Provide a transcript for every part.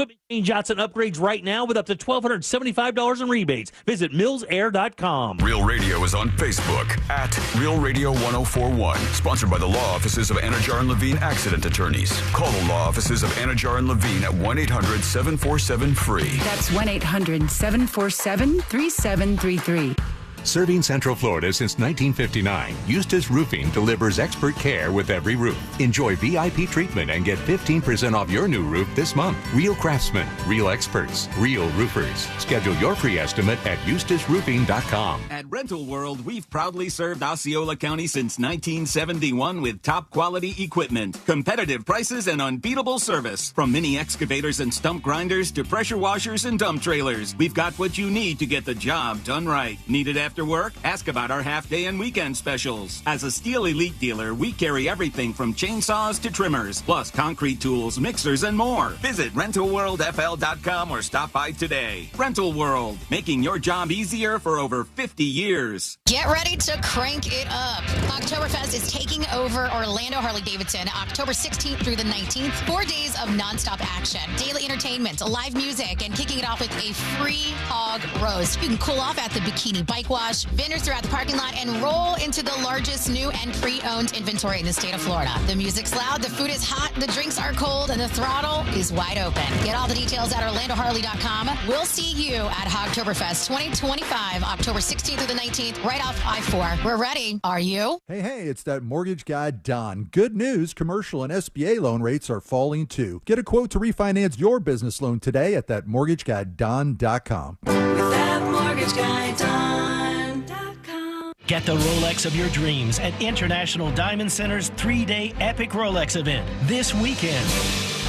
equipment change-outs and upgrades right now with up to $1,275 in rebates. Visit millsair.com. Real Radio is on Facebook at Real Radio 1041. Sponsored by the law offices of Anajar and Levine Accident Attorneys. Call the law offices of Anajar and Levine at 1-800-747-FREE. That's 1-800-747-3733. Serving Central Florida since 1959, Eustace Roofing delivers expert care with every roof. Enjoy VIP treatment and get 15% off your new roof this month. Real craftsmen, real experts, real roofers. Schedule your free estimate at eustaceroofing.com. At Rental World, we've proudly served Osceola County since 1971 with top quality equipment, competitive prices, and unbeatable service. From mini excavators and stump grinders to pressure washers and dump trailers, we've got what you need to get the job done right. Need it after work? Ask about our half-day and weekend specials. As a Steel Elite dealer, we carry everything from chainsaws to trimmers, plus concrete tools, mixers, and more. Visit RentalWorldFL.com or stop by today. Rental World, making your job easier for over 50 years. Get ready to crank it up. Oktoberfest is taking over Orlando Harley-Davidson October 16th through the 19th. 4 days of nonstop action, daily entertainment, live music, and kicking it off with a free hog roast. You can cool off at the Bikini Bike Wash, vendors throughout the parking lot, and roll into the largest new and pre-owned inventory in the state of Florida. The music's loud, the food is hot, the drinks are cold, and the throttle is wide open. Get all the details at OrlandoHarley.com. We'll see you at Hogtoberfest 2025, October 16th through the 19th, right off I-4. We're ready. Are you? Hey, it's that mortgage guy, Don. Good news, commercial and SBA loan rates are falling too. Get a quote to refinance your business loan today at thatmortgageguyDon.com. With that mortgage guy, Don. Get the Rolex of your dreams at International Diamond Center's 3-day epic Rolex event this weekend.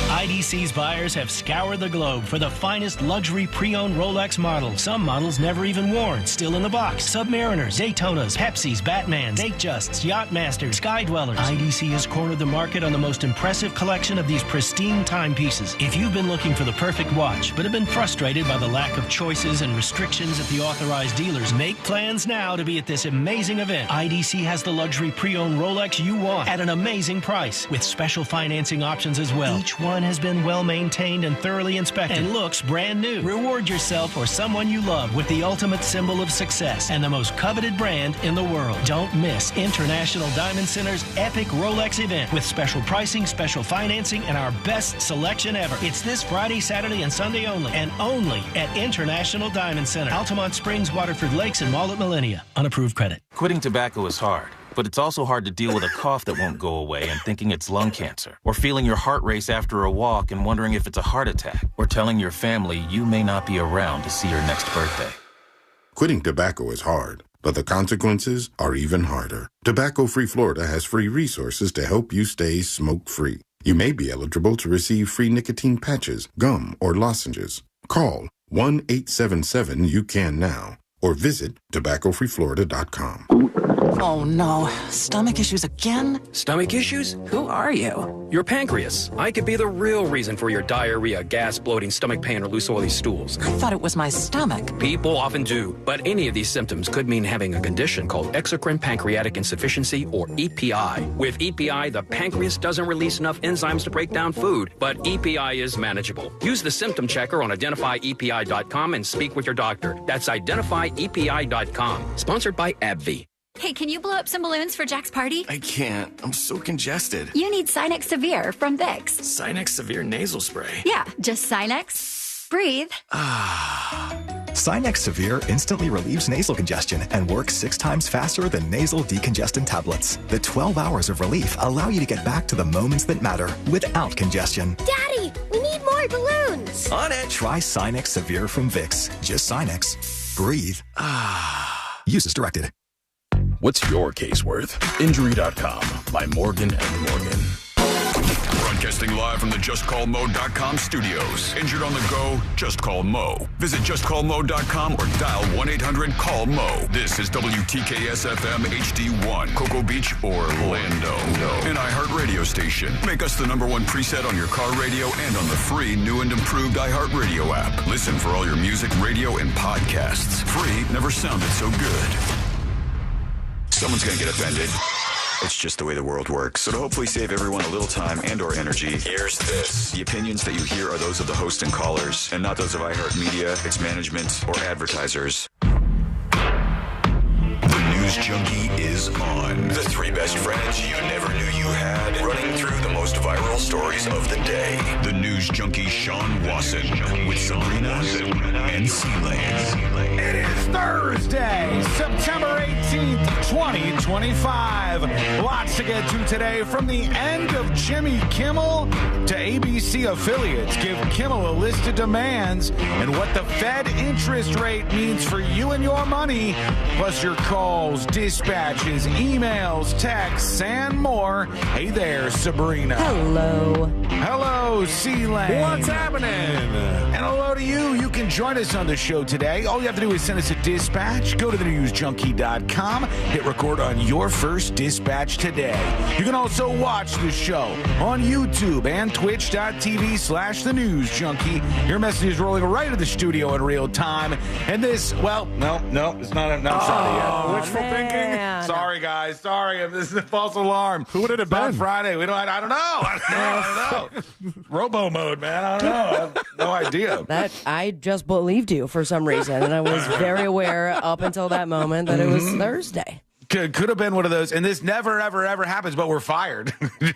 IDC's buyers have scoured the globe for the finest luxury pre-owned Rolex models. Some models never even worn, still in the box. Submariners, Daytonas, Pepsis, Batmans, Datejusts, Yachtmasters, Skydwellers. IDC has cornered the market on the most impressive collection of these pristine timepieces. If you've been looking for the perfect watch, but have been frustrated by the lack of choices and restrictions at the authorized dealers, make plans now to be at this amazing event. IDC has the luxury pre-owned Rolex you want at an amazing price, with special financing options as well. Each one has been well maintained and thoroughly inspected and looks brand new. Reward yourself or someone you love with the ultimate symbol of success and the most coveted brand in the world. Don't miss International Diamond Center's epic Rolex event with special pricing, special financing, and our best selection ever. It's this Friday, Saturday, and Sunday only, and only at International Diamond Center, Altamont Springs, Waterford Lakes, and Mall at Millennia. Unapproved credit. Quitting tobacco is hard, but it's also hard to deal with a cough that won't go away and thinking it's lung cancer, or feeling your heart race after a walk and wondering if it's a heart attack, or telling your family you may not be around to see your next birthday. Quitting tobacco is hard, but the consequences are even harder. Tobacco-Free Florida has free resources to help you stay smoke-free. You may be eligible to receive free nicotine patches, gum, or lozenges. Call 1-877-YOU-CAN-NOW or visit tobaccofreeflorida.com. Oh no, stomach issues again? Stomach issues? Who are you? Your pancreas. I could be the real reason for your diarrhea, gas, bloating, stomach pain, or loose oily stools. I thought it was my stomach. People often do, but any of these symptoms could mean having a condition called exocrine pancreatic insufficiency, or EPI. With EPI, the pancreas doesn't release enough enzymes to break down food, but EPI is manageable. Use the symptom checker on identifyepi.com and speak with your doctor. That's identifyepi.com. Sponsored by AbbVie. Hey, can you blow up some balloons for Jack's party? I can't. I'm so congested. You need Sinex Severe from Vicks. Sinex Severe nasal spray? Yeah, just Sinex. Breathe. Sinex Severe instantly relieves nasal congestion and works 6 times faster than nasal decongestant tablets. The 12 hours of relief allow you to get back to the moments that matter without congestion. Daddy, we need more balloons. On it. Try Sinex Severe from Vicks. Just Sinex. Breathe. Use as directed. What's your case worth? Injury.com by Morgan & Morgan. Broadcasting live from the JustCallMo.com studios. Injured on the go? Just call Mo. Visit JustCallMo.com or dial 1-800-CALL-MO. This is WTKS-FM HD1, Cocoa Beach, Orlando. An iHeart radio station. Make us the #1 preset on your car radio and on the free new and improved iHeart Radio app. Listen for all your music, radio, and podcasts. Free never sounded so good. Someone's going to get offended. It's just the way the world works. So to hopefully save everyone a little time and or energy, here's this. The opinions that you hear are those of the host and callers, and not those of iHeartMedia, its management, or advertisers. The News Junkie is on. The three best friends you never knew you had, running through the most viral stories of the day. The News Junkie Sean Wasson with Sabrina and C-Lane. It is Thursday, September 18th, 2025. Lots to get to today, from the end of Jimmy Kimmel to ABC affiliates give Kimmel a list of demands and what the Fed interest rate means for you and your money, plus your calls, dispatches, emails, texts, and more. Hey there, Sabrina. Hello. Hello, C-Lane. What's happening? And hello to you. You can join us on the show today. All you have to do is send us a dispatch. Go to thenewsjunkie.com. Hit record on your first dispatch today. You can also watch the show on YouTube and twitch.tv/thenewsjunkie. Your message is rolling right to the studio in real time. And this, well, no, it's not started yet. Wishful thinking? Sorry, guys. Sorry. This is a false alarm. Who would it have been? Friday. I don't know. Robo mode, man. I don't know. I have no idea. That I just believed you for some reason, and I was very aware up until that moment that it was Thursday. Could have been one of those, and this never, ever, ever happens, but we're fired. Okay.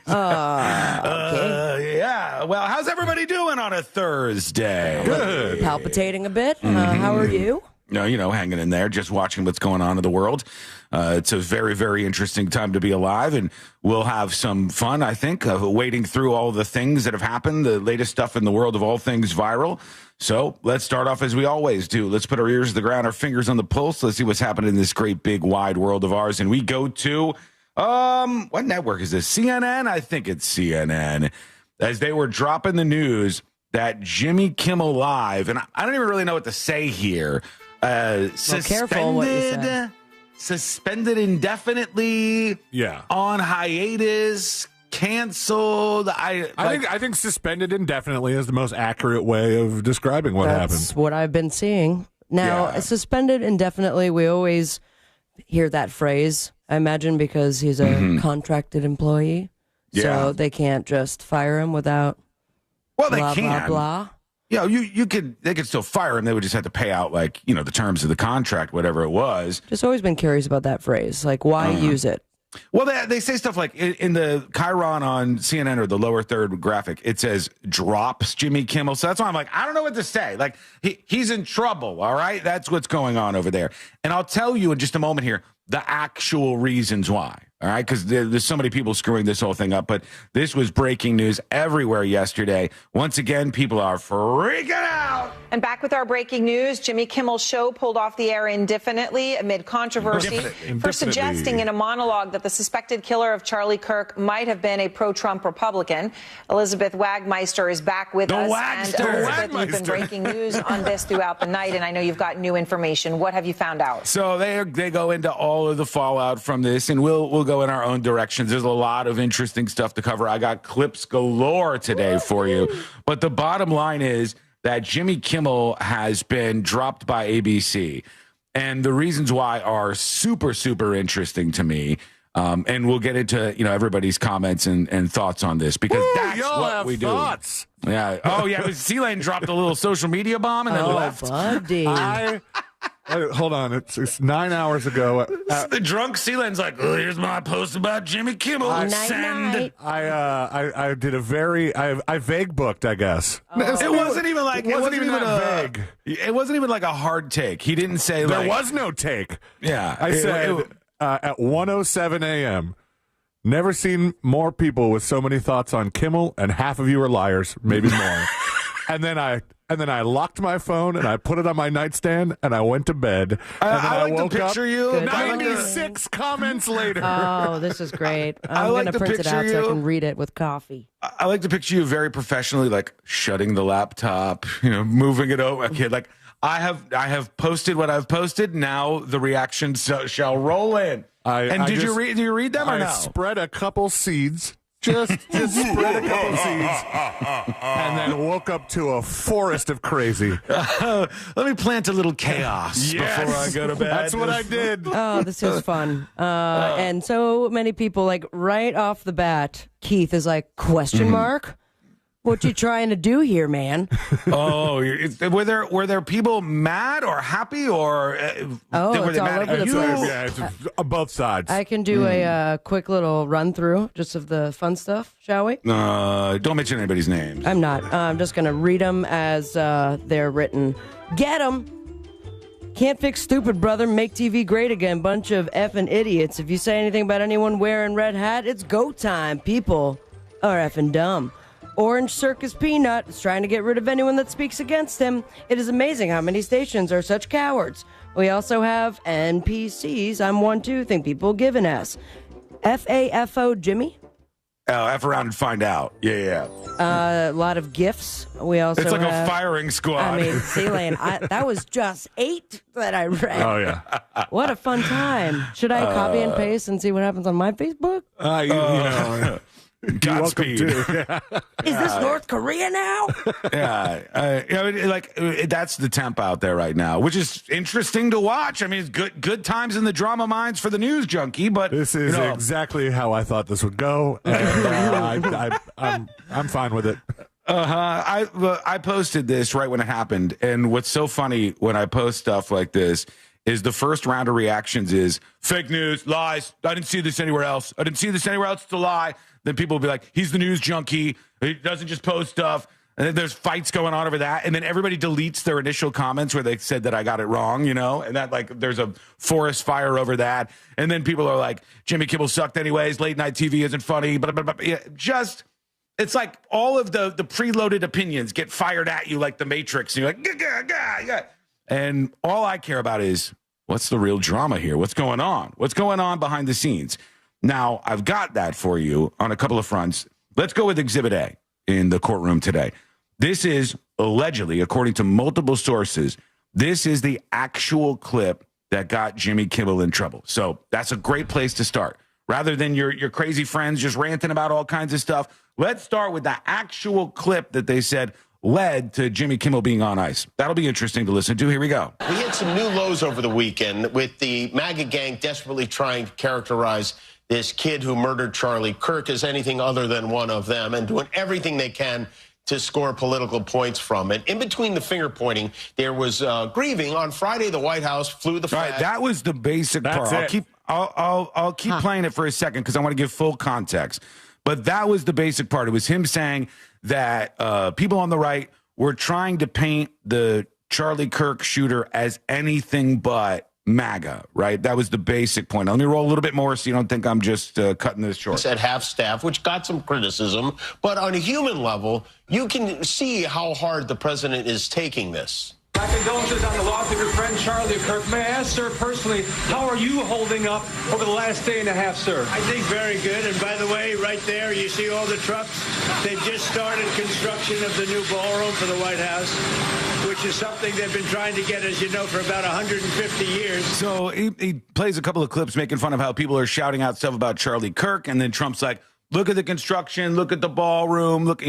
Yeah. Well, how's everybody doing on a Thursday? Good. Palpitating a bit. How are you? No, hanging in there, just watching what's going on in the world. It's a very, very interesting time to be alive, and we'll have some fun, I think, wading through all the things that have happened, the latest stuff in the world of all things viral. So let's start off as we always do. Let's put our ears to the ground, our fingers on the pulse. Let's see what's happening in this great, big, wide world of ours. And we go to, what network is this? CNN? I think it's CNN. As they were dropping the news that Jimmy Kimmel Live, and I don't even really know what to say here, careful what you say. Suspended indefinitely. Yeah. On hiatus. Canceled. I think suspended indefinitely is the most accurate way of describing what happened. That's what I've been seeing. Now, suspended indefinitely, we always hear that phrase, I imagine, because he's a contracted employee. Yeah. So they can't just fire him without Well, they blah, can. blah, blah. Yeah, they could still fire him. They would just have to pay out, the terms of the contract, whatever it was. Just always been curious about that phrase. Like, why use it? Well, they say stuff like in the Chiron on CNN or the lower third graphic, it says drops Jimmy Kimmel. So that's why I'm like, I don't know what to say. Like, he's in trouble, all right? That's what's going on over there. And I'll tell you in just a moment here the actual reasons why, all right? Because there's so many people screwing this whole thing up. But this was breaking news everywhere yesterday. Once again, people are freaking out. And back with our breaking news, Jimmy Kimmel's show pulled off the air indefinitely amid controversy for suggesting in a monologue that the suspected killer of Charlie Kirk might have been a pro-Trump Republican. Elizabeth Wagmeister is back with us. And Elizabeth, you've been breaking news on this throughout the night, and I know you've got new information. What have you found out? So they go into all of the fallout from this, and we'll go in our own directions. There's a lot of interesting stuff to cover. I got clips galore today for you. But the bottom line is that Jimmy Kimmel has been dropped by ABC. And the reasons why are super, super interesting to me. And we'll get into, everybody's comments and thoughts on this, because that's what we do. Thoughts. Yeah. Oh, yeah. C-Lane dropped a little social media bomb and then left. Buddy. Hold on. It's 9 hours ago. The drunk C-Lane's like, oh, here's my post about Jimmy Kimmel. Night. I did a I vague booked, I guess. It wasn't even like vague. It wasn't even like a hard take. He didn't say there was no take. Yeah. I said at 1:07 a.m. Never seen more people with so many thoughts on Kimmel, and half of you are liars, maybe more. And then I locked my phone and I put it on my nightstand and I went to bed. I like woke to picture up, you 96 comments later. Oh, this is great. I'm going to print it out so I can read it with coffee. I like to picture you very professionally, like shutting the laptop, moving it over. Okay, like I have posted what I've posted. Now the reactions shall roll in. Do you read them or no? I spread a couple seeds. just spread a couple seeds, and then woke up to a forest of crazy. Let me plant a little chaos before I go to bed. That's what I did. Oh, this is fun. And so many people, like, right off the bat, Keith is like, question mark? What you trying to do here, man? Oh, were there people mad or happy or were it's they all mad over at the you? place. Yeah, it's both sides. I can do a quick little run through just of the fun stuff, shall we? Don't mention anybody's names. I'm not. I'm just going to read them as they're written. Get them. Can't fix stupid, brother. Make TV great again. Bunch of effing idiots. If you say anything about anyone wearing red hat, it's go time. People are effing dumb. Orange Circus Peanut is trying to get rid of anyone that speaks against him. It is amazing how many stations are such cowards. We also have NPCs. I'm one too. Think people give an S. FAFO Jimmy. Oh, F around and find out. Yeah. A lot of gifts. We also It's like have, a firing squad. I mean, C-Lane, that was just 8 that I read. Oh, yeah. What a fun time. Should I copy and paste and see what happens on my Facebook? You know. Godspeed. Is this North Korea now? That's the temp out there right now, which is interesting to watch. I mean, it's good times in the drama mines for the news junkie, but this is exactly how I thought this would go, and I'm fine with it. I posted this right when it happened, and what's so funny when I post stuff like this is the first round of reactions is fake news, lies. I didn't see this anywhere else. It's a lie. Then people will be like, he's the news junkie. He doesn't just post stuff. And then there's fights going on over that. And then everybody deletes their initial comments where they said that I got it wrong, and that there's a forest fire over that. And then people are like, Jimmy Kimmel sucked anyways. Late night TV isn't funny. But it's like all of the preloaded opinions get fired at you like the Matrix. And you're like, gah. And all I care about is what's the real drama here? What's going on? What's going on behind the scenes? Now, I've got that for you on a couple of fronts. Let's go with Exhibit A in the courtroom today. This is allegedly, according to multiple sources, this is the actual clip that got Jimmy Kimmel in trouble. So that's a great place to start. Rather than your crazy friends just ranting about all kinds of stuff, let's start with the actual clip that they said led to Jimmy Kimmel being on ice. That'll be interesting to listen to. Here we go. We had some new lows over the weekend with the MAGA gang desperately trying to characterize this kid who murdered Charlie Kirk as anything other than one of them and doing everything they can to score political points from it. In between the finger pointing, there was grieving. On Friday, the White House flew the flag. Right, that was the basic part. I'll keep playing it for a second because I want to give full context. But that was the basic part. It was him saying that people on the right were trying to paint the Charlie Kirk shooter as anything but MAGA, right? That was the basic point. Let me roll a little bit more so you don't think I'm just cutting this short. At half staff, which got some criticism, but on a human level, you can see how hard the president is taking this. My condolences on the loss of your friend Charlie Kirk. May I ask, sir, personally, how are you holding up over the last day and a half, sir? I think very good. And by the way, right there, you see all the trucks? They've just started construction of the new ballroom for the White House, which is something they've been trying to get, as you know, for about 150 years. So he plays a couple of clips making fun of how people are shouting out stuff about Charlie Kirk, and then Trump's like, look at the construction, look at the ballroom, look,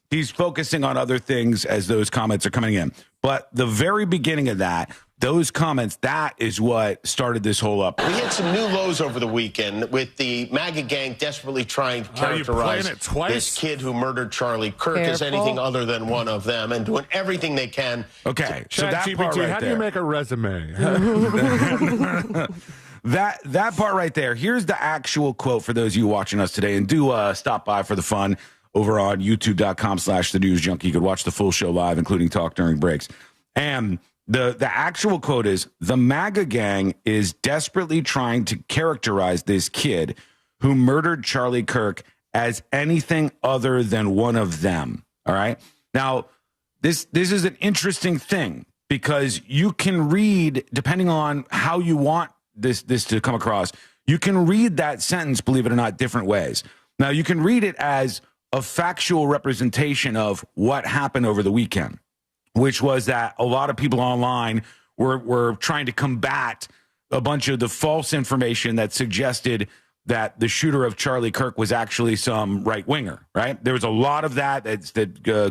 he's focusing on other things as those comments are coming in. But the very beginning of that, those comments, that is what started this whole up. We had some new lows over the weekend with the MAGA gang desperately trying to characterize this kid who murdered Charlie Kirk as anything other than one of them and doing everything they can. Okay, so that part right how do there. you make a resume? That part right there. Here's the actual quote for those of you watching us today. And do stop by for the fun over on youtube.com/thenewsjunkie. You could watch the full show live, including talk during breaks. And the actual quote is, the MAGA gang is desperately trying to characterize this kid who murdered Charlie Kirk as anything other than one of them. All right. Now, this is an interesting thing because you can read, depending on how you want this to come across, you can read that sentence, believe it or not, different ways. Now, you can read it as a factual representation of what happened over the weekend, which was that a lot of people online were trying to combat a bunch of the false information that suggested that the shooter of Charlie Kirk was actually some right winger, right? There was a lot of that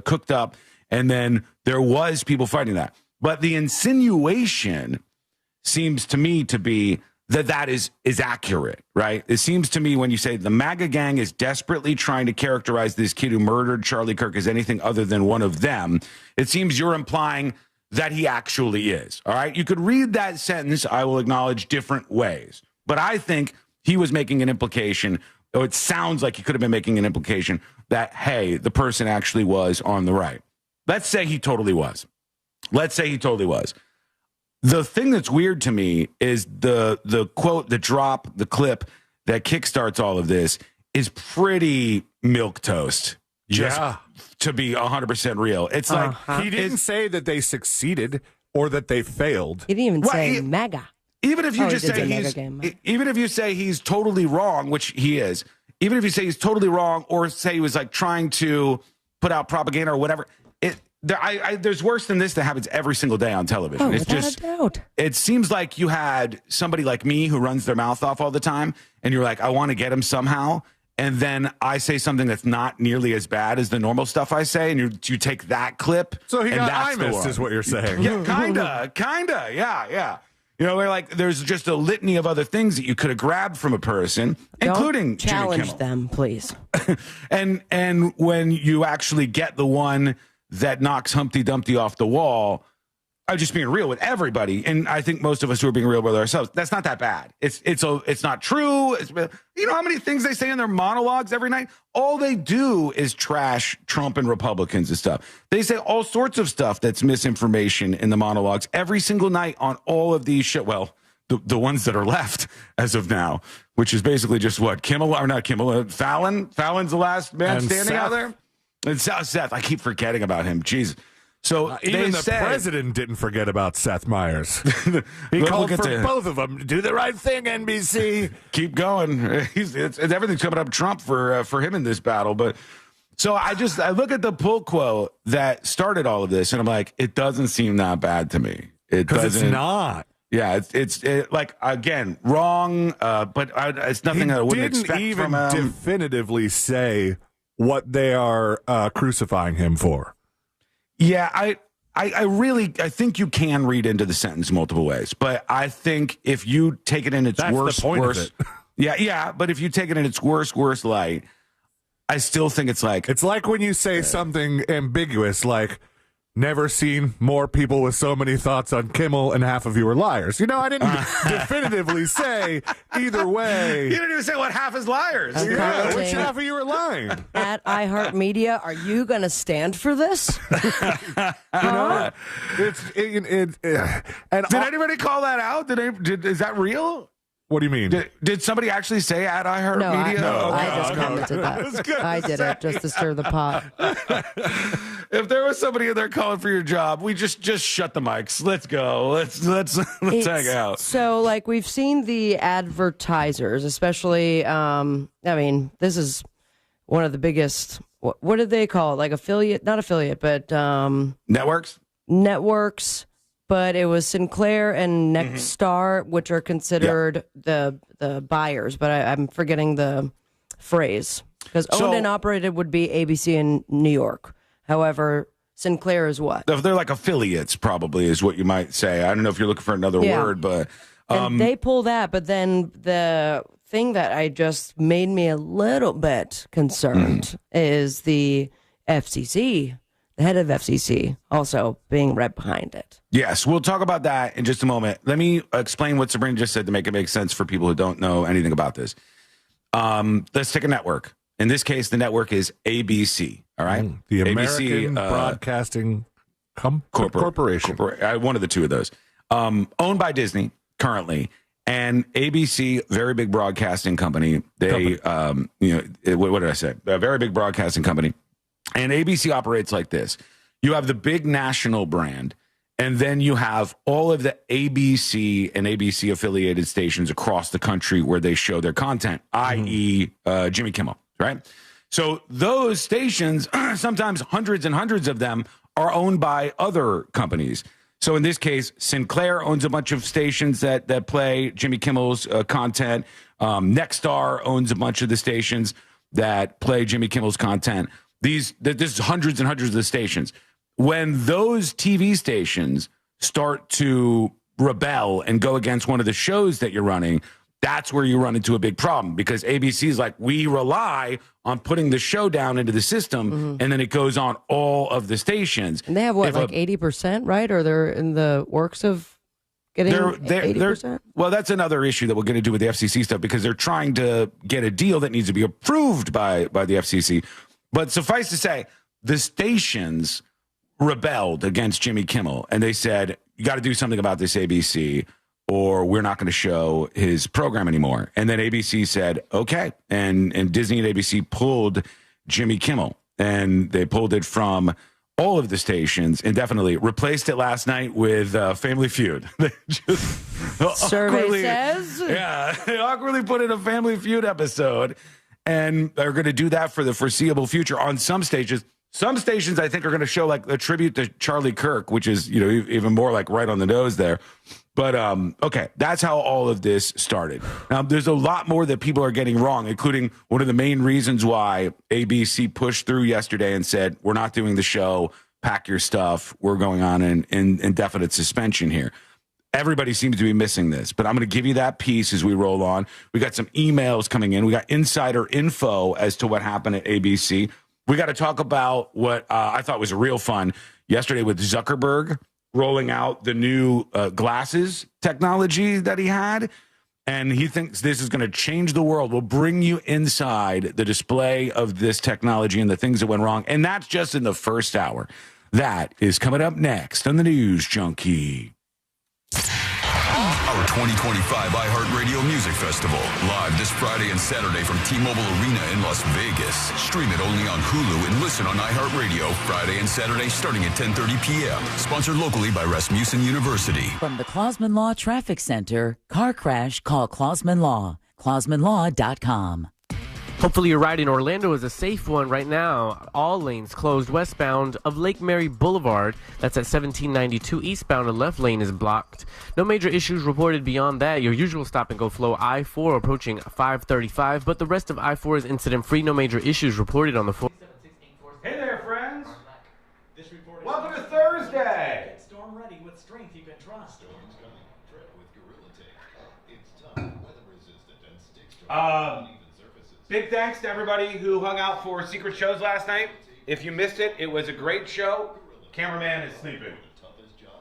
cooked up, and then there was people fighting that. But the insinuation seems to me to be that is accurate, right? It seems to me when you say the MAGA gang is desperately trying to characterize this kid who murdered Charlie Kirk as anything other than one of them, it seems you're implying that he actually is, all right? You could read that sentence, I will acknowledge, different ways. But I think he was making an implication, or it sounds like he could have been making an implication that, hey, the person actually was on the right. Let's say he totally was. The thing that's weird to me is the quote, the drop, the clip that kickstarts all of this is pretty milquetoast. Just to be 100% real. It's like he didn't say that they succeeded or that they failed. He didn't even say MAGA. Even if you even if you say he's totally wrong, which he is, even if you say he's totally wrong or say he was like trying to put out propaganda or whatever, there's worse than this that happens every single day on television. Oh, it's just, a doubt. It seems like you had somebody like me who runs their mouth off all the time, and you're like, I want to get him somehow. And then I say something that's not nearly as bad as the normal stuff I say, and you take that clip. So he and got that's the IMISed one. is what you're saying. Yeah, kinda, yeah. You know, there's just a litany of other things that you could have grabbed from a person, including challenge Jimmy Kimmel. them, please. and when you actually get the one that knocks Humpty Dumpty off the wall, I'm just being real with everybody, and I think most of us who are being real with ourselves. That's not that bad. It's not true. You know how many things they say in their monologues every night? All they do is trash Trump and Republicans and stuff. They say all sorts of stuff that's misinformation in the monologues every single night on all of these shit. Well, the ones that are left as of now, which is basically just what Fallon. Fallon's the last man And standing Seth. out there. And Seth, I keep forgetting about him. Jesus. So even the president didn't forget about Seth Meyers. He called for both of them. Do the right thing, NBC. Keep going. Everything's coming up Trump for him in this battle. But so I look at the pull quote that started all of this, and I'm like, it doesn't seem that bad to me. Because it's not. Yeah, it's like, again, wrong, but it's nothing that I wouldn't expect from him. He didn't even definitively say what they are crucifying him for. Yeah, I really think you can read into the sentence multiple ways, but I think if you take it in its worst, yeah, but if you take it in its worst light, I still think it's like when you say something ambiguous, like never seen more people with so many thoughts on Kimmel and half of you are liars. You know, I didn't definitively say either way. You didn't even say what half is liars. Yeah, which half of you are lying? At iHeartMedia, are you going to stand for this? And did anybody call that out? Is that real? What do you mean? Did somebody actually say at iHeartMedia? I just commented that. I did it just to stir the pot. If there was somebody in there calling for your job, we just shut the mics. Let's go. Let's hang out. So, like, we've seen the advertisers, especially. This is one of the biggest. What did they call it? Like affiliate? Not affiliate, but networks. Networks. But it was Sinclair and Nexstar, which are considered the buyers. But I'm forgetting the phrase. Because owned and operated would be ABC in New York. However, Sinclair is what? They're like affiliates, probably, is what you might say. I don't know if you're looking for another word, but... and they pull that, but then the thing that I just made me a little bit concerned is the FCC. The head of FCC also being right behind it. Yes, we'll talk about that in just a moment. Let me explain what Sabrina just said to make it make sense for people who don't know anything about this. Let's take a network. In this case, the network is ABC, all right? The ABC, American Broadcasting Corporation. One of the two of those. Owned by Disney currently. And ABC, very big broadcasting company. They, what did I say? A very big broadcasting company. And ABC operates like this. You have the big national brand, and then you have all of the ABC and ABC affiliated stations across the country where they show their content, i.e. Jimmy Kimmel, right? So those stations, sometimes hundreds and hundreds of them, are owned by other companies. So in this case, Sinclair owns a bunch of stations that play Jimmy Kimmel's content. Nexstar owns a bunch of the stations that play Jimmy Kimmel's content. There's hundreds and hundreds of stations. When those TV stations start to rebel and go against one of the shows that you're running, that's where you run into a big problem, because ABC is like, we rely on putting the show down into the system, and then it goes on all of the stations. And they have what, 80%, right? Or they're in the works of getting 80%? Well, that's another issue that we're going to do with the FCC stuff, because they're trying to get a deal that needs to be approved by the FCC. But suffice to say, the stations rebelled against Jimmy Kimmel, and they said, you got to do something about this, ABC, or we're not going to show his program anymore. And then ABC said, okay. And Disney and ABC pulled Jimmy Kimmel, and they pulled it from all of the stations indefinitely, replaced it last night with Family Feud. They just Survey says? Yeah, they awkwardly put in a Family Feud episode, and they're going to do that for the foreseeable future on some stations. Some stations, I think, are going to show like a tribute to Charlie Kirk, which is, even more like right on the nose there. But, okay, that's how all of this started. Now, there's a lot more that people are getting wrong, including one of the main reasons why ABC pushed through yesterday and said, we're not doing the show, pack your stuff, we're going on in indefinite suspension here. Everybody seems to be missing this, but I'm going to give you that piece as we roll on. We got some emails coming in. We got insider info as to what happened at ABC. We got to talk about what I thought was real fun yesterday with Zuckerberg rolling out the new glasses technology that he had. And he thinks this is going to change the world. We'll bring you inside the display of this technology and the things that went wrong. And that's just in the first hour. That is coming up next on the News Junkie. Our 2025 iHeartRadio Music Festival, live this Friday and Saturday from T-Mobile Arena in Las Vegas. Stream it only on Hulu and listen on iHeartRadio Friday and Saturday starting at 10:30 p.m. Sponsored locally by Rasmussen University. From the Clausman Law Traffic Center, car crash, call Clausman Law. ClausmanLaw.com. Hopefully your ride in Orlando is a safe one right now. All lanes closed westbound of Lake Mary Boulevard. That's at 1792 eastbound. The left lane is blocked. No major issues reported beyond that. Your usual stop-and-go flow I-4 approaching 535, but the rest of I-4 is incident-free. No major issues reported on the 4. Hey there, friends. Welcome to Thursday. Storm ready with strength you can trust. Storm's coming. Tread with Gorilla Tape. It's tough, weather-resistant, and stick-strong. Big thanks to everybody who hung out for Secret Shows last night. If you missed it, it was a great show. Cameraman is sleeping.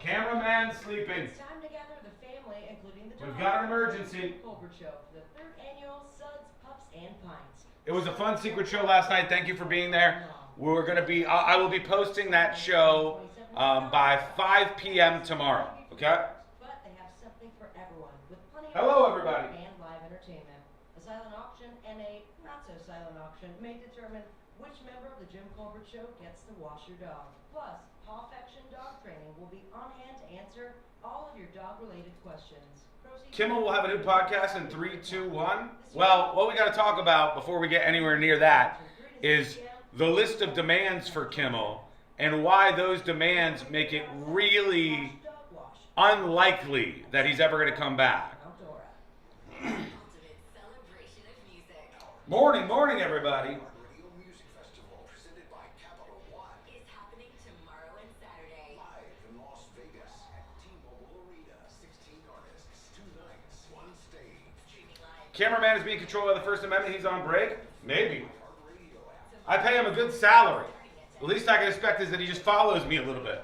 Cameraman sleeping. It's time to gather the family, including the We've got an emergency. Colbert Show, the third annual Suds, Pups, and Pints. It was a fun Secret Show last night. Thank you for being there. We're going to be, I will be posting that show by 5 p.m. tomorrow. Okay? But they have something for everyone, with plenty Hello, of everybody. and live entertainment. A silent auction and a not-so-silent auction may determine which member of the Jim Colbert Show gets to wash your dog. Plus, Pawfection Dog Training will be on hand to answer all of your dog-related questions. Kimmel will have a new podcast in 3, 2, 1. Well, what we got to talk about before we get anywhere near that is the list of demands for Kimmel and why those demands make it really unlikely that he's ever going to come back. Morning, everybody. Cameraman is being controlled by the First Amendment. He's on break? Maybe. I pay him a good salary. The least I can expect is that he just follows me a little bit.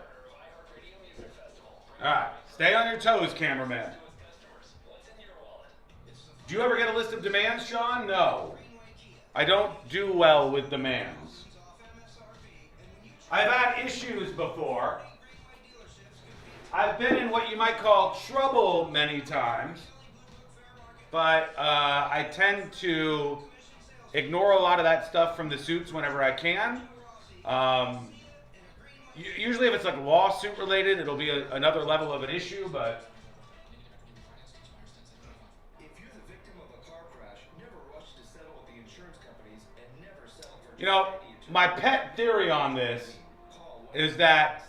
All right. Stay on your toes, cameraman. Do you ever get a list of demands, Sean? No. I don't do well with demands. I've had issues before. I've been in what you might call trouble many times. But I tend to ignore a lot of that stuff from the suits whenever I can. Usually if it's like lawsuit related, it'll be another level of an issue, but... You know, my pet theory on this is that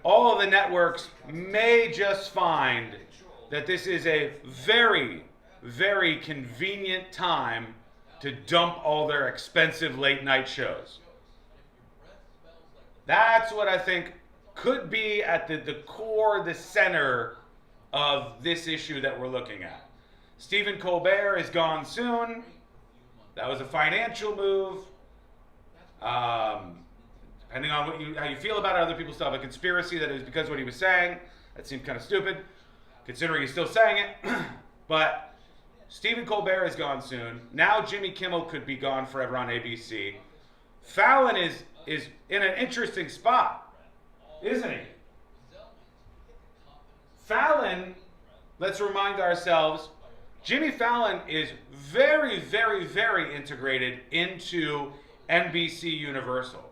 all of the networks may just find that this is a very, very convenient time to dump all their expensive late night shows. That's what I think could be at the core, the center of this issue that we're looking at. Stephen Colbert is gone soon. That was a financial move. Depending on how you feel about it, other people still have a conspiracy that it was because of what he was saying. That seemed kind of stupid, considering he's still saying it. But Stephen Colbert is gone soon. Now Jimmy Kimmel could be gone forever on ABC. Fallon is in an interesting spot, isn't he? Fallon, let's remind ourselves, Jimmy Fallon is very, very, very integrated into NBC Universal.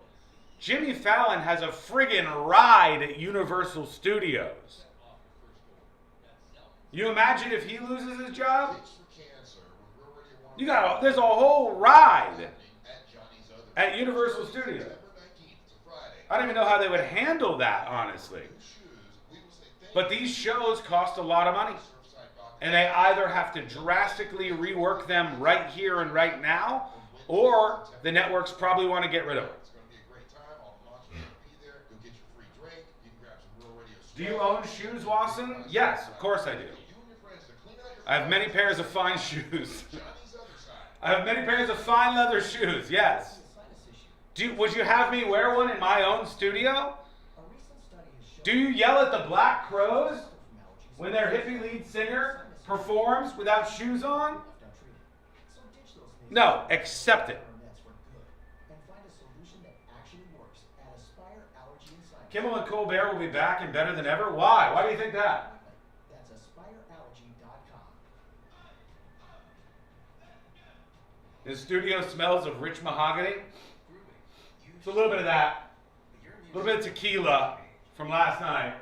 Jimmy Fallon has a friggin' ride at Universal Studios. You imagine if he loses his job? There's a whole ride at Universal Studios. I don't even know how they would handle that, honestly. But these shows cost a lot of money. And they either have to drastically rework them right here and right now, or the networks probably want to get rid of them. Do you own shoes, Wasson? Yes, of course I do. I have many pairs of fine shoes. I have many pairs of fine leather shoes, yes. Would you have me wear one in my own studio? Do you yell at the Black Crowes when their hippie lead singer performs without shoes on? No, accept it. Kimmel and Colbert will be back and better than ever. Why? Why do you think that? His studio smells of rich mahogany. It's a little bit of that. A little bit of tequila from last night.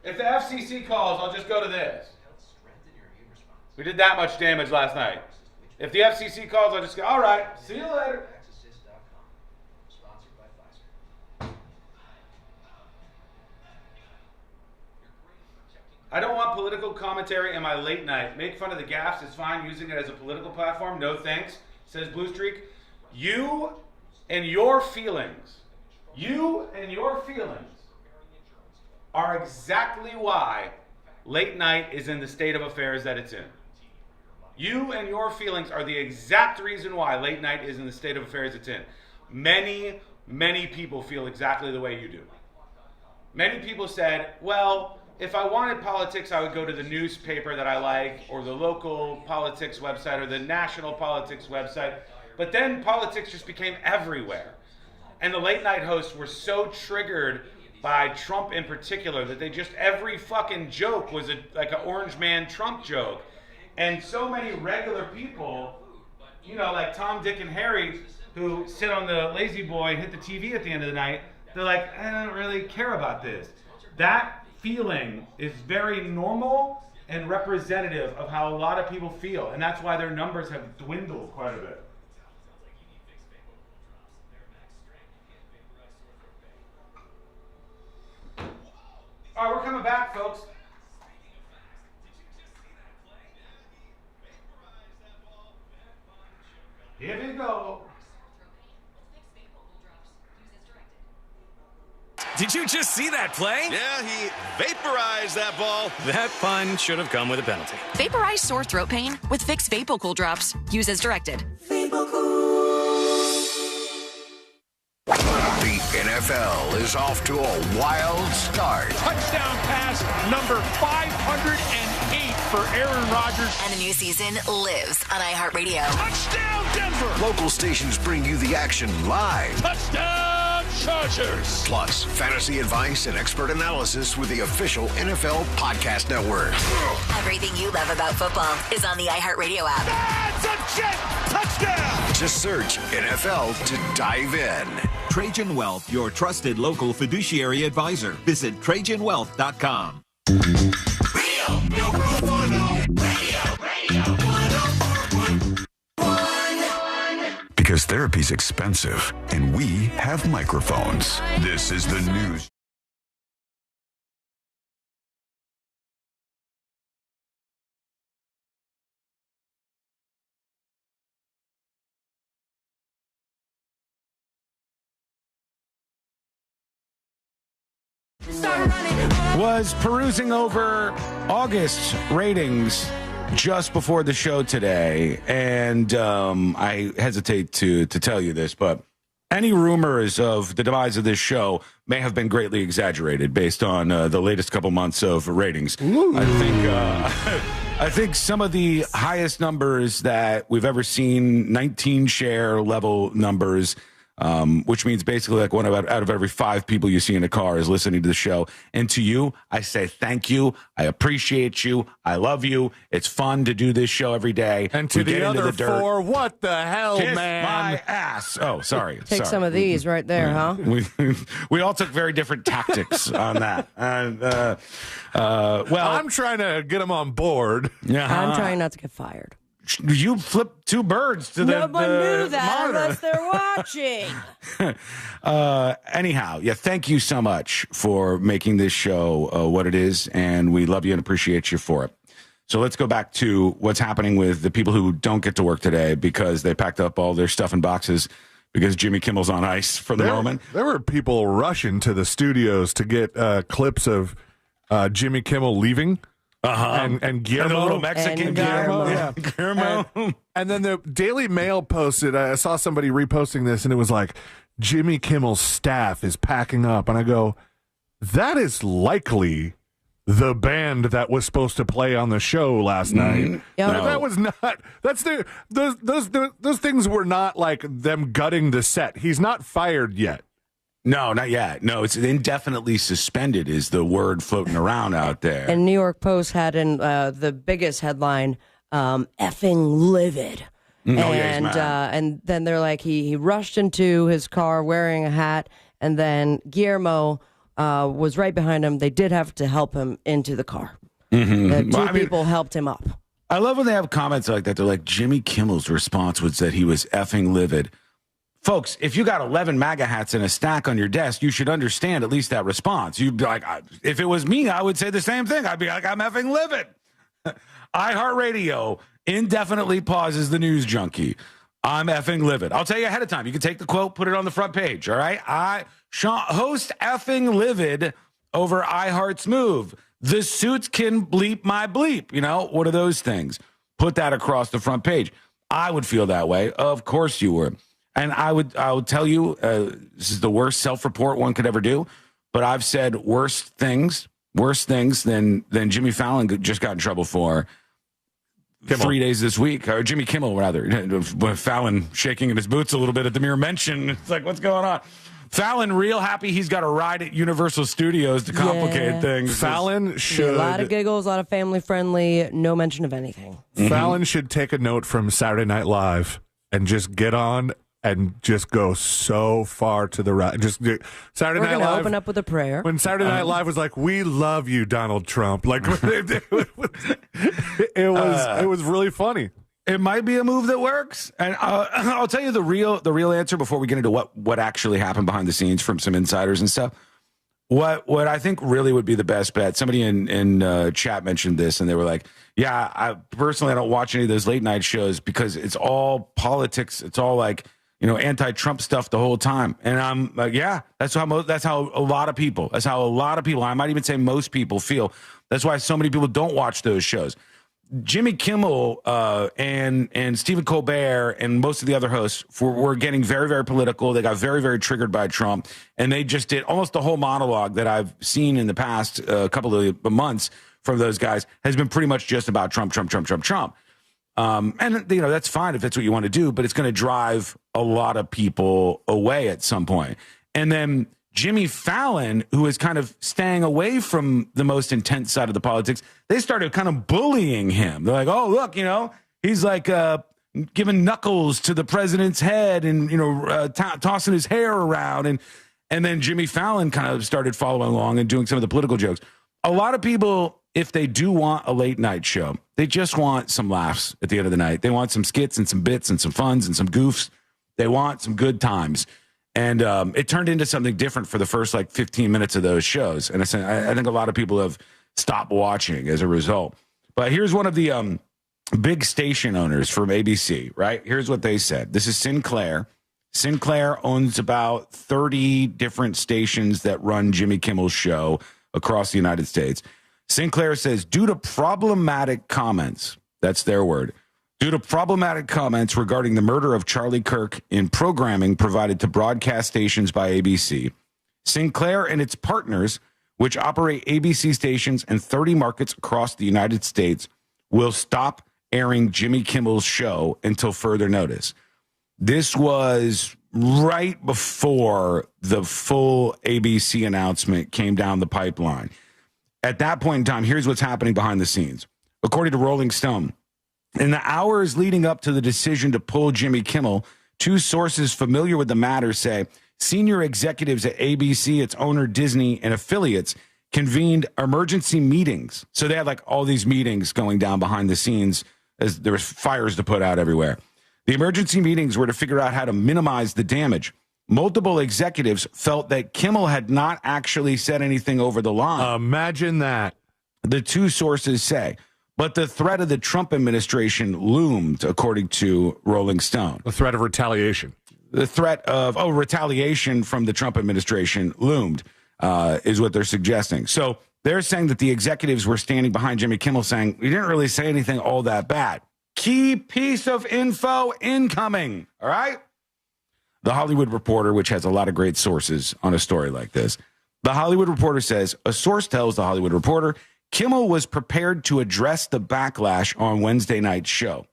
If the FCC calls, I'll just go to this. We did that much damage last night. If the FCC calls, I'll just go, all right, see you later. I don't want political commentary in my late night. Make fun of the gaffes is fine. Using it as a political platform, no thanks, says Blue Streak. You and your feelings are exactly why late night is in the state of affairs that it's in. You and your feelings are the exact reason why late night is in the state of affairs it's in. Many, many people feel exactly the way you do. Many people said, well, if I wanted politics, I would go to the newspaper that I like, or the local politics website, or the national politics website. But then politics just became everywhere. And the late night hosts were so triggered by Trump in particular that they just, every fucking joke was like an orange man Trump joke. And so many regular people, you know, like Tom, Dick, and Harry, who sit on the lazy boy and hit the TV at the end of the night, they're like, I don't really care about this. That feeling is very normal and representative of how a lot of people feel. And that's why their numbers have dwindled quite a bit. All right, we're coming back, folks. Here we go. Did you just see that play? Yeah, he vaporized that ball. That pun should have come with a penalty. Vaporize sore throat pain with Vicks VapoCool drops. Use as directed. The NFL is off to a wild start. Touchdown pass number 508 for Aaron Rodgers. And the new season lives on iHeartRadio. Touchdown Denver! Local stations bring you the action live. Touchdown Chargers! Plus, fantasy advice and expert analysis with the official NFL Podcast Network. Everything you love about football is on the iHeartRadio app. That's a jet touchdown! Just search NFL to dive in. Trajan Wealth, your trusted local fiduciary advisor. Visit TrajanWealth.com. Because because therapy's expensive and we have microphones. This is the news. Was perusing over August ratings just before the show today, and I hesitate to tell you this, but any rumors of the demise of this show may have been greatly exaggerated based on the latest couple months of ratings. I think some of the highest numbers that we've ever seen, 19 share level numbers, which means basically like one out of every 5 people you see in a car is listening to the show. And to you, I say thank you. I appreciate you. I love you. It's fun to do this show every day. And to the other 4, what the hell, Kiss man? my ass. Oh, sorry. Take some of these right there, huh? We all took very different tactics on that. And, well, I'm trying to get them on board. Yeah, I'm trying not to get fired. You flipped 2 birds to the No one knew that monitor. unless they're watching. Anyhow, yeah, thank you so much for making this show what it is, and we love you and appreciate you for it. So let's go back to what's happening with the people who don't get to work today because they packed up all their stuff in boxes because Jimmy Kimmel's on ice for the moment. There were people rushing to the studios to get clips of Jimmy Kimmel leaving. And Guillermo. And the little Mexican Guillermo. Yeah. Guillermo. And then the Daily Mail posted, I saw somebody reposting this, and it was like, Jimmy Kimmel's staff is packing up. And I go, that is likely the band that was supposed to play on the show last night. Yep. No. That was not, those things were not like them gutting the set. He's not fired yet. No, not yet. No, it's indefinitely suspended is the word floating around out there. And New York Post had in the biggest headline, effing livid. And then they're like, he rushed into his car wearing a hat, and then Guillermo was right behind him. They did have to help him into the car. Mm-hmm. Two people helped him up. I love when they have comments like that. They're like, Jimmy Kimmel's response was that he was effing livid. Folks, if you got 11 MAGA hats in a stack on your desk, you should understand at least that response. You'd be like, if it was me, I would say the same thing. I'd be like, I'm effing livid. iHeartRadio indefinitely pauses the news junkie. I'm effing livid. I'll tell you ahead of time. You can take the quote, put it on the front page, all right? Host effing livid over iHeart's move. The suits can bleep my bleep. You know, what are those things? Put that across the front page. I would feel that way. Of course you would. And I would tell you, this is the worst self-report one could ever do. But I've said worse things than Jimmy Fallon just got in trouble for 3 days this week, or Jimmy Kimmel rather. Fallon shaking in his boots a little bit at the mere mention. It's like, what's going on? Fallon real happy he's got a ride at Universal Studios to complicate things. Fallon should a lot of giggles, a lot of family friendly, no mention of anything. Fallon should take a note from Saturday Night Live and just get on and just go so far to the right. Just Saturday Night Live. Open up with a prayer. When Saturday Night Live was like, "We love you, Donald Trump," like it was really funny. It might be a move that works, and I'll tell you the real answer before we get into what actually happened behind the scenes from some insiders and stuff. What I think really would be the best bet. Somebody in chat mentioned this, and they were like, "Yeah, I don't watch any of those late night shows because it's all politics. It's all like." Anti-Trump stuff the whole time. And I'm like, yeah, that's how a lot of people, I might even say most people feel. That's why so many people don't watch those shows. Jimmy Kimmel and Stephen Colbert and most of the other hosts were getting very, very political. They got very, very triggered by Trump. And they just did almost the whole monologue that I've seen in the past couple of months from those guys has been pretty much just about Trump. And that's fine if that's what you want to do, but it's going to drive a lot of people away at some point. And then Jimmy Fallon, who is kind of staying away from the most intense side of the politics, they started kind of bullying him. They're like, oh, look, he's like giving knuckles to the president's head and, tossing his hair around. And then Jimmy Fallon kind of started following along and doing some of the political jokes. A lot of people, if they do want a late night show, they just want some laughs at the end of the night. They want some skits and some bits and some funs and some goofs. They want some good times. And it turned into something different for the first 15 minutes of those shows. And I think a lot of people have stopped watching as a result. But here's one of the big station owners from ABC, right? Here's what they said. This is Sinclair. Sinclair owns about 30 different stations that run Jimmy Kimmel's show across the United States. Sinclair says, due to problematic comments, that's their word, due to problematic comments regarding the murder of Charlie Kirk in programming provided to broadcast stations by ABC, Sinclair and its partners, which operate ABC stations in 30 markets across the United States, will stop airing Jimmy Kimmel's show until further notice. This was right before the full ABC announcement came down the pipeline. At that point in time, here's what's happening behind the scenes. According to Rolling Stone, in the hours leading up to the decision to pull Jimmy Kimmel, two sources familiar with the matter say senior executives at ABC, its owner Disney, and affiliates convened emergency meetings. So they had all these meetings going down behind the scenes as there was fires to put out everywhere. The emergency meetings were to figure out how to minimize the damage. Multiple executives felt that Kimmel had not actually said anything over the line. Imagine that. The two sources say. But the threat of the Trump administration loomed, according to Rolling Stone. The threat of retaliation. The threat of retaliation from the Trump administration loomed, is what they're suggesting. So they're saying that the executives were standing behind Jimmy Kimmel saying, we didn't really say anything all that bad. Key piece of info incoming, all right? The Hollywood Reporter, which has a lot of great sources on a story like this. The Hollywood Reporter says, a source tells the Hollywood Reporter, Kimmel was prepared to address the backlash on Wednesday night's show.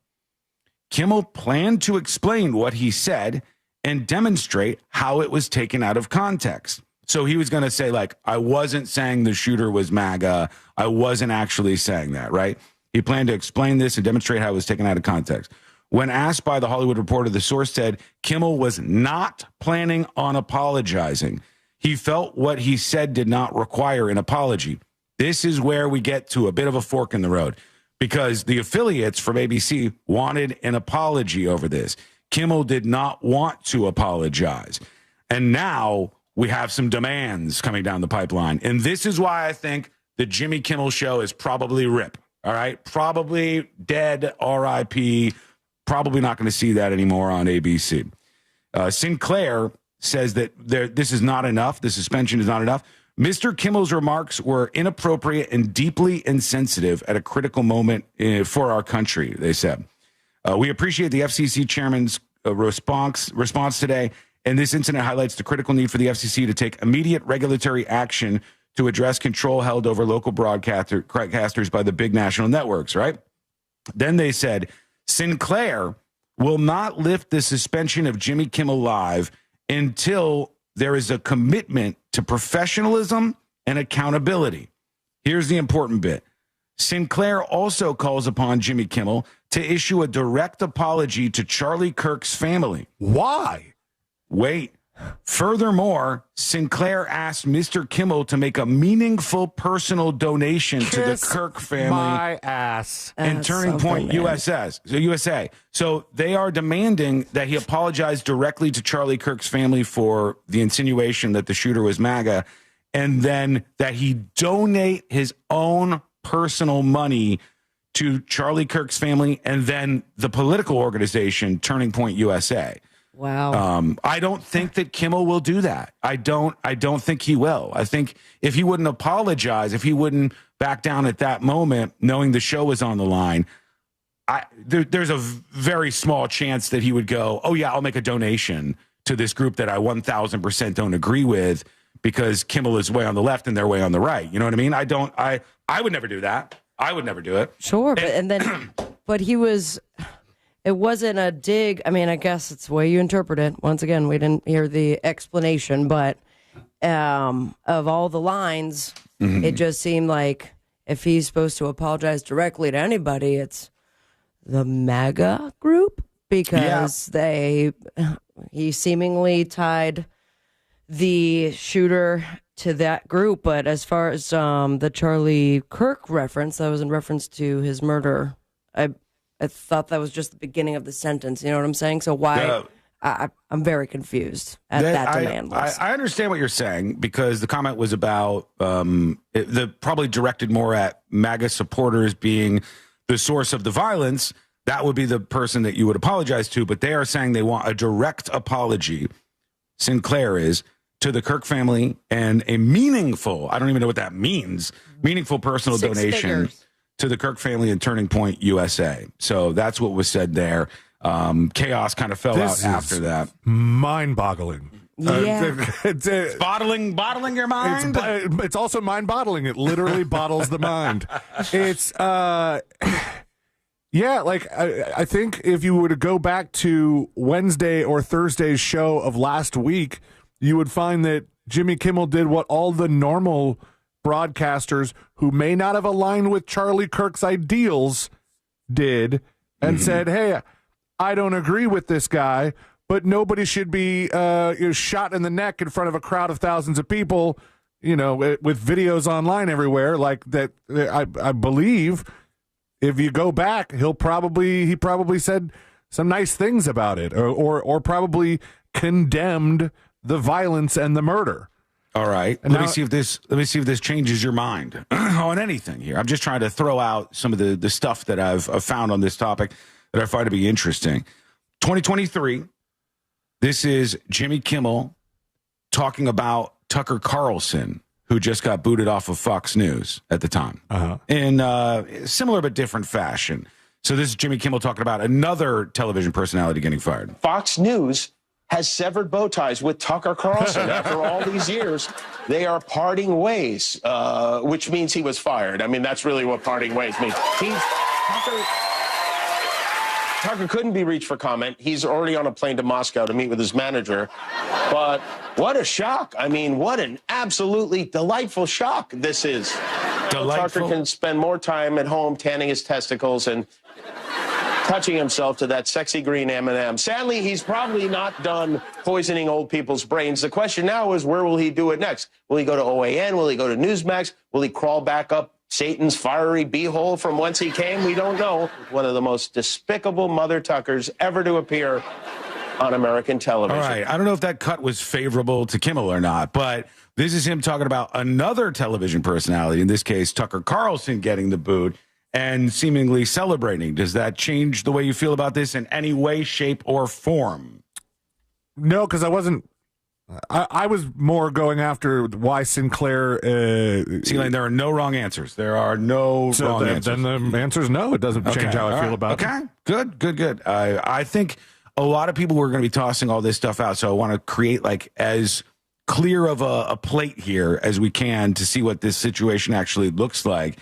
Kimmel planned to explain what he said and demonstrate how it was taken out of context. So he was going to say, I wasn't saying the shooter was MAGA. I wasn't actually saying that, right? He planned to explain this and demonstrate how it was taken out of context. When asked by the Hollywood Reporter, the source said Kimmel was not planning on apologizing. He felt what he said did not require an apology. This is where we get to a bit of a fork in the road because the affiliates from ABC wanted an apology over this. Kimmel did not want to apologize. And now we have some demands coming down the pipeline. And this is why I think the Jimmy Kimmel show is probably RIP. All right? Probably dead, RIP. Probably not going to see that anymore on ABC. Sinclair says that this is not enough. The suspension is not enough. Mr. Kimmel's remarks were inappropriate and deeply insensitive at a critical moment for our country, they said. We appreciate the FCC chairman's response today, and this incident highlights the critical need for the FCC to take immediate regulatory action to address control held over local broadcasters by the big national networks, right? Then they said, Sinclair will not lift the suspension of Jimmy Kimmel Live until there is a commitment to professionalism and accountability. Here's the important bit. Sinclair also calls upon Jimmy Kimmel to issue a direct apology to Charlie Kirk's family. Why? Wait. Furthermore, Sinclair asked Mr. Kimmel to make a meaningful personal donation to the Kirk family. My ass. And Turning Point USA. So they are demanding that he apologize directly to Charlie Kirk's family for the insinuation that the shooter was MAGA, and then that he donate his own personal money to Charlie Kirk's family and then the political organization Turning Point USA. Wow. I don't think that Kimmel will do that. I don't think he will. I think if he wouldn't apologize, if he wouldn't back down at that moment, knowing the show was on the line, there's a very small chance that he would go, oh yeah, I'll make a donation to this group that I 1000% don't agree with because Kimmel is way on the left and they're way on the right. You know what I mean? I would never do that. I would never do it. Sure. But he was... It wasn't a dig. I mean, I guess it's the way you interpret it. Once again, we didn't hear the explanation, but of all the lines, it just seemed like if he's supposed to apologize directly to anybody, it's the MAGA group because he seemingly tied the shooter to that group. But as far as the Charlie Kirk reference, that was in reference to his murder. I thought that was just the beginning of the sentence. You know what I'm saying? So why? I'm very confused at that demand list. I understand what you're saying because the comment was about probably directed more at MAGA supporters being the source of the violence. That would be the person that you would apologize to, but they are saying they want a direct apology. Sinclair is to the Kirk family and a meaningful, I don't even know what that means, meaningful personal donation to the Kirk family and Turning Point USA. So that's what was said there. Chaos kind of fell out after that. Mind-boggling. Yeah. It's bottling your mind. It's also mind-boggling. It literally bottles the mind. It's yeah, like I think if you were to go back to Wednesday or Thursday's show of last week, you would find that Jimmy Kimmel did what all the normal broadcasters who may not have aligned with Charlie Kirk's ideals did and said, hey, I don't agree with this guy, but nobody should be shot in the neck in front of a crowd of thousands of people, with videos online everywhere like that. I believe if you go back, he probably said some nice things about it or probably condemned the violence and the murder. All right. Let me see if this changes your mind on anything here. I'm just trying to throw out some of the stuff that I've found on this topic that I find to be interesting. 2023. This is Jimmy Kimmel talking about Tucker Carlson, who just got booted off of Fox News at the time in similar but different fashion. So this is Jimmy Kimmel talking about another television personality getting fired. Fox News has severed bow ties with Tucker Carlson. After all these years, they are parting ways, which means he was fired. I mean, that's really what parting ways means. Tucker couldn't be reached for comment. He's already on a plane to Moscow to meet with his manager. But what a shock. I mean, what an absolutely delightful shock this is. Tucker can spend more time at home tanning his testicles and touching himself to that sexy green M&M. Sadly, he's probably not done poisoning old people's brains. The question now is, where will he do it next? Will he go to OAN? Will he go to Newsmax? Will he crawl back up Satan's fiery beehole from whence he came? We don't know. One of the most despicable mother Tuckers ever to appear on American television. All right. I don't know if that cut was favorable to Kimmel or not, but this is him talking about another television personality, in this case, Tucker Carlson getting the boot and seemingly celebrating. Does that change the way you feel about this in any way, shape, or form? No, because I wasn't. I was more going after why Sinclair. There are no wrong answers. There are no wrong answers. Then the answer is no. It doesn't change how I feel about it. Okay, good. I think a lot of people were going to be tossing all this stuff out, so I want to create like as clear of a plate here as we can to see what this situation actually looks like.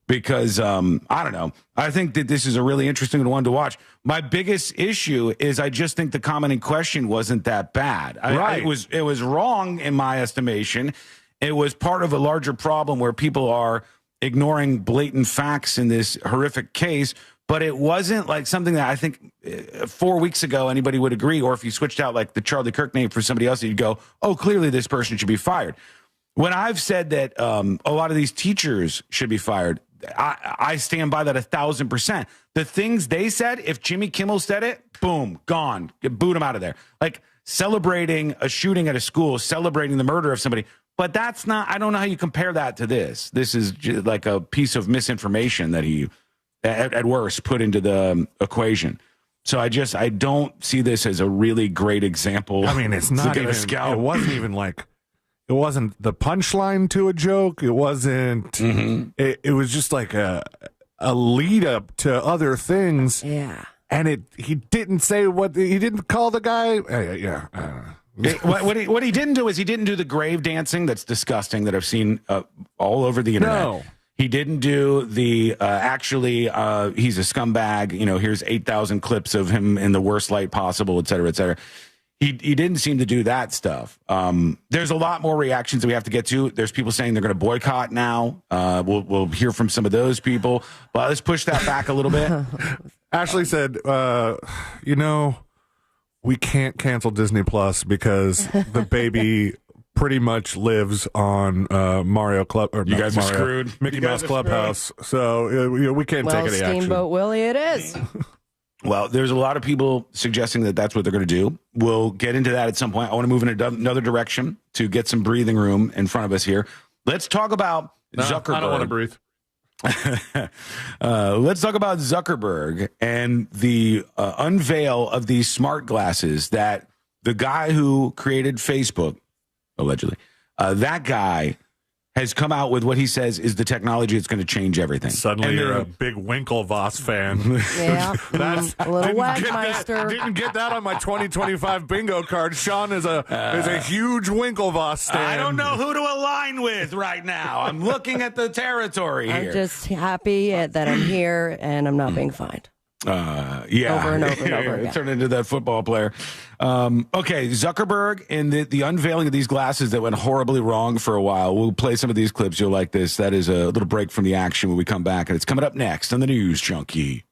Because, I don't know, I think that this is a really interesting one to watch. My biggest issue is I just think the comment in question wasn't that bad. It was wrong in my estimation. It was part of a larger problem where people are ignoring blatant facts in this horrific case, but it wasn't like something that I think 4 weeks ago anybody would agree, or if you switched out like the Charlie Kirk name for somebody else, you'd go, oh, clearly this person should be fired. When I've said that a lot of these teachers should be fired, I stand by that 1,000%. The things they said, if Jimmy Kimmel said it, boom, gone. You boot him out of there. Like celebrating a shooting at a school, celebrating the murder of somebody. But that's not, I don't know how you compare that to this. This is like a piece of misinformation that he, at worst, put into the equation. So I don't see this as a really great example. I mean, it's not even, it wasn't even like, it wasn't the punchline to a joke. It wasn't. It was just like a lead up to other things. Yeah. And he didn't say he didn't call the guy. What he didn't do is he didn't do the grave dancing. That's disgusting. That I've seen all over the internet. No. He didn't do the he's a scumbag. Here's 8,000 clips of him in the worst light possible, et cetera, et cetera. He didn't seem to do that stuff. There's a lot more reactions that we have to get to. There's people saying they're going to boycott now. We'll hear from some of those people. But let's push that back a little bit. Ashley said, we can't cancel Disney Plus because the baby pretty much lives on Mario Club. Or you guys are screwed. Mickey Mouse Clubhouse. So we can't take any action. Steamboat Willie it is. Well, there's a lot of people suggesting that that's what they're going to do. We'll get into that at some point. I want to move in another direction to get some breathing room in front of us here. Let's talk about Zuckerberg. I don't want to breathe. Let's talk about Zuckerberg and the unveil of these smart glasses that the guy who created Facebook, allegedly, that guy has come out with what he says is the technology that's going to change everything. Suddenly you're a big Winklevoss fan. Yeah. That's a little Wagmeister. Didn't get that on my 2025 bingo card. Sean is a huge Winklevoss stan. I don't know who to align with right now. I'm looking at the territory here. I'm just happy that I'm here and I'm not being fined. Yeah. Over and over and over again. Turn into that football player. Okay, Zuckerberg and the unveiling of these glasses that went horribly wrong for a while. We'll play some of these clips. You'll like this. That is a little break from the action when we come back, and it's coming up next on the News Junkie.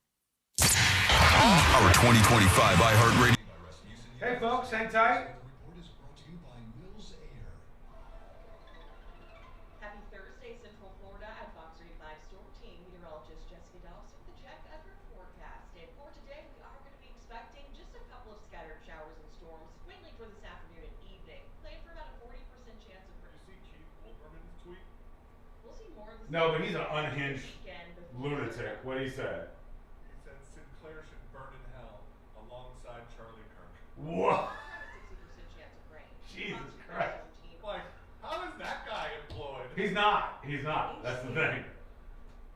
Our 2025 iHeartRadio. Hey, folks, hang tight. No, but he's an unhinged lunatic. What he said? He said Sinclair should burn in hell alongside Charlie Kirk. What? Jesus Christ. Like, how is that guy employed? He's not. He's not. That's the thing.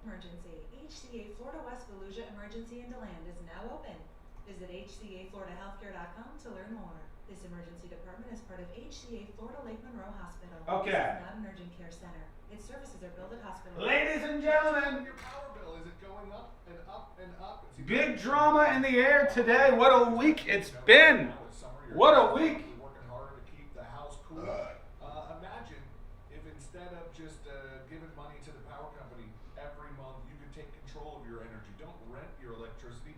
Emergency. HCA Florida West Volusia Emergency in DeLand is now open. Visit hcafloridahealthcare.com to learn more. This emergency department is part of HCA Florida Lake Monroe Hospital. Okay. This is not an urgent care center. Its services are billed at hospital. Ladies and gentlemen, Your power bill, is it going up and up and up? big drama in the air today. What a week it's been. What a week. Working hard to keep the house cool. Imagine if instead of just giving money to the power company every month, you could take control of your energy. Don't rent your electricity.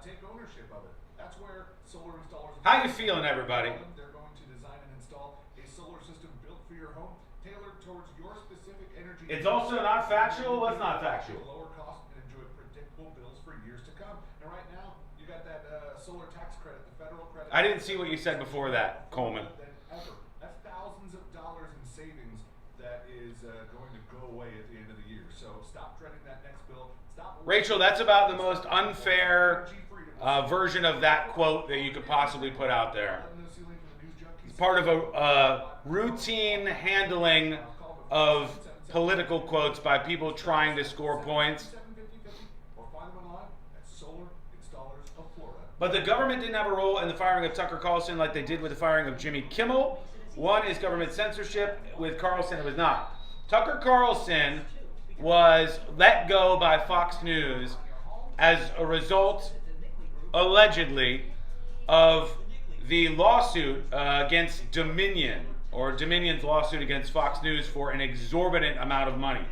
Take ownership of it. That's where solar installers. How you feeling, everybody? They're going to design and install a solar system built for your home, tailored towards your specific energy. It's also not factual. What's not factual? Lower cost and enjoy predictable bills for years to come. And right now, you got that solar tax credit, the federal credit. I didn't see what you said before that, Coleman. That's thousands of dollars in savings that is going to go away at the end of the year. So stop dreading that next bill. Stop. Rachel, that's about the most unfair version of that quote that you could possibly put out there. It's part of a routine handling of political quotes by people trying to score points. But the government didn't have a role in the firing of Tucker Carlson like they did with the firing of Jimmy Kimmel. One is government censorship. With Carlson, it was not. Tucker Carlson was let go by Fox News as a result, allegedly, of the lawsuit against Dominion, or Dominion's lawsuit against Fox News for an exorbitant amount of money.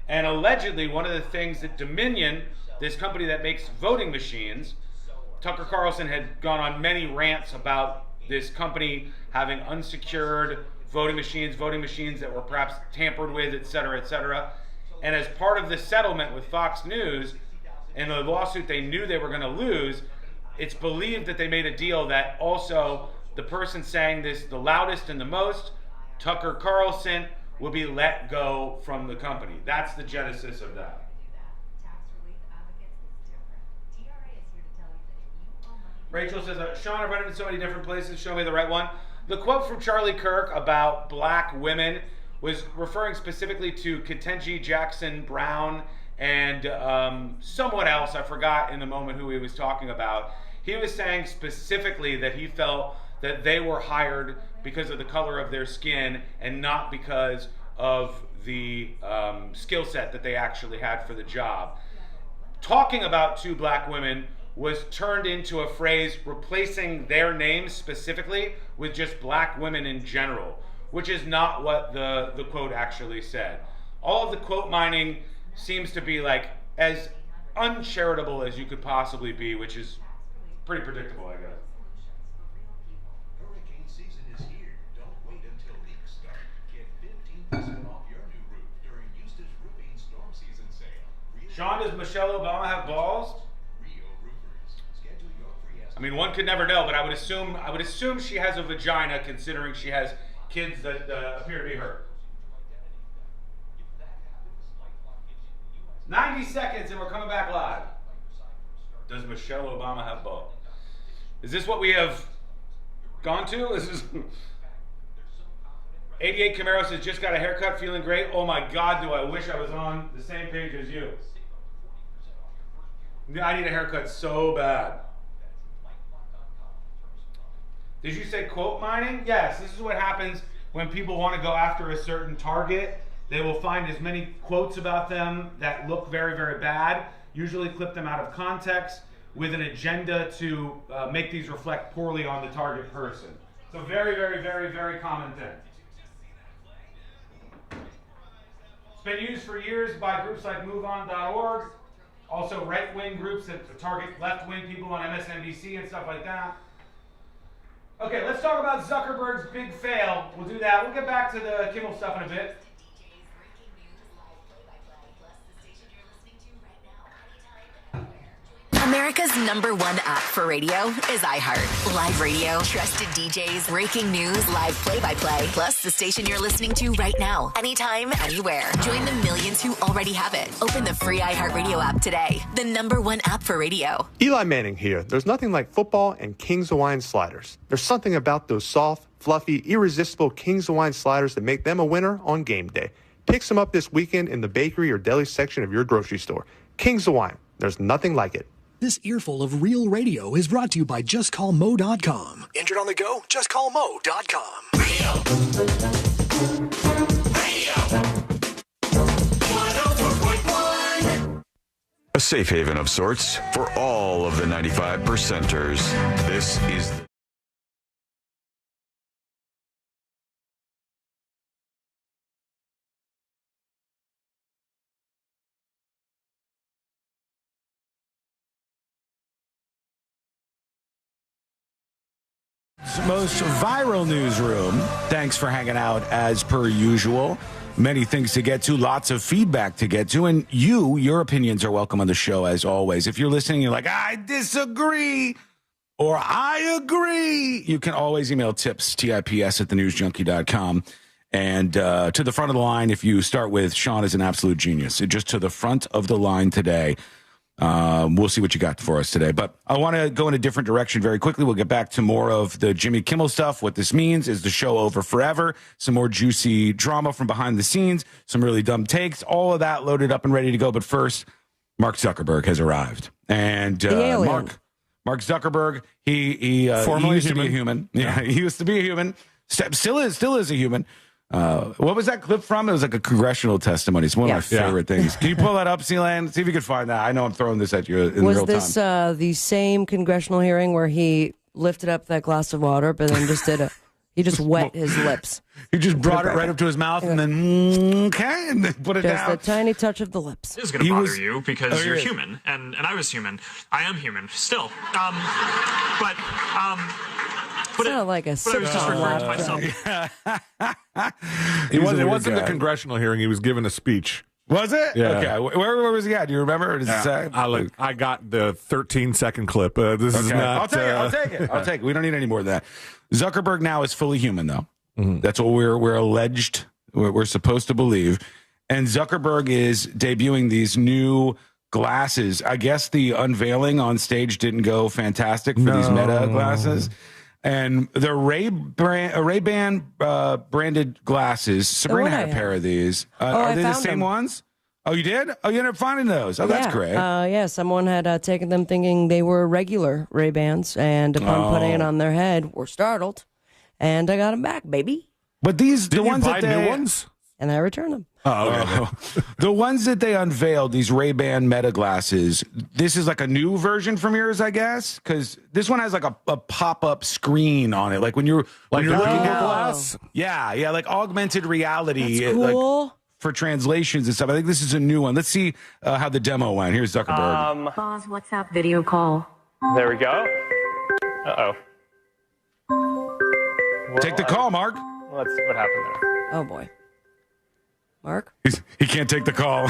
And allegedly, one of the things that Dominion, this company that makes voting machines, Tucker Carlson had gone on many rants about this company having unsecured voting machines that were perhaps tampered with, et cetera, et cetera. And as part of the settlement with Fox News, and the lawsuit they knew they were going to lose, it's believed that they made a deal that also the person saying this the loudest and the most, Tucker Carlson, will be let go from the company. That's the genesis of that. Rachel says, Sean, I've read it in so many different places. Show me the right one. The quote from Charlie Kirk about black women was referring specifically to Ketanji Jackson Brown and someone else. I forgot in the moment who he was talking about. He was saying specifically that he felt that they were hired because of the color of their skin and not because of the skill set that they actually had for the job. Talking about two black women was turned into a phrase replacing their names specifically with just black women in general, which is not what the quote actually said. All of the quote mining seems to be like as uncharitable as you could possibly be, which is pretty predictable, I guess. Hurricane season is here. Don't wait until leaks start. Get 15% off your new roof during Eustace Roofing storm season sale. Sean, does Michelle Obama have balls? mean, one could never know, but I would assume she has a vagina, considering she has kids that appear to be her. 90 seconds and we're coming back live. Does Michelle Obama have balls? Is this what we have gone to? This is 88 Camaro says, just got a haircut, feeling great. Oh my God, do I wish I was on the same page as you. I need a haircut so bad. Did you say quote mining? Yes, this is what happens when people want to go after a certain target. They will find as many quotes about them that look very, very bad, usually clip them out of context with an agenda to make these reflect poorly on the target person. It's a very, very, very, very common thing. It's been used for years by groups like MoveOn.org, also right-wing groups that target left-wing people on MSNBC and stuff like that. Okay, let's talk about Zuckerberg's big fail. We'll do that. We'll get back to the Kimmel stuff in a bit. America's #1 app for radio is iHeart. Live radio, trusted DJs, breaking news, live play-by-play, plus the station you're listening to right now, anytime, anywhere. Join the millions who already have it. Open the free iHeartRadio app today. The #1 app for radio. Eli Manning here. There's nothing like football and King's Hawaiian sliders. There's something about those soft, fluffy, irresistible King's Hawaiian sliders that make them a winner on game day. Pick some up this weekend in the bakery or deli section of your grocery store. King's Hawaiian. There's nothing like it. This earful of real radio is brought to you by JustCallMo.com. Injured on the go? JustCallMo.com. A safe haven of sorts for all of the 95 percenters. This is most viral newsroom. Thanks for hanging out as per usual. Many things to get to, lots of feedback to get to, and your opinions are welcome on the show as always. If you're listening, you're like, I disagree, or I agree, you can always email tips, TIPS at thenewsjunkie.com. And to the front of the line, if you start with Sean is an absolute genius, just to the front of the line today. We'll see what you got for us today. But I want to go in a different direction very quickly. We'll get back to more of the Jimmy Kimmel stuff. What this means is the show over forever. Some more juicy drama from behind the scenes. Some really dumb takes. All of that loaded up and ready to go. But first, Mark Zuckerberg has arrived. And Mark Zuckerberg, he used to be a human. Yeah, he used to be a human. Still is a human. What was that clip from? It was like a congressional testimony. It's one of my favorite things. Can you pull that up, Sealand? See if you can find that. I know I'm throwing this at you in real time. Was this the same congressional hearing where he lifted up that glass of water, but then just he just wet his lips? He just brought it right up to his mouth and then, and then put it down. Just a tiny touch of the lips. It is going to bother you because you're human, and I was human. I am human still. But sounded like a I was just referring to myself. It wasn't a congressional hearing. He was giving a speech. Was it? Yeah. Okay. Where was he at? Do you remember? Or does it say? I got the 13-second clip. This is not. I'll take it. We don't need any more of that. Zuckerberg now is fully human, though. Mm-hmm. That's what we're alleged. We're supposed to believe. And Zuckerberg is debuting these new glasses. I guess the unveiling on stage didn't go fantastic for these Meta glasses. And the Ray-Ban branded glasses. Sabrina had a pair of these. Are they the same ones? Oh, you did? Oh, you ended up finding those. Oh, that's great. Yeah, someone had taken them thinking they were regular Ray-Bans, and upon putting it on their head, were startled. And I got them back, baby. But these, Did you buy new ones? And I returned them. Oh, okay. The ones that they unveiled, these Ray-Ban Meta glasses, this is like a new version from yours, I guess? Because this one has like a pop-up screen on it. Like when you're looking at glass? Yeah, like augmented reality. That's cool. Like, for translations and stuff. I think this is a new one. Let's see how the demo went. Here's Zuckerberg. Pause WhatsApp video call. There we go. Uh-oh. Take the call, Mark. What happened there? Oh, boy. Mark? He can't take the call.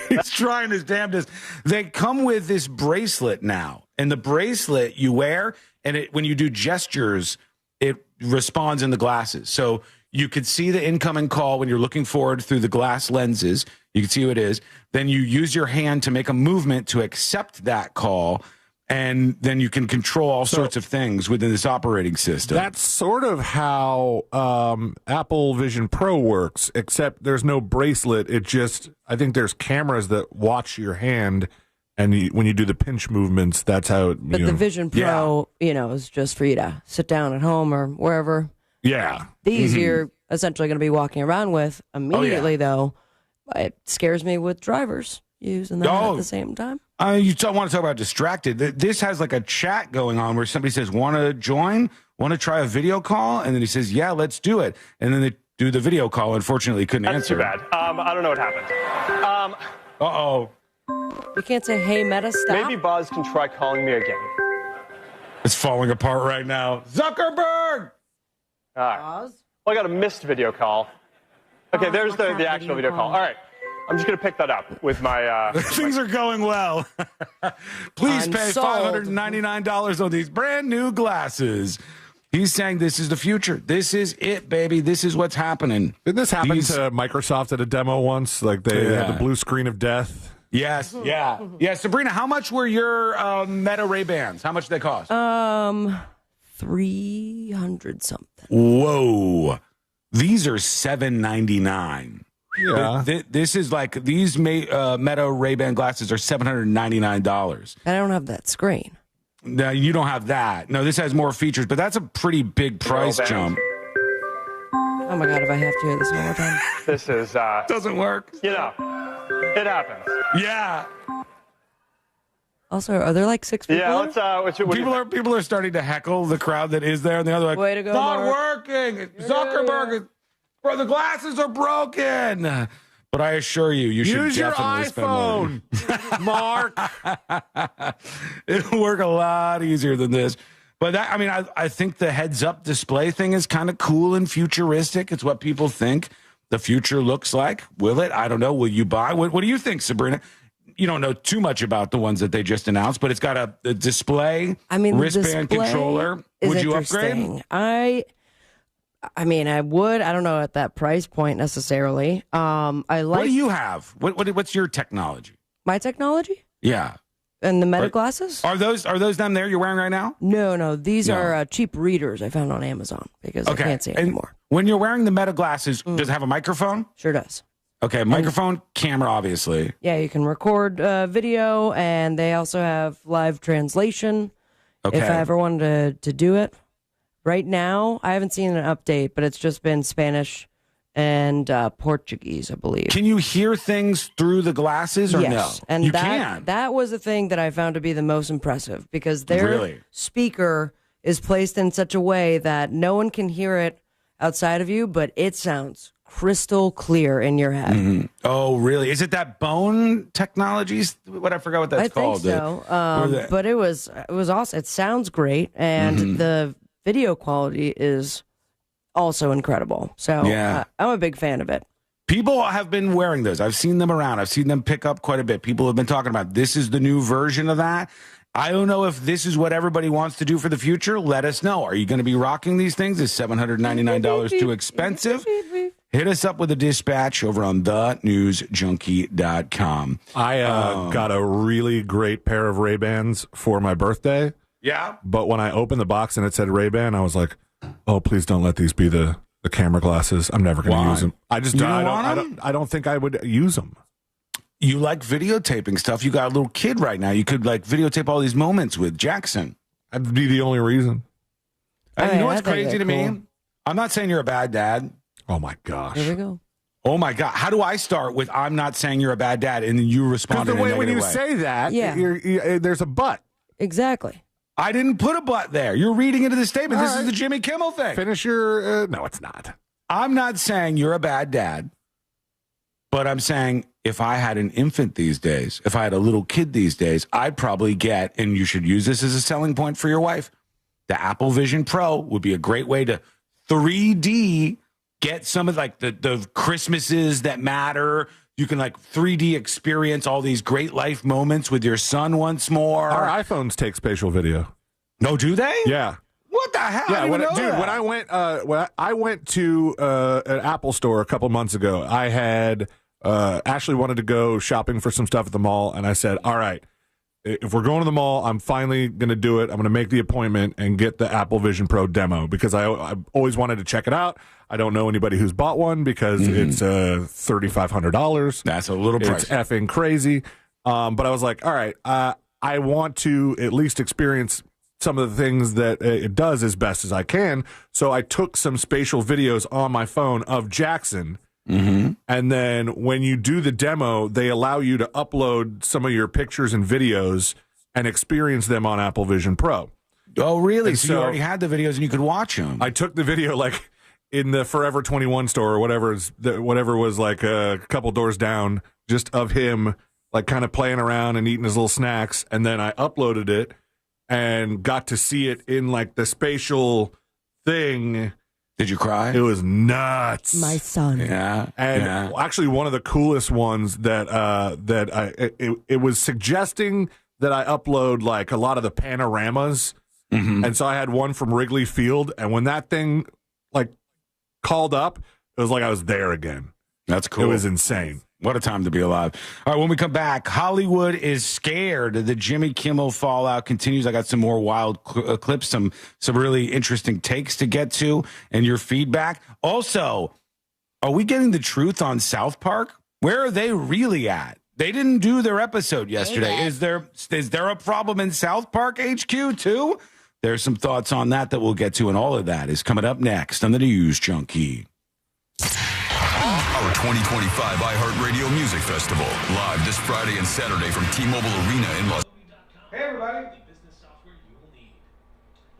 He's trying his damnedest. They come with this bracelet now, and the bracelet you wear, and when you do gestures, it responds in the glasses. So you could see the incoming call when you're looking forward through the glass lenses. You can see who it is. Then you use your hand to make a movement to accept that call, and then you can control all sorts of things within this operating system. That's sort of how Apple Vision Pro works, except there's no bracelet. I think there's cameras that watch your hand, and when you do the pinch movements, that's how. But the Vision Pro, is just for you to sit down at home or wherever. Yeah. These you're essentially going to be walking around with immediately, though. It scares me with drivers using that at the same time. You don't want to talk about distracted. This has like a chat going on where somebody says, want to join? Want to try a video call? And then he says, yeah, let's do it. And then they do the video call. Unfortunately, he couldn't answer. That's too bad. I don't know what happened. Uh-oh. You can't say, hey, Meta, stop. Maybe Buzz can try calling me again. It's falling apart right now. Zuckerberg! All right. Well, I got a missed video call. Okay, there's the actual video call. All right. I'm just going to pick that up with my... Things are going well. Please pay $599 on these brand new glasses. He's saying this is the future. This is it, baby. This is what's happening. Didn't this happen to Microsoft at a demo once? Like they had the blue screen of death? Yes, yeah. Yeah, Sabrina, how much were your Meta Ray-Bans? How much did they cost? 300 something. Whoa. These are $799. Yeah. This is like these Meta Ray-Ban glasses are $799. I don't have that screen. No, you don't have that. No, this has more features, but that's a pretty big price jump. Oh my God, if I have to hear this one more time. This is... doesn't work. It happens. Yeah. Also, are there like 6 people? Yeah, people are starting to heckle the crowd that is there, and the other like, way to go, not Mark. working. Zuckerberg, bro, the glasses are broken. But I assure you, you should definitely spend money. Use your iPhone, Mark. It'll work a lot easier than this. But I think the heads-up display thing is kind of cool and futuristic. It's what people think the future looks like. Will it? I don't know. Will you buy? What do you think, Sabrina? You don't know too much about the ones that they just announced, but it's got a display, wristband controller. Would you upgrade? I would. I don't know at that price point necessarily. What do you have? What's your technology? My technology? Yeah. And the Meta glasses? Are those them there you're wearing right now? No. These are cheap readers I found on Amazon because I can't see anymore. When you're wearing the Meta glasses, does it have a microphone? Sure does. Okay, microphone, camera, obviously. Yeah, you can record video, and they also have live translation. Okay. If I ever wanted to do it. Right now, I haven't seen an update, but it's just been Spanish and Portuguese, I believe. Can you hear things through the glasses or yes. no? And you that was the thing that I found to be the most impressive because their speaker is placed in such a way that no one can hear it outside of you, but it sounds crystal clear in your head. Mm-hmm. Oh, really? Is it that bone technologies? I forgot what that's called. I think so. But it was awesome. It sounds great, and the video quality is also incredible. So I'm a big fan of it. People have been wearing those. I've seen them around. I've seen them pick up quite a bit. People have been talking about this is the new version of that. I don't know if this is what everybody wants to do for the future. Let us know. Are you going to be rocking these things? Is $799 too expensive? Hit us up with a dispatch over on thenewsjunkie.com. I got a really great pair of Ray-Bans for my birthday. Yeah. But when I opened the box and it said Ray-Ban, I was like, oh, please don't let these be the camera glasses. I'm never going to use them. I don't think I would use them. You like videotaping stuff. You got a little kid right now. You could videotape all these moments with Jackson. That'd be the only reason. And you know what's crazy to me? I'm not saying you're a bad dad. Oh, my gosh. Here we go. Oh, my God. How do I start with I'm not saying you're a bad dad and then you respond in a negative way? When you say that, there's a but. Exactly. I didn't put a but there. You're reading into the statement. This is the Jimmy Kimmel thing. Finish your... no, it's not. I'm not saying you're a bad dad, but I'm saying if I had an infant these days, if I had a little kid these days, I'd probably get, and you should use this as a selling point for your wife, the Apple Vision Pro would be a great way to 3D get some of the Christmases that matter, You can like 3D experience all these great life moments with your son once more. Our iPhones take spatial video. No, do they? Yeah. What the hell? Yeah, when I went to an Apple store a couple months ago, I had Ashley wanted to go shopping for some stuff at the mall, and I said, all right, if we're going to the mall, I'm finally going to do it. I'm going to make the appointment and get the Apple Vision Pro demo because I always wanted to check it out. I don't know anybody who's bought one because it's $3,500. That's a little pricey. It's effing crazy. But I was like, all right, I want to at least experience some of the things that it does as best as I can. So I took some spatial videos on my phone of Jackson. Mm-hmm. And then when you do the demo, they allow you to upload some of your pictures and videos and experience them on Apple Vision Pro. Oh, really? And so you already had the videos and you could watch them. I took the video like in the Forever 21 store or whatever was like a couple doors down, just of him like kind of playing around and eating his little snacks. And then I uploaded it and got to see it in like the spatial thing. Did you cry? It was nuts. My son. Yeah. And actually one of the coolest ones that it was suggesting that I upload like a lot of the panoramas. Mm-hmm. And so I had one from Wrigley Field, and when that thing like called up, it was like I was there again. That's cool. It was insane. What a time to be alive. All right, when we come back, Hollywood is scared. The Jimmy Kimmel fallout continues. I got some more wild clips, some really interesting takes to get to, and your feedback. Also, are we getting the truth on South Park? Where are they really at? They didn't do their episode yesterday. Is there a problem in South Park HQ too? There's some thoughts on that we'll get to, and all of that is coming up next on the News Junkie. Our 2025 iHeartRadio Music Festival, live this Friday and Saturday from T-Mobile Arena in Los Angeles. Hey, everybody.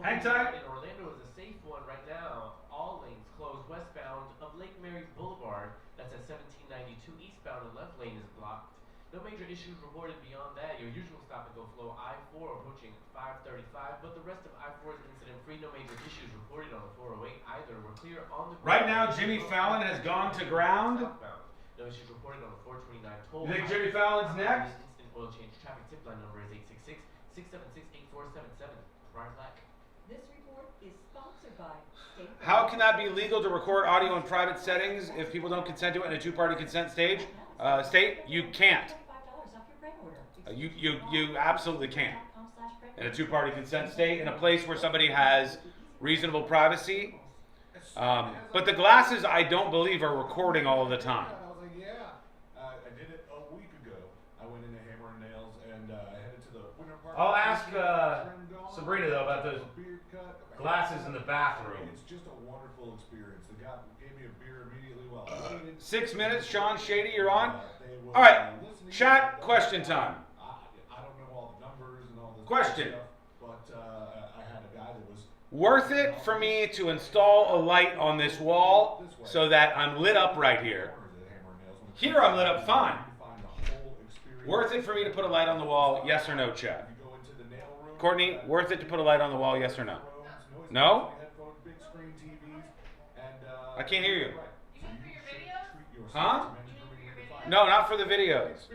Hang tight. In Orlando is a safe one right now. All lanes closed westbound of Lake Mary's Boulevard. That's at 1792 eastbound, and left lane is blocked. No major issues reported beyond that. Your usual stop and go flow I-4 approaching 535, but the rest of I-4 is incident-free. No major issues reported on the 408 either. We're clear on the... Right now, Jimmy Fallon has gone to ground. No issues reported on the 429 toll. You think Jimmy Fallon's next? Instant oil change traffic tip line number is 866-676-8477. Brian Black. This report is sponsored by State. How can that be legal to record audio in private settings if people don't consent to it in a two-party consent state? You can't. You absolutely can't. In a two-party consent state, in a place where somebody has reasonable privacy. But the glasses, I don't believe, are recording all of the time. I was like, I did it a week ago. I went into Hammer and Nails and I headed to the Winter Park. I'll ask Sabrina, though, about those glasses in the bathroom. It's just a wonderful experience. The guy gave me a beer immediately while 6 minutes, Sean Shady, you're on. All right, chat question time. I don't know all the numbers and all this Question. stuff, but I had a guy that was Worth it for me to install a light on this wall so that I'm lit up right here? Here I'm lit up fine. Worth it for me to put a light on the wall? Yes or no, chat? Courtney, worth it to put a light on the wall? Yes or no? No? I can't hear you. Huh? No, not for the videos.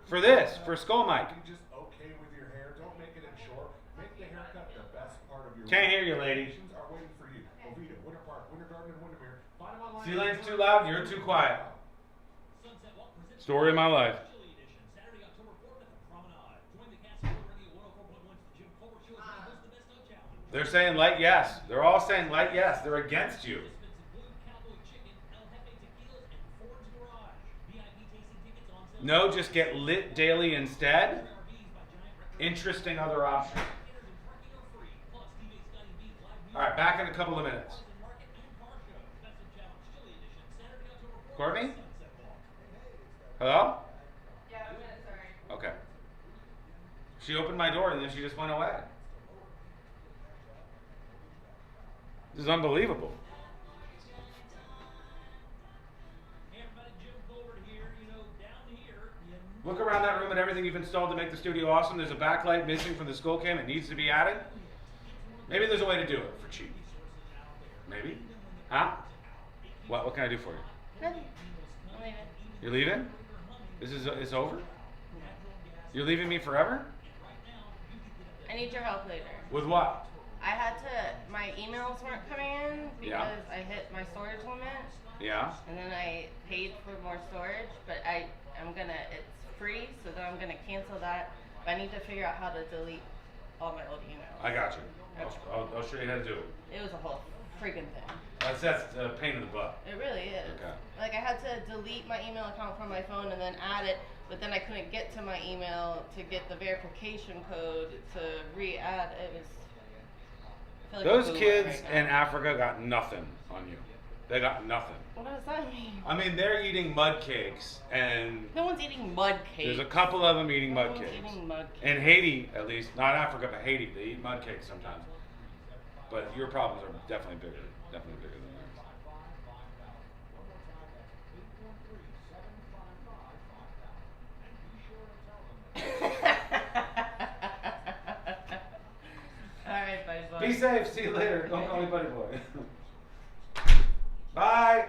For this, for Skull Mike. Can't hear you, lady. C-Lane's too loud, you're too quiet. Story of my life. They're saying light yes. They're all saying light yes. They're against you. No, just get lit daily instead. Interesting other option. All right, back in a couple of minutes. Courtney? Hello? Okay. She opened my door and then she just went away. This is unbelievable. Look around that room at everything you've installed to make the studio awesome. There's a backlight missing from the skull cam. It needs to be added. Maybe there's a way to do it for cheap. Maybe? Huh? What can I do for you? You're leaving? It's over? You're leaving me forever? I need your help later. With what? My emails weren't coming in because I hit my storage limit. Yeah. And then I paid for more storage, but it's free, so then I'm gonna cancel that. But I need to figure out how to delete all my old emails. I got you. I'll show you how to do it. It was a whole freaking thing. That's a pain in the butt. It really is. Okay. Like I had to delete my email account from my phone and then add it, but then I couldn't get to my email to get the verification code to re-add. It was. I feel like Those kids right in Africa got nothing on you. They got nothing. What does that mean? I mean, they're eating mud cakes, and No one's eating mud cakes. there's a couple of them eating mud No one's cakes. eating mud cakes. In Haiti, at least, not Africa, but Haiti, they eat mud cakes sometimes. But your problems are definitely bigger than theirs. Alright, bye. Be safe. See you later. Don't call me Buddy Boy. Bye.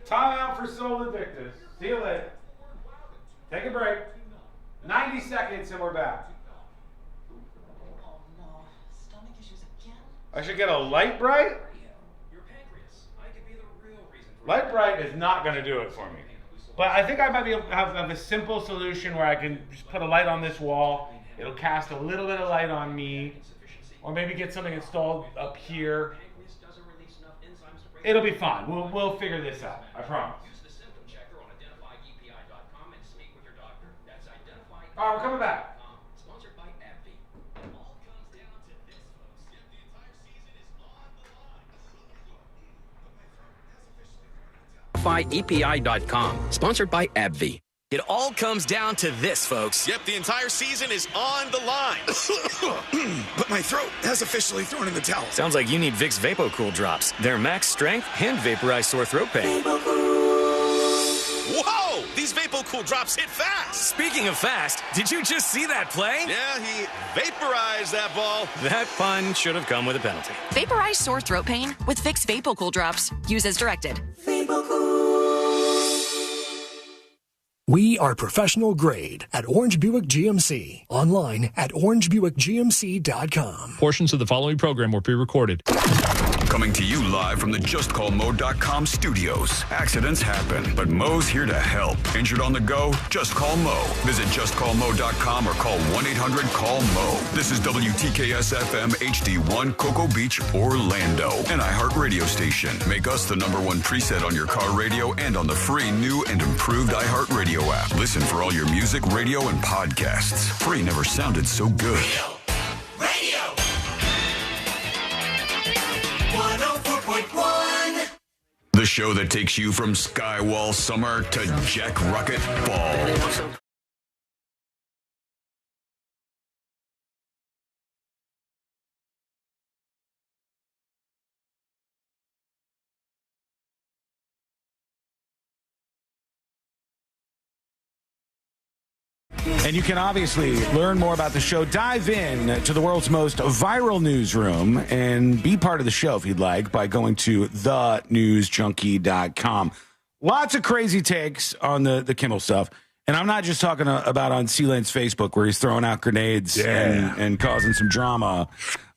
Time out for Soul Invictus. See you later. Take a break. 90 seconds and we're back. I should get a Light Bright? Light Bright is not going to do it for me. But I think I might be able to have a simple solution where I can just put a light on this wall. It'll cast a little bit of light on me. Or maybe get something installed up here. It'll be fine. We'll figure this out. I promise. All right, we're coming back. EPI.com, sponsored by AbbVie. It all comes down to this, folks. Yep, the entire season is on the line. But my throat has officially thrown in the towel. Sounds like you need Vicks VapoCool drops. Their max strength and vaporize sore throat pain. Whoa! These VapoCool drops hit fast. Speaking of fast, did you just see that play? Yeah, he vaporized that ball. That pun should have come with a penalty. Vaporize sore throat pain with Vicks VapoCool drops. Use as directed. We are professional grade at Orange Buick GMC. Online at orangebuickgmc.com. Portions of the following program were pre-recorded. Coming to you live from the JustCallMo.com studios. Accidents happen, but Mo's here to help. Injured on the go? Just call Mo. Visit JustCallMo.com or call 1-800-CALL-MO. This is WTKS-FM HD1 Cocoa Beach, Orlando. An iHeart radio station. Make us the #1 preset on your car radio and on the free new and improved iHeart radio app. Listen for all your music, radio, and podcasts. Free never sounded so good. Radio. 104.1. The show that takes you from Skywall Summer to Jack Rocket Ball. And you can obviously learn more about the show. Dive in to the world's most viral newsroom and be part of the show if you'd like by going to thenewsjunkie.com. Lots of crazy takes on the Kimmel stuff. And I'm not just talking about on C-Lane's Facebook where he's throwing out grenades and causing some drama.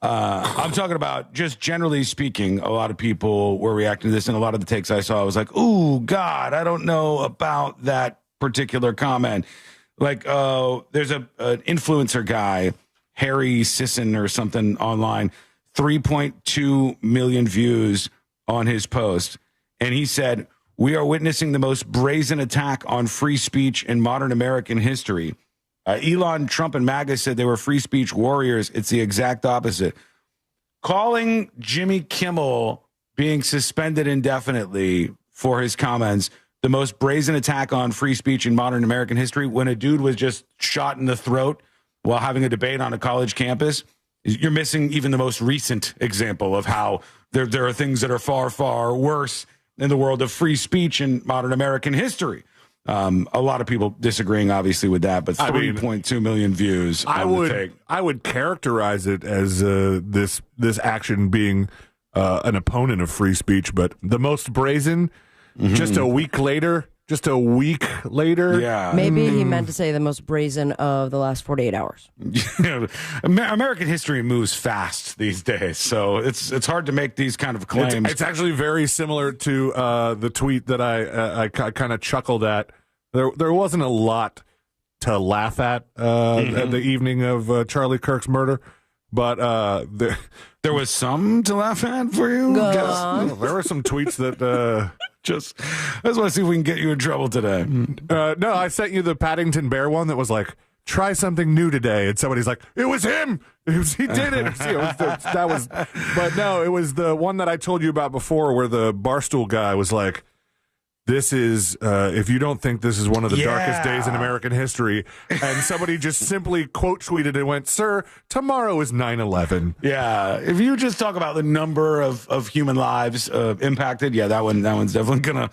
I'm talking about just generally speaking, a lot of people were reacting to this. And a lot of the takes I saw, I was like, ooh, God, I don't know about that particular comment. Like, there's an influencer guy, Harry Sisson or something online, 3.2 million views on his post. And he said, we are witnessing the most brazen attack on free speech in modern American history. Elon, Trump, and MAGA said they were free speech warriors. It's the exact opposite. Calling Jimmy Kimmel being suspended indefinitely for his comments the most brazen attack on free speech in modern American history when a dude was just shot in the throat while having a debate on a college campus. You're missing even the most recent example of how there are things that are far, far worse in the world of free speech in modern American history. A lot of people disagreeing, obviously, with that, but 3.2 million views. I would characterize it as this action being an opponent of free speech, but the most brazen. Just a week later. Yeah. Maybe he meant to say the most brazen of the last 48 hours. American history moves fast these days, so it's hard to make these kind of claims. It's actually very similar to the tweet that I kind of chuckled at. There wasn't a lot to laugh at at the evening of Charlie Kirk's murder, but there was some to laugh at for you. There were some tweets that. I just want to see if we can get you in trouble today. No, I sent you the Paddington Bear one that was like, try something new today. And somebody's like, it was him. He did it. But no, it was the one that I told you about before where the Barstool guy was like, this is, if you don't think this is one of the darkest days in American history, and somebody just simply quote tweeted and went, sir, tomorrow is 9/11. Yeah. If you just talk about the number of human lives impacted, that one's definitely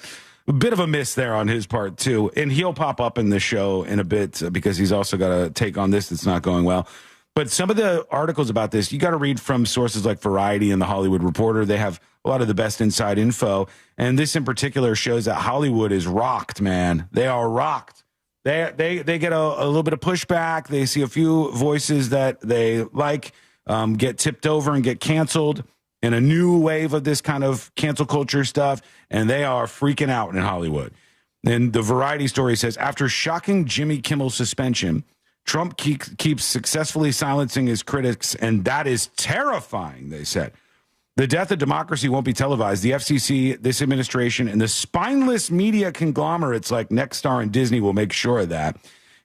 a bit of a miss there on his part, too. And he'll pop up in the show in a bit because he's also got a take on this that's not going well. But some of the articles about this, you got to read from sources like Variety and The Hollywood Reporter. They have a lot of the best inside info. And this in particular shows that Hollywood is rocked, man. They are rocked. They get a little bit of pushback. They see a few voices that they like get tipped over and get canceled in a new wave of this kind of cancel culture stuff. And they are freaking out in Hollywood. And the Variety story says, after shocking Jimmy Kimmel suspension, Trump keeps successfully silencing his critics, and that is terrifying, they said. The death of democracy won't be televised. The FCC, this administration, and the spineless media conglomerates like Nexstar and Disney will make sure of that.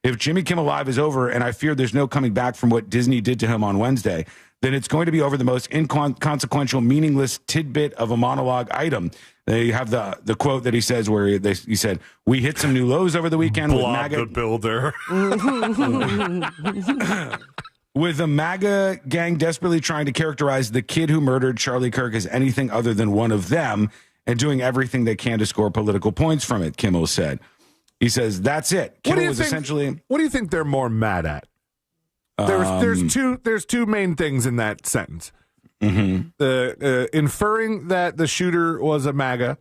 If Jimmy Kimmel Live is over, and I fear there's no coming back from what Disney did to him on Wednesday, then it's going to be over the most inconsequential, meaningless tidbit of a monologue item. They have the quote that he says where he said, we hit some new lows over the weekend with MAGA. The builder. With the MAGA gang desperately trying to characterize the kid who murdered Charlie Kirk as anything other than one of them and doing everything they can to score political points from it, Kimmel said. He says, that's it. Kimmel was essentially... What do you think they're more mad at? There's two main things in that sentence. Inferring that the shooter was a MAGA,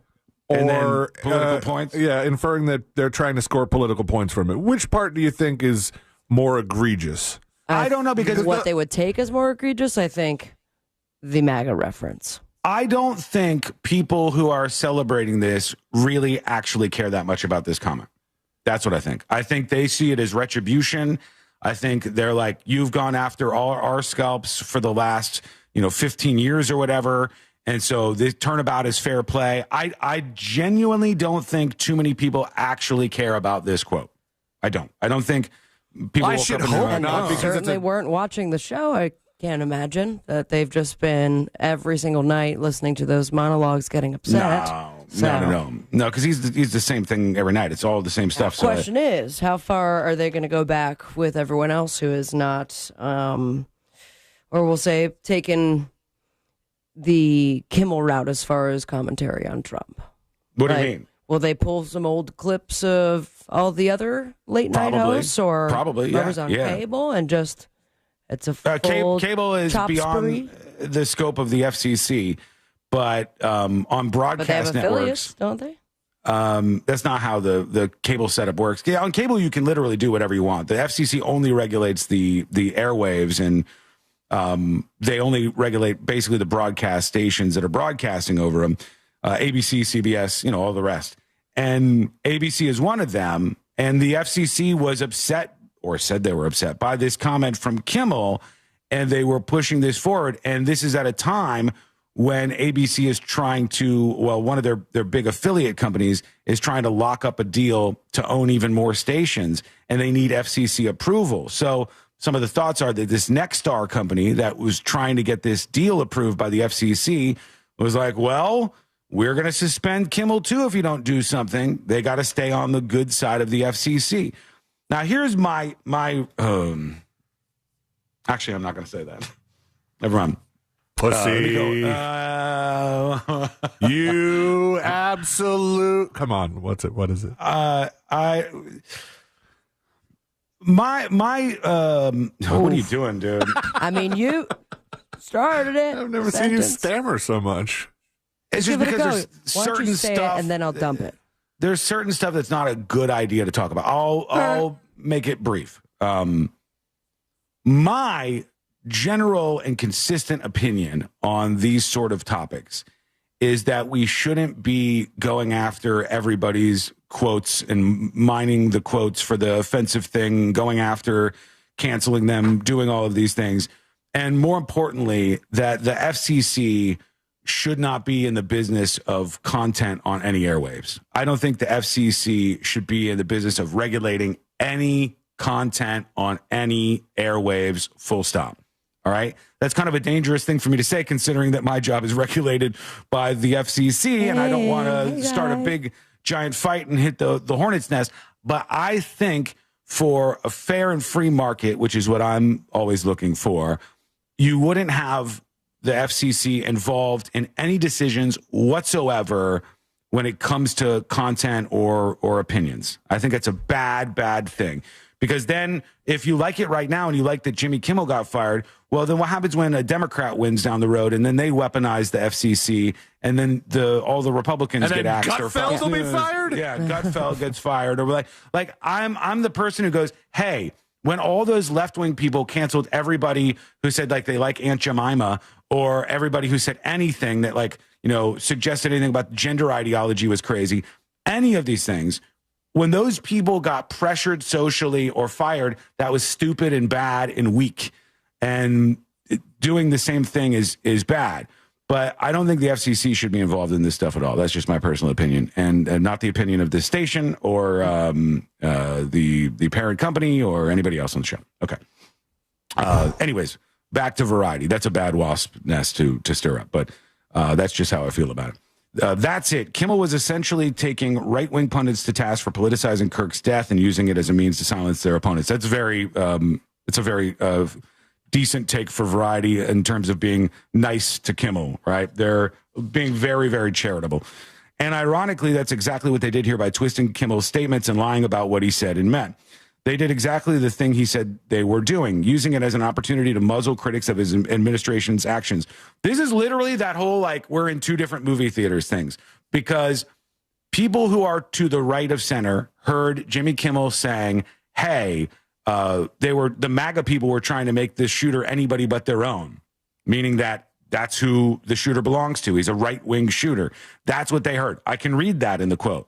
or political points. Yeah, inferring that they're trying to score political points from it. Which part do you think is more egregious? I don't know, because what they would take as more egregious, I think, the MAGA reference. I don't think people who are celebrating this really actually care that much about this comment. That's what I think. I think they see it as retribution. I think they're like, you've gone after all our scalps for the last 15 years or whatever. And so this turnabout is fair play. I genuinely don't think too many people actually care about this quote. I don't think people I should hope not, because certainly weren't watching the show. I can't imagine that they've just been every single night listening to those monologues, getting upset. No, because he's the same thing every night. It's all the same stuff. The question is, how far are they going to go back with everyone else who is not, or we'll say, taken the Kimmel route as far as commentary on Trump? What do you mean? Will they pull some old clips of all the other late night hosts, or whoever's on cable, and just it's a full cable is beyond the scope of the FCC, but on broadcast networks, don't they? That's not how the cable setup works. Yeah, on cable you can literally do whatever you want. The FCC only regulates the airwaves, and they only regulate basically the broadcast stations that are broadcasting over them. ABC, CBS, all the rest. And ABC is one of them. And the FCC was upset, or said they were upset, by this comment from Kimmel, and they were pushing this forward. And this is at a time when ABC is trying to, one of their big affiliate companies is trying to lock up a deal to own even more stations, and they need FCC approval. So some of the thoughts are that this Nexstar company that was trying to get this deal approved by the FCC was like, well, we're going to suspend Kimmel too if you don't do something. They got to stay on the good side of the FCC. Now, here's my actually, I'm not going to say that. Never mind. Pussy. You absolute. Come on. What's it? What is it? What are you doing, dude? I mean, you started it. I've never seen you stammer so much. It's just because there's Why don't certain you say stuff, it and then I'll dump it. There's certain stuff that's not a good idea to talk about. I'll make it brief. My general and consistent opinion on these sort of topics is that we shouldn't be going after everybody's quotes and mining the quotes for the offensive thing, going after canceling them, doing all of these things. And more importantly, that the FCC should not be in the business of content on any airwaves. I don't think the FCC should be in the business of regulating any content on any airwaves, full stop. All right. That's kind of a dangerous thing for me to say, considering that my job is regulated by the FCC and I don't want to start a big giant fight and hit the hornet's nest. But I think for a fair and free market, which is what I'm always looking for, you wouldn't have the FCC involved in any decisions whatsoever when it comes to content or opinions. I think that's a bad thing. Because then if you like it right now and you like that Jimmy Kimmel got fired, well, then what happens when a Democrat wins down the road and then they weaponize the FCC and then all the Republicans get axed? Gutfeld will be fired? Yeah, Gutfeld gets fired. Or like I'm the person who goes, hey, when all those left-wing people canceled everybody who said like they like Aunt Jemima or everybody who said anything that like, suggested anything about gender ideology was crazy, any of these things, when those people got pressured socially or fired, that was stupid and bad and weak. And doing the same thing is bad. But I don't think the FCC should be involved in this stuff at all. That's just my personal opinion, and not the opinion of this station or the parent company or anybody else on the show. Okay. Anyways, back to Variety. That's a bad wasp nest to stir up, but that's just how I feel about it. That's it. Kimmel was essentially taking right-wing pundits to task for politicizing Kirk's death and using it as a means to silence their opponents. That's it's a very decent take for Variety in terms of being nice to Kimmel, right? They're being very, very charitable. And ironically, that's exactly what they did here by twisting Kimmel's statements and lying about what he said and meant. They did exactly the thing he said they were doing, using it as an opportunity to muzzle critics of his administration's actions. This is literally that whole, like, we're in two different movie theaters things, because people who are to the right of center heard Jimmy Kimmel saying, hey, the MAGA people were trying to make this shooter anybody but their own, meaning that that's who the shooter belongs to. He's a right-wing shooter. That's what they heard. I can read that in the quote.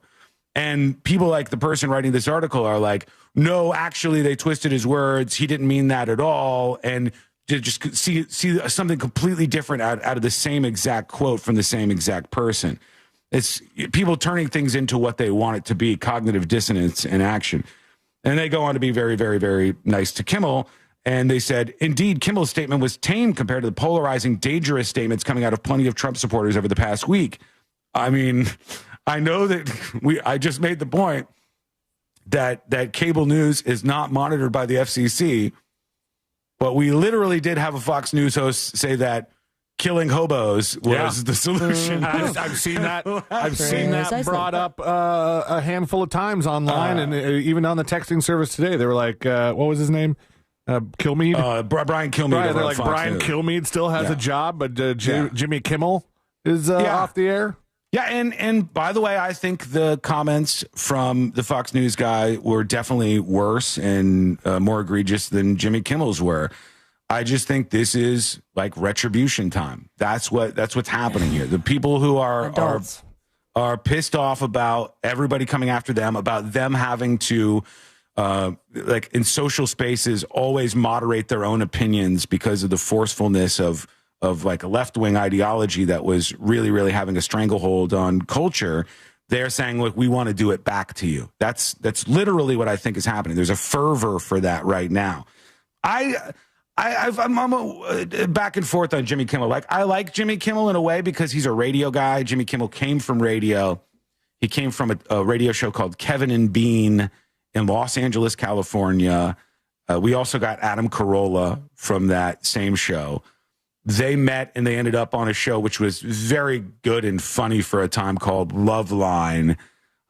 And people like the person writing this article are like, no, actually, they twisted his words. He didn't mean that at all. And to just see something completely different out of the same exact quote from the same exact person. It's people turning things into what they want it to be, cognitive dissonance in action. And they go on to be very, very, very nice to Kimmel. And they said, indeed, Kimmel's statement was tame compared to the polarizing, dangerous statements coming out of plenty of Trump supporters over the past week. I mean, I know that I just made the point that cable news is not monitored by the FCC, but we literally did have a Fox News host say that killing hobos was the solution. I've seen that. I've seen that brought up a handful of times online, and even on the texting service today. They were like, "What was his name? Kilmeade? Brian Kilmeade." They're like, Brian Kilmeade still has a job, but Jimmy Kimmel is off the air. Yeah, and by the way, I think the comments from the Fox News guy were definitely worse and more egregious than Jimmy Kimmel's were. I just think this is like retribution time. That's what's happening here. The people who are pissed off about everybody coming after them, about them having to like in social spaces always moderate their own opinions because of the forcefulness of like a left-wing ideology that was really, really having a stranglehold on culture. They're saying, look, we want to do it back to you. That's literally what I think is happening. There's a fervor for that right now. I'm back and forth on Jimmy Kimmel. Like, I like Jimmy Kimmel in a way because he's a radio guy. Jimmy Kimmel came from radio. He came from a radio show called Kevin and Bean in Los Angeles, California. We also got Adam Carolla from that same show. they met and they ended up on a show which was very good and funny for a time called Loveline.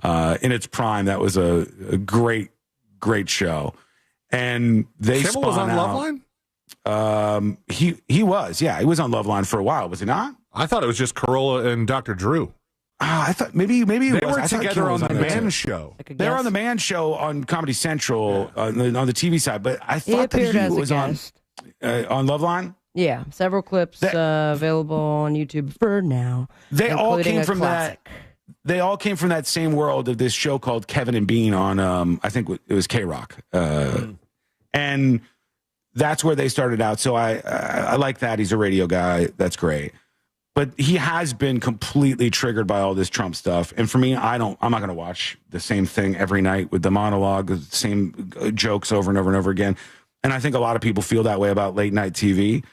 In its prime, that was a great show. And they Kimmel was on Loveline? He was, yeah. He was on Loveline for a while, was he not? I thought it was just Carolla and Dr. Drew. I thought maybe it they was. were together on the Man Show. They were on the Man Show on Comedy Central on the TV side, but I He thought that appeared he as a was on guest. Loveline. Yeah, several clips available on YouTube for now. They all including came a from classic. They all came from that same world of this show called Kevin and Bean on I think it was K-Rock, and that's where they started out. So I like that. He's a radio guy. That's great. But he has been completely triggered by all this Trump stuff. And for me, I'm not going to watch the same thing every night with the monologue, the same jokes over and over and over again. And I think a lot of people feel that way about late night TV.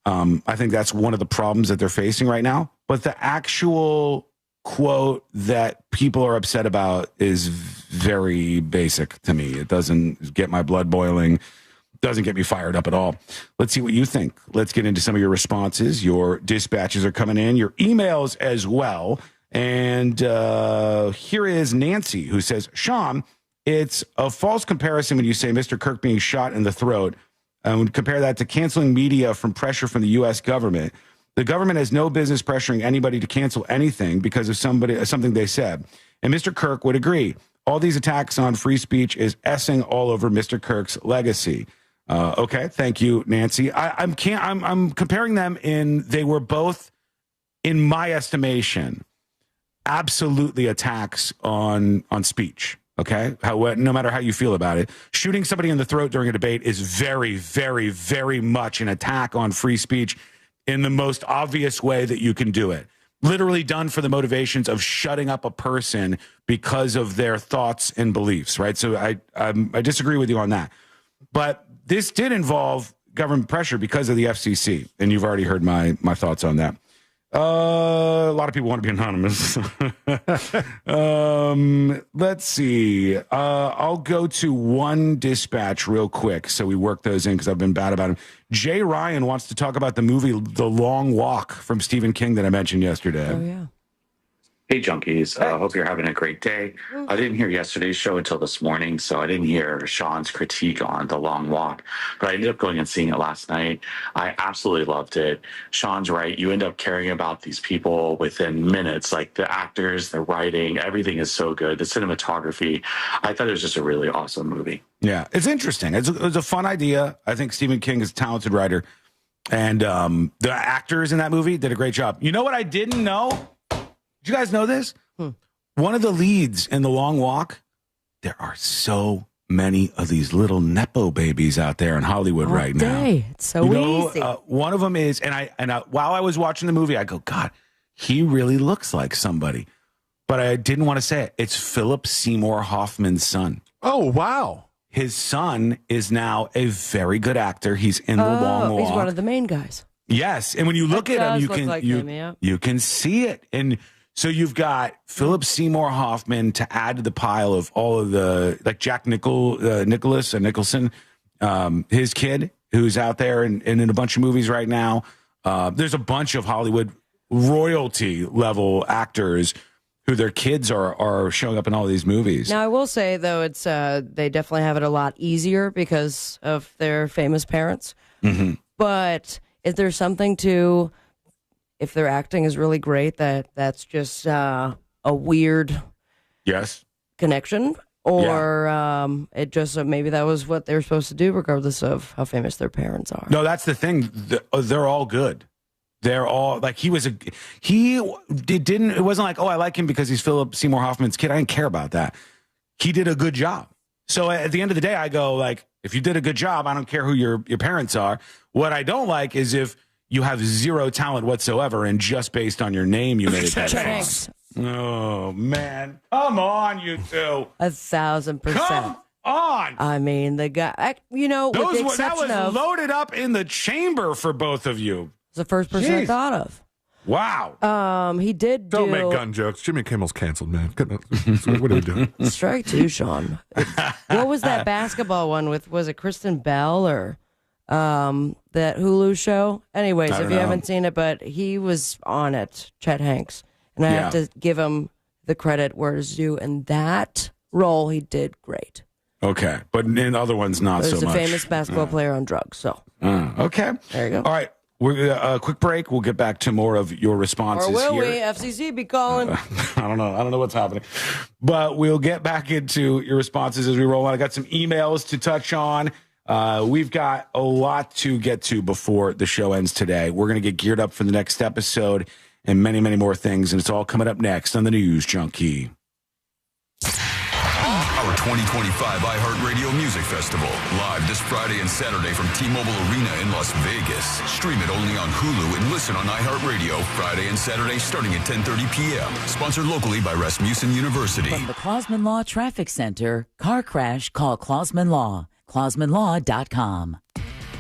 I think that's one of the problems that they're facing right now. But the actual quote that people are upset about is very basic to me. It doesn't get my blood boiling. Doesn't get me fired up at all. Let's see what you think. Let's get into some of your responses. Your dispatches are coming in, your emails as well. And here is Nancy, who says, Sean, it's a false comparison when you say Mr. Kirk being shot in the throat and compare that to canceling media from pressure from the U.S. government. The government has no business pressuring anybody to cancel anything because of something they said. And Mr. Kirk would agree. All these attacks on free speech is essing all over Mr. Kirk's legacy. Okay, thank you, Nancy. I'm comparing them in. They were both, in my estimation, absolutely attacks on speech. Okay, no matter how you feel about it, shooting somebody in the throat during a debate is very, very, very much an attack on free speech in the most obvious way that you can do it. Literally done for the motivations of shutting up a person because of their thoughts and beliefs. Right. So I disagree with you on that, but this did involve government pressure because of the FCC, and you've already heard my thoughts on that. A lot of people want to be anonymous. Let's see. I'll go to one dispatch real quick so we work those in because I've been bad about them. Jay Ryan wants to talk about the movie The Long Walk from Stephen King that I mentioned yesterday. Oh, yeah. Hey, junkies. Hope you're having a great day. I didn't hear yesterday's show until this morning, so I didn't hear Sean's critique on The Long Walk, but I ended up going and seeing it last night. I absolutely loved it. Sean's right. You end up caring about these people within minutes, like the actors, the writing, everything is so good. The cinematography. I thought it was just a really awesome movie. Yeah, it's interesting. It was a fun idea. I think Stephen King is a talented writer, and the actors in that movie did a great job. You know what I didn't know? Did you guys know this? One of the leads in The Long Walk, there are so many of these little Nepo babies out there in Hollywood right now. It's so easy. One of them is, and I while I was watching the movie, I go, God, he really looks like somebody. But I didn't want to say it. It's Philip Seymour Hoffman's son. Oh, wow. His son is now a very good actor. He's in The Long Walk. He's one of the main guys. Yes, and when you look at him, you can see it. And so you've got Philip Seymour Hoffman to add to the pile of all of the, like Jack Nicholson, his kid, who's out there and in a bunch of movies right now. There's a bunch of Hollywood royalty level actors who their kids are showing up in all these movies. Now, I will say, though, it's they definitely have it a lot easier because of their famous parents. Mm-hmm. But is there something to... If their acting is really great, that's just a weird connection, or it just maybe that was what they were supposed to do, regardless of how famous their parents are. No, that's the thing. They're all good. They're all like it wasn't like, oh, I like him because he's Philip Seymour Hoffman's kid. I didn't care about that. He did a good job. So at the end of the day, I go like, if you did a good job, I don't care who your parents are. What I don't like is if you have zero talent whatsoever, and just based on your name, you made it that. Oh, man. Come on, you two. 1,000%. Come on. I mean, the guy, with the exception that was loaded up in the chamber for both of you. It's the first person I thought of. Wow. He did Don't make gun jokes. Jimmy Kimmel's canceled, man. What are we doing? Strike two, Sean. What was that basketball one with, was it Kristen Bell or... that Hulu show. Anyways, I if don't you know. haven't seen it, but he was on it, Chet Hanks, and I Yeah. have to give him the credit where it's due. And that role, he did great. Okay, but in other ones, not He so was a much. famous basketball player on drugs. So Okay. there you go. All right. We're a quick break. We'll get back to more of your responses Or will here. we? FCC be calling. I don't know. I don't know what's happening. But we'll get back into your responses as we roll on. I got some emails to touch on. We've got a lot to get to before the show ends today. We're going to get geared up for the next episode and many, many more things. And it's all coming up next on the News Junkie. Our 2025 iHeartRadio Music Festival, live this Friday and Saturday from T-Mobile Arena in Las Vegas. Stream it only on Hulu and listen on iHeartRadio Friday and Saturday starting at 10:30 p.m. Sponsored locally by Rasmussen University. From the Clausman Law Traffic Center, car crash, call Clausman Law. ClausmanLaw.com.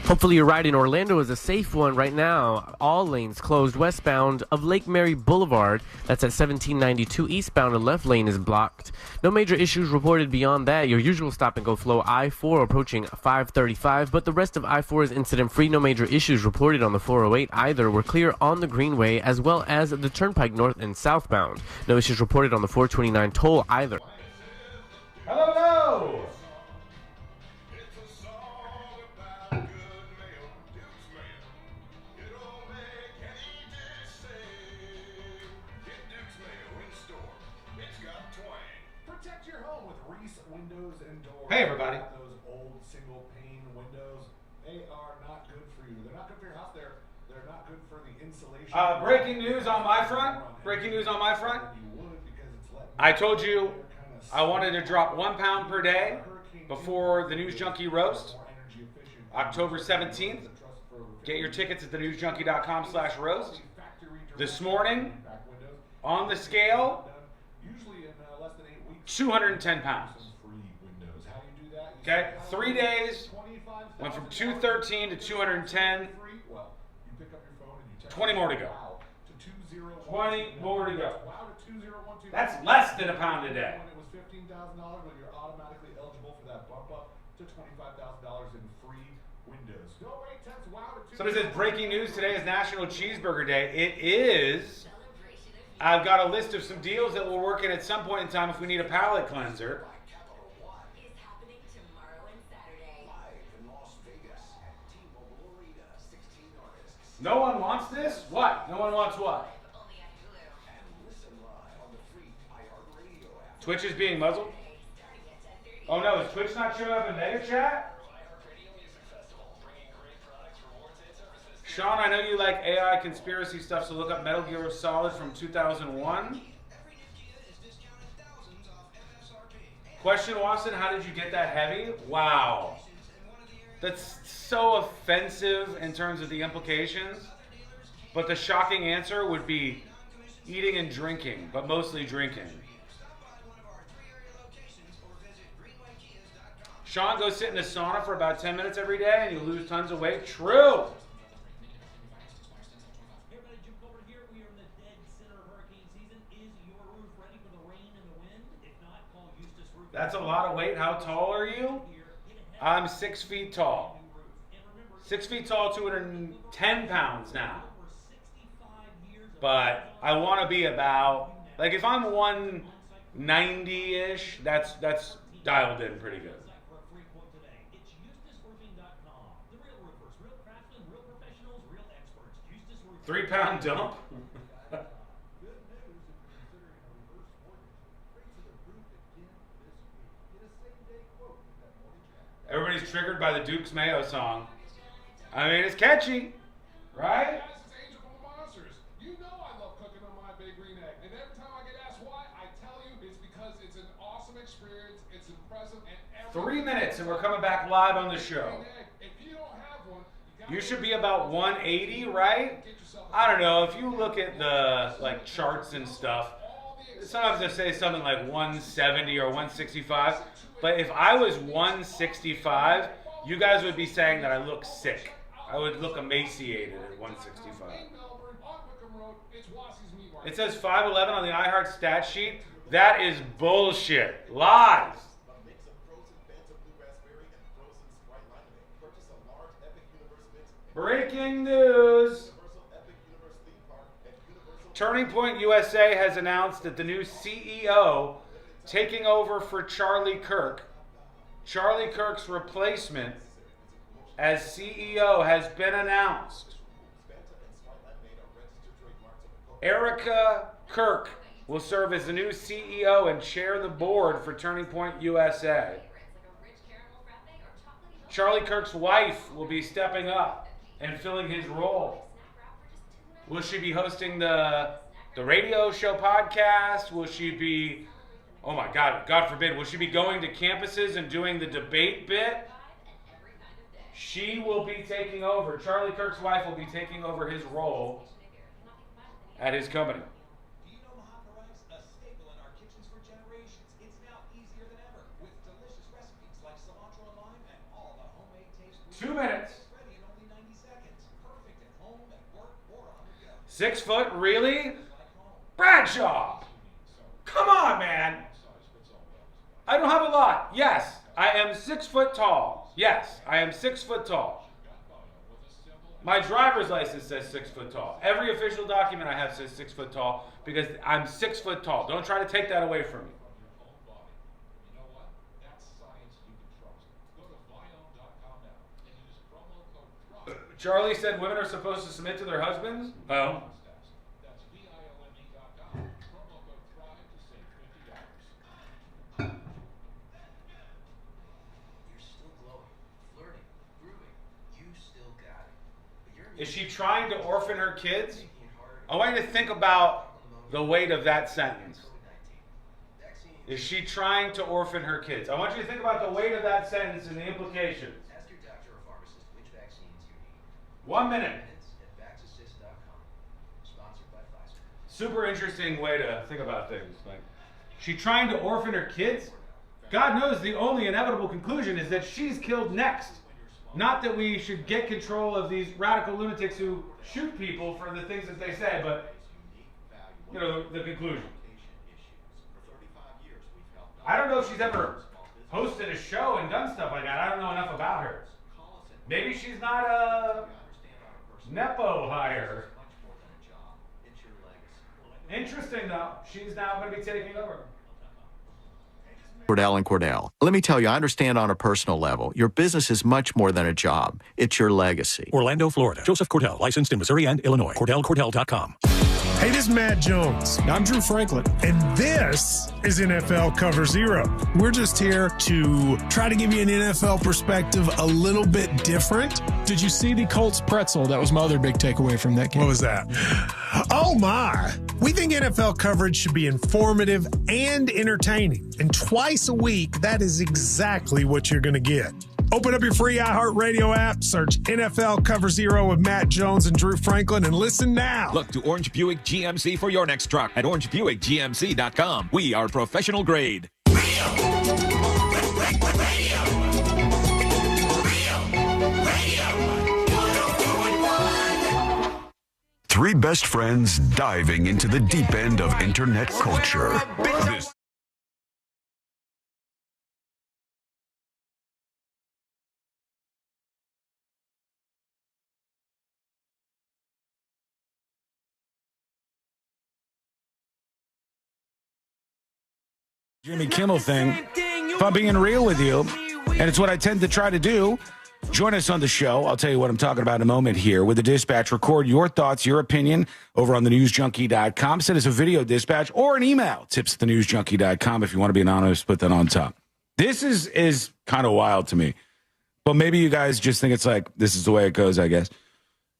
Hopefully your ride in Orlando is a safe one right now. All lanes closed westbound of Lake Mary Boulevard. That's at 1792 eastbound and left lane is blocked. No major issues reported beyond that. Your usual stop and go flow I-4 approaching 535, but the rest of I-4 is incident free. No major issues reported on the 408 either. We're clear on the Greenway as well as the Turnpike north and southbound. No issues reported on the 429 toll either. Hello. Hey, everybody. Those old single pane windows, they are not good for you. They're not good for your house. They're not good for the insulation. Breaking news on my front. I told you I wanted to drop 1 pound per day before the News Junkie roast. October 17th. Get your tickets at thenewsjunkie.com/roast. This morning, on the scale, 210 pounds. Okay, 3 days, went from 213 to 210. 20 more to go. 20 more to go. That's less than a pound a day. It was $15,000, but you're automatically eligible for that bump up to $25,000 in free windows. No wait, text wow to Somebody says breaking news today is National Cheeseburger Day. It is. I've got a list of some deals that we'll work in at some point in time if we need a palate cleanser. No one wants this? What? No one wants what? Twitch is being muzzled? Oh no, is Twitch not showing up in Mega Chat? Sean, I know you like AI conspiracy stuff, so look up Metal Gear Solid from 2001. Question, Watson, how did you get that heavy? Wow. That's so offensive in terms of the implications. But the shocking answer would be eating and drinking, but mostly drinking. Sean, go sit in a sauna for about 10 minutes every day and you lose tons of weight. True. That's a lot of weight. How tall are you? I'm 6 feet tall. 6 feet tall, 210 pounds now. But I want to be about, like if I'm 190-ish, that's dialed in pretty good. 3 pound dump? Everybody's triggered by the Duke's Mayo song. I mean, it's catchy, right? You know I love cooking on my Big Green Egg, and every time I get asked why, I tell you it's because it's an awesome experience, it's impressive, and 3 minutes and we're coming back live on the show. if you don't have one, You should be about 180, right? I don't know, if you look at the like charts and stuff, sometimes they say something like 170 or 165, but if I was 165, you guys would be saying that I look sick. I would look emaciated at 165. It says 5'11" on the iHeart stat sheet. That is bullshit. Lies. Breaking news. Turning Point USA has announced that the new CEO taking over for Charlie Kirk, Charlie Kirk's replacement as CEO has been announced. Erica Kirk will serve as the new CEO and chair the board for Turning Point USA. Charlie Kirk's wife will be stepping up and filling his role. Will she be hosting the radio show podcast? Will she be, oh my God, God forbid, will she be going to campuses and doing the debate bit? She will be taking over. Charlie Kirk's wife will be taking over his role at his company. 2 minutes. 6 foot, really? Bradshaw! Come on, man! I don't have a lot. Yes, I am 6 foot tall. Yes, I am 6 foot tall. My driver's license says 6 foot tall. Every official document I have says 6 foot tall because I'm 6 foot tall. Don't try to take that away from me. Charlie said women are supposed to submit to their husbands? Oh. Is she trying to orphan her kids? I want you to think about the weight of that sentence. Is she trying to orphan her kids? I want you to think about the weight of that sentence and the implications. 1 minute. Super interesting way to think about things. Like, she trying to orphan her kids? God knows the only inevitable conclusion is that she's killed next. Not that we should get control of these radical lunatics who shoot people for the things that they say, but, you know, the conclusion. I don't know if she's ever hosted a show and done stuff like that. I don't know enough about her. Maybe she's not a Nepo hire. Interesting, though. She's now going to be taking over. Cordell and Cordell. Let me tell you, I understand on a personal level, your business is much more than a job. It's your legacy. Orlando, Florida. Joseph Cordell, licensed in Missouri and Illinois. CordellCordell.com. Hey, this is Matt Jones. I'm Drew Franklin, and this is NFL Cover Zero. We're just here to try to give you an NFL perspective a little bit different. Did you see the Colts pretzel? That was my other big takeaway from that game. What was that? Oh, my. We think NFL coverage should be informative and entertaining. And twice a week, that is exactly what you're going to get. Open up your free iHeartRadio app, search NFL Cover Zero with Matt Jones and Drew Franklin, and listen now. Look to Orange Buick GMC for your next truck at orangebuickgmc.com. We are professional grade. Three best friends diving into the deep end of internet culture. This Jimmy Kimmel thing. If I'm being real with you, and it's what I tend to try to do, join us on the show. I'll tell you what I'm talking about in a moment here with the dispatch. Record your thoughts, your opinion over on thenewsjunkie.com. Send us a video dispatch or an email, tips@thenewsjunkie.com. If you want to be anonymous, put that on top. This is kind of wild to me, but maybe you guys just think it's like, this is the way it goes, I guess.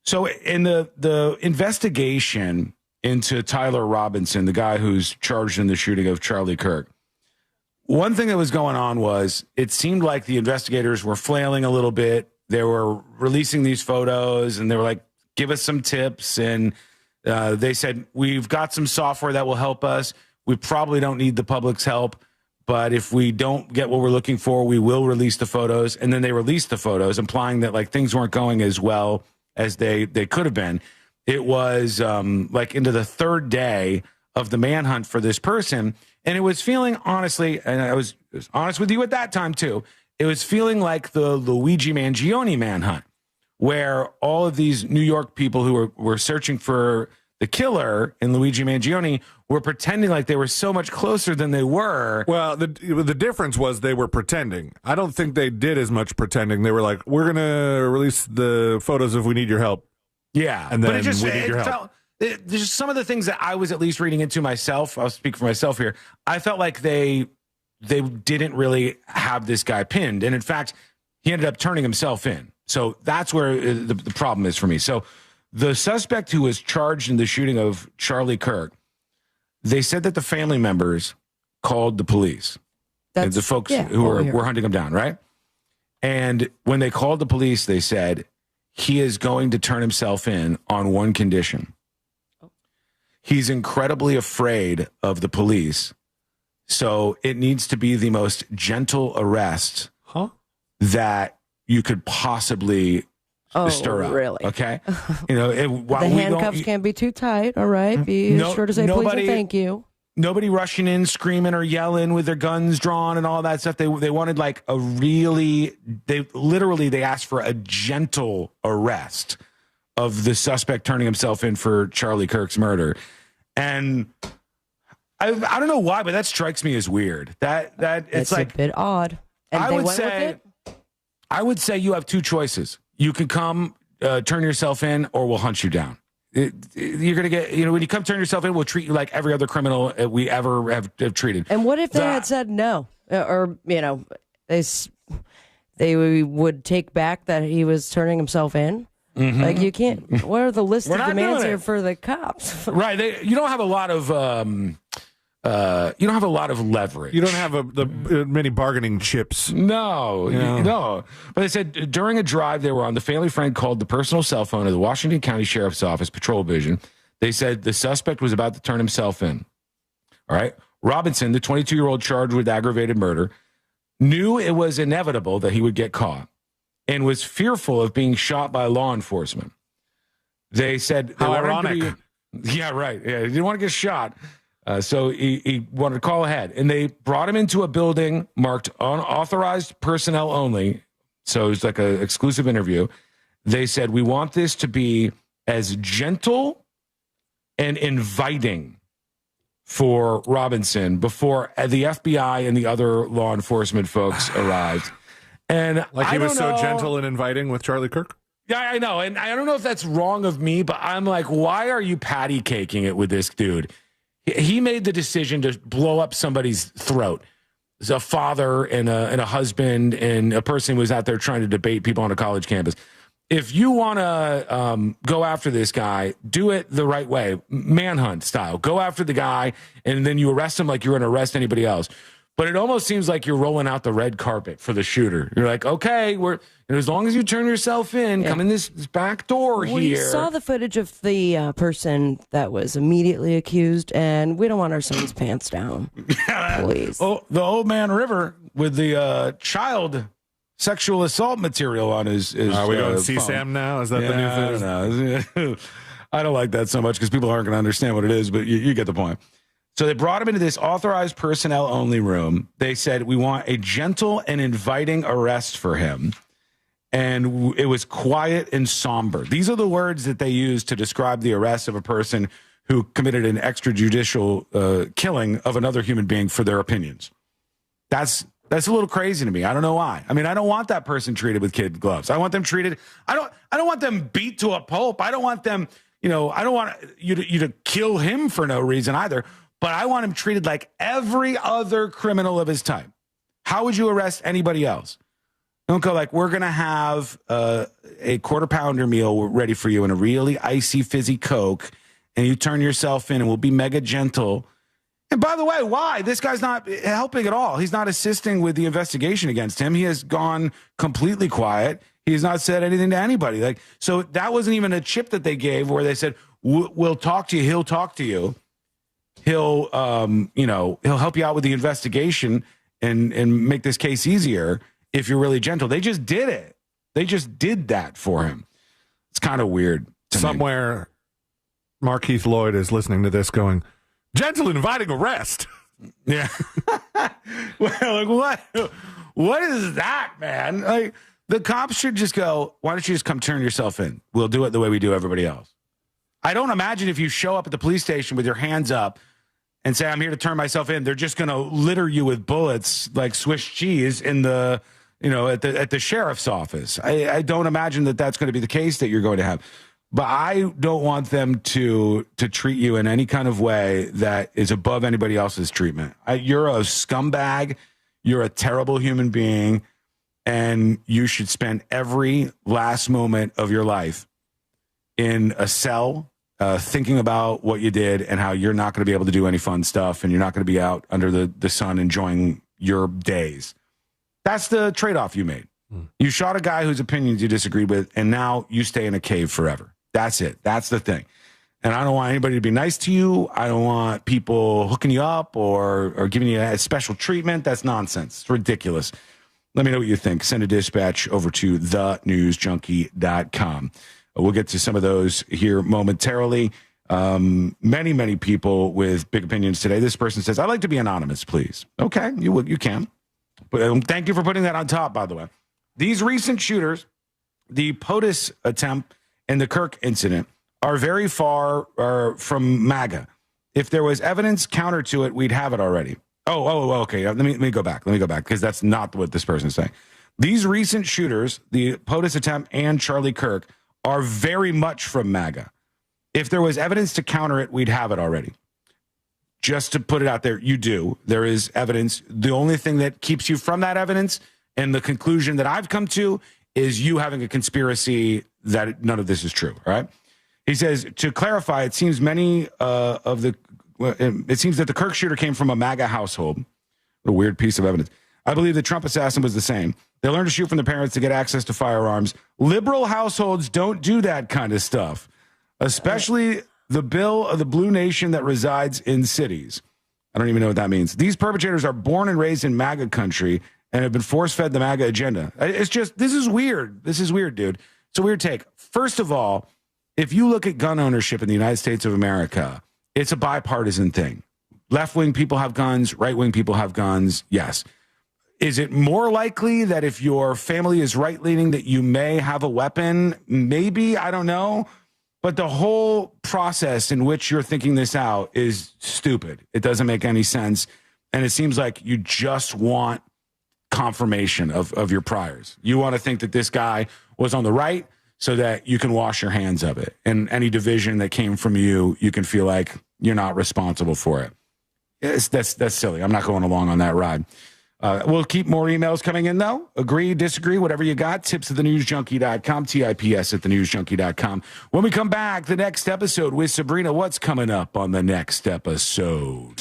So in the investigation into Tyler Robinson, the guy who's charged in the shooting of Charlie Kirk, one thing that was going on was it seemed like the investigators were flailing a little bit. They were releasing these photos and they were like, give us some tips. And they said, we've got some software that will help us. We probably don't need the public's help. But if we don't get what we're looking for, we will release the photos. And then they released the photos, implying that like things weren't going as well as they could have been. It was like into the third day of the manhunt for this person. And it was feeling, honestly, and I was honest with you at that time too, it was feeling like the Luigi Mangione manhunt, where all of these New York people who were searching for the killer in Luigi Mangione were pretending like they were so much closer than they were. Well, the difference was they were pretending. I don't think they did as much pretending. They were like, we're going to release the photos if we need your help. Yeah. And then but we need your help. There's some of the things that I was at least reading into myself. I'll speak for myself here. I felt like they didn't really have this guy pinned. And in fact, he ended up turning himself in. So that's where the problem is for me. So the suspect who was charged in the shooting of Charlie Kirk, they said that the family members called the police. That's the folks who were hunting him down, right? And when they called the police, they said he is going to turn himself in on one condition. He's incredibly afraid of the police. So it needs to be the most gentle arrest that you could possibly stir up. Really? Okay. You know, the handcuffs can't be too tight. All right. Be sure to say please and thank you. Nobody rushing in, screaming or yelling with their guns drawn and all that stuff. They wanted like they asked for a gentle arrest of the suspect turning himself in for Charlie Kirk's murder. And I don't know why, but that strikes me as weird. It's like a bit odd. And I would say you have two choices. You can come turn yourself in, or we'll hunt you down. You're going to get, when you come turn yourself in, we'll treat you like every other criminal we ever have treated. And what if they had said no? Or, they would take back that he was turning himself in? Mm-hmm. Like, you can't, what are the list of demands here for the cops? Right. You don't have a lot of, leverage. You don't have many bargaining chips. No. But they said during a drive they were on, the family friend called the personal cell phone of the Washington County Sheriff's Office Patrol Division. They said the suspect was about to turn himself in. All right. Robinson, the 22-year-old charged with aggravated murder, knew it was inevitable that he would get caught and was fearful of being shot by law enforcement. They said... How ironic. Yeah, right. Yeah, he didn't want to get shot. So he wanted to call ahead. And they brought him into a building marked unauthorized personnel only. So it was like an exclusive interview. They said, we want this to be as gentle and inviting for Robinson before the FBI and the other law enforcement folks arrived. And like he was so gentle and inviting with Charlie Kirk? Yeah, I know. And I don't know if that's wrong of me, but I'm like, why are you patty caking it with this dude? He made the decision to blow up somebody's throat. There's a father and a husband and a person who was out there trying to debate people on a college campus. If you want to go after this guy, do it the right way, manhunt style. Go after the guy, and then you arrest him like you're going to arrest anybody else. But it almost seems like you're rolling out the red carpet for the shooter. You're like, okay, as long as you turn yourself in, come in this back door here. We saw the footage of the person that was immediately accused, and we don't want our son's pants down. Please. Oh, the Old Man River with the child sexual assault material on his Are we going CSAM now? Is that the new thing? I don't know. I don't like that so much because people aren't going to understand what it is, but you get the point. So they brought him into this authorized personnel only room. They said, we want a gentle and inviting arrest for him. And it was quiet and somber. These are the words that they used to describe the arrest of a person who committed an extrajudicial killing of another human being for their opinions. That's a little crazy to me. I don't know why. I mean, I don't want that person treated with kid gloves. I want them treated. I don't want them beat to a pulp. I don't want them, I don't want you to kill him for no reason either. But I want him treated like every other criminal of his type. How would you arrest anybody else? Don't go like, we're going to have a quarter-pounder meal ready for you and a really icy, fizzy Coke, and you turn yourself in and we'll be mega gentle. And by the way, why? This guy's not helping at all. He's not assisting with the investigation against him. He has gone completely quiet. He's not said anything to anybody. So that wasn't even a chip that they gave where they said, we'll talk to you. He'll talk to you. He'll help you out with the investigation and make this case easier if you're really gentle. They just did it. They just did that for him. It's kind of weird. Somewhere, Markeith Lloyd is listening to this going, gentle inviting arrest. Yeah. Well, what is that, man? The cops should just go, why don't you just come turn yourself in? We'll do it the way we do everybody else. I don't imagine if you show up at the police station with your hands up and say, I'm here to turn myself in, they're just going to litter you with bullets like Swiss cheese in the, at the sheriff's office. I don't imagine that that's going to be the case that you're going to have. But I don't want them to treat you in any kind of way that is above anybody else's treatment. You're a scumbag. You're a terrible human being. And you should spend every last moment of your life in a cell thinking about what you did and how you're not going to be able to do any fun stuff and you're not going to be out under the sun enjoying your days. That's the trade-off you made. You shot a guy whose opinions you disagreed with, and now you stay in a cave forever. That's it. That's the thing. And I don't want anybody to be nice to you. I don't want people hooking you up or giving you a special treatment. That's nonsense. It's ridiculous. Let me know what you think. Send a dispatch over to thenewsjunkie.com. We'll get to some of those here momentarily. Many, many people with big opinions today. This person says, I'd like to be anonymous, please. Okay, you can. But thank you for putting that on top, by the way. These recent shooters, the POTUS attempt and the Kirk incident, are very far from MAGA. If there was evidence counter to it, we'd have it already. Okay. Let me go back. Because that's not what this person is saying. These recent shooters, the POTUS attempt and Charlie Kirk, are very much from MAGA. If there was evidence to counter it, we'd have it already. Just to put it out there, you do. There is evidence. The only thing that keeps you from that evidence and the conclusion that I've come to is you having a conspiracy that none of this is true. All right. He says, to clarify, it seems it seems that the Kirk shooter came from a MAGA household. A weird piece of evidence. I believe the Trump assassin was the same. They learned to shoot from their parents to get access to firearms. Liberal households don't do that kind of stuff, especially the bill of the blue nation that resides in cities. I don't even know what that means. These perpetrators are born and raised in MAGA country and have been force-fed the MAGA agenda. It's just, this is weird. This is weird, dude. It's a weird take. First of all, if you look at gun ownership in the United States of America, it's a bipartisan thing. Left-wing people have guns. Right-wing people have guns. Yes. Is it more likely that if your family is right-leaning that you may have a weapon? Maybe. I don't know. But the whole process in which you're thinking this out is stupid. It doesn't make any sense. And it seems like you just want confirmation of your priors. You want to think that this guy was on the right so that you can wash your hands of it. And any division that came from you, you can feel like you're not responsible for it. That's silly. I'm not going along on that ride. We'll keep more emails coming in, though. Agree, disagree, whatever you got. Tips at thenewsjunkie.com, TIPS at thenewsjunkie.com. When we come back, the next episode with Sabrina, what's coming up on the next episode?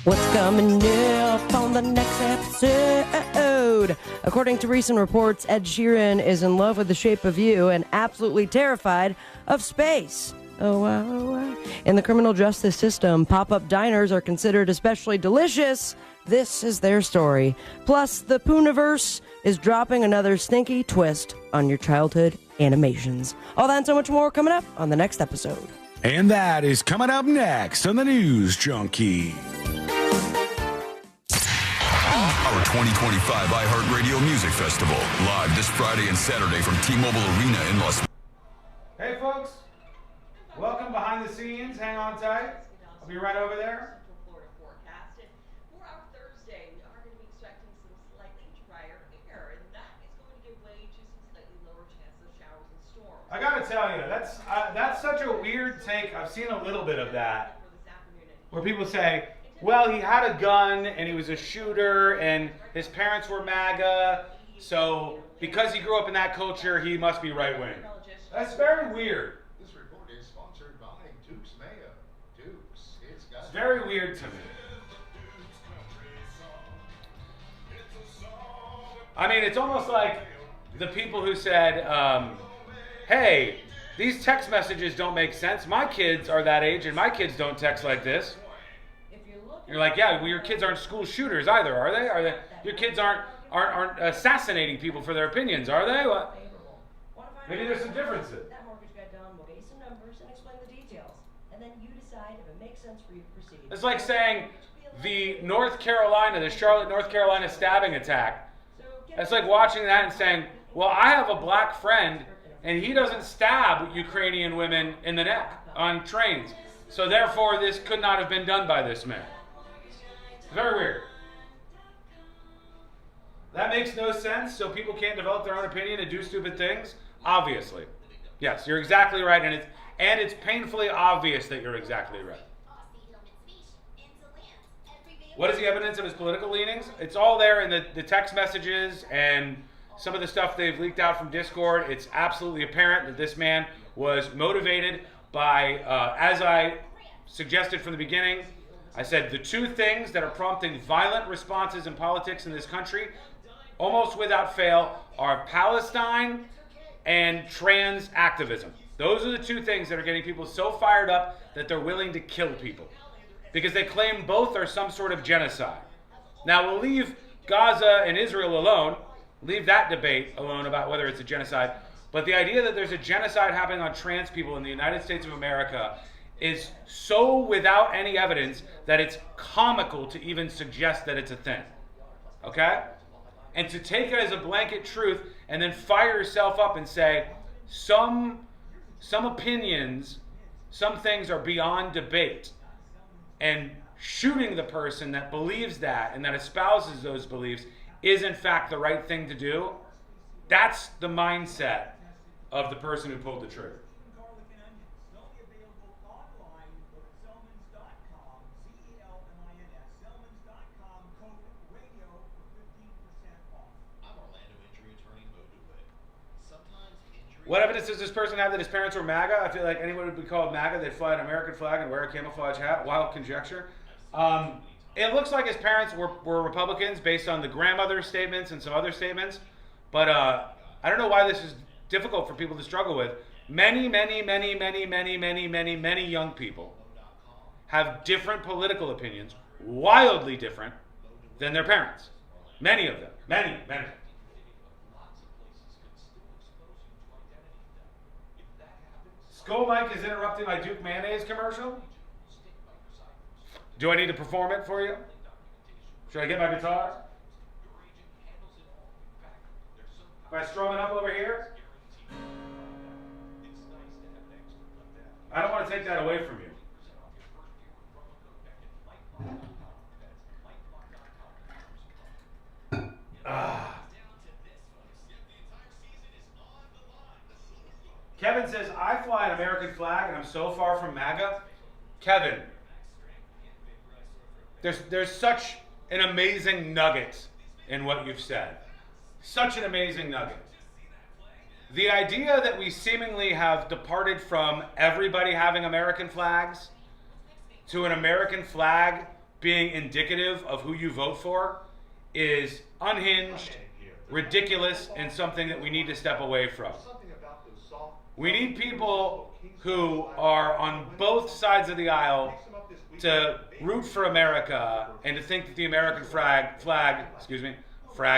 What's coming up on the next episode? According to recent reports, Ed Sheeran is in love with the shape of you and absolutely terrified of space. Oh, wow, oh, wow. In the criminal justice system, pop-up diners are considered especially delicious. This is their story. Plus, the Pooniverse is dropping another stinky twist on your childhood animations. All that and so much more coming up on the next episode. And that is coming up next on the News Junkie. Our 2025 iHeartRadio Music Festival, live this Friday and Saturday from T-Mobile Arena in Las Vegas. Hey, folks. Welcome behind the scenes. Hang on tight. I'll be right over there. I gotta tell you, that's such a weird take. I've seen a little bit of that, where people say, well, he had a gun and he was a shooter and his parents were MAGA, so because he grew up in that culture, he must be right-wing. That's very weird. This report is sponsored by Duke's Mayo. Duke's, it's very weird to me. I mean, it's almost like the people who said, hey, these text messages don't make sense. My kids are that age, and my kids don't text like this. You're like, yeah, well, your kids aren't school shooters either, are they? Are they? Your kids aren't assassinating people for their opinions, are they? What? Maybe there's some differences. That mortgage guy Don will get you some numbers and explain the details, and then you decide if it makes sense for you to proceed. It's like saying the Charlotte, North Carolina stabbing attack. It's like watching that and saying, well, I have a black friend, and he doesn't stab Ukrainian women in the neck on trains. So therefore, this could not have been done by this man. It's very weird. That makes no sense, so people can't develop their own opinion and do stupid things? Obviously. Yes, you're exactly right, and it's painfully obvious that you're exactly right. What is the evidence of his political leanings? It's all there in the text messages and some of the stuff they've leaked out from Discord. It's absolutely apparent that this man was motivated by, as I suggested from the beginning, I said the two things that are prompting violent responses in politics in this country, almost without fail, are Palestine and trans activism. Those are the two things that are getting people so fired up that they're willing to kill people, because they claim both are some sort of genocide. Now, we'll leave Gaza and Israel alone, leave that debate alone about whether it's a genocide, but the idea that there's a genocide happening on trans people in the United States of America is so without any evidence that it's comical to even suggest that it's a thing. Okay? And to take it as a blanket truth and then fire yourself up and say, some opinions, some things are beyond debate, and shooting the person that believes that and that espouses those beliefs is in fact the right thing to do, that's the mindset of the person who pulled the trigger. What evidence does this person have that his parents were MAGA? I feel like anyone would be called MAGA, they'd fly an American flag and wear a camouflage hat. Wild conjecture. It looks like his parents were Republicans based on the grandmother statements and some other statements. But I don't know why this is difficult for people to struggle with. Many young people have different political opinions, wildly different than their parents. Many of them. Many. Skull Mike is interrupting my Duke Mayonnaise commercial. Do I need to perform it for you? Should I get my guitar? If I strum it up over here? I don't want to take that away from you. Kevin says, I fly an American flag and I'm so far from MAGA. Kevin, there's such an amazing nugget in what you've said. Such an amazing nugget. The idea that we seemingly have departed from everybody having American flags to an American flag being indicative of who you vote for is unhinged, ridiculous, and something that we need to step away from. We need people who are on both sides of the aisle to root for America and to think that the American flag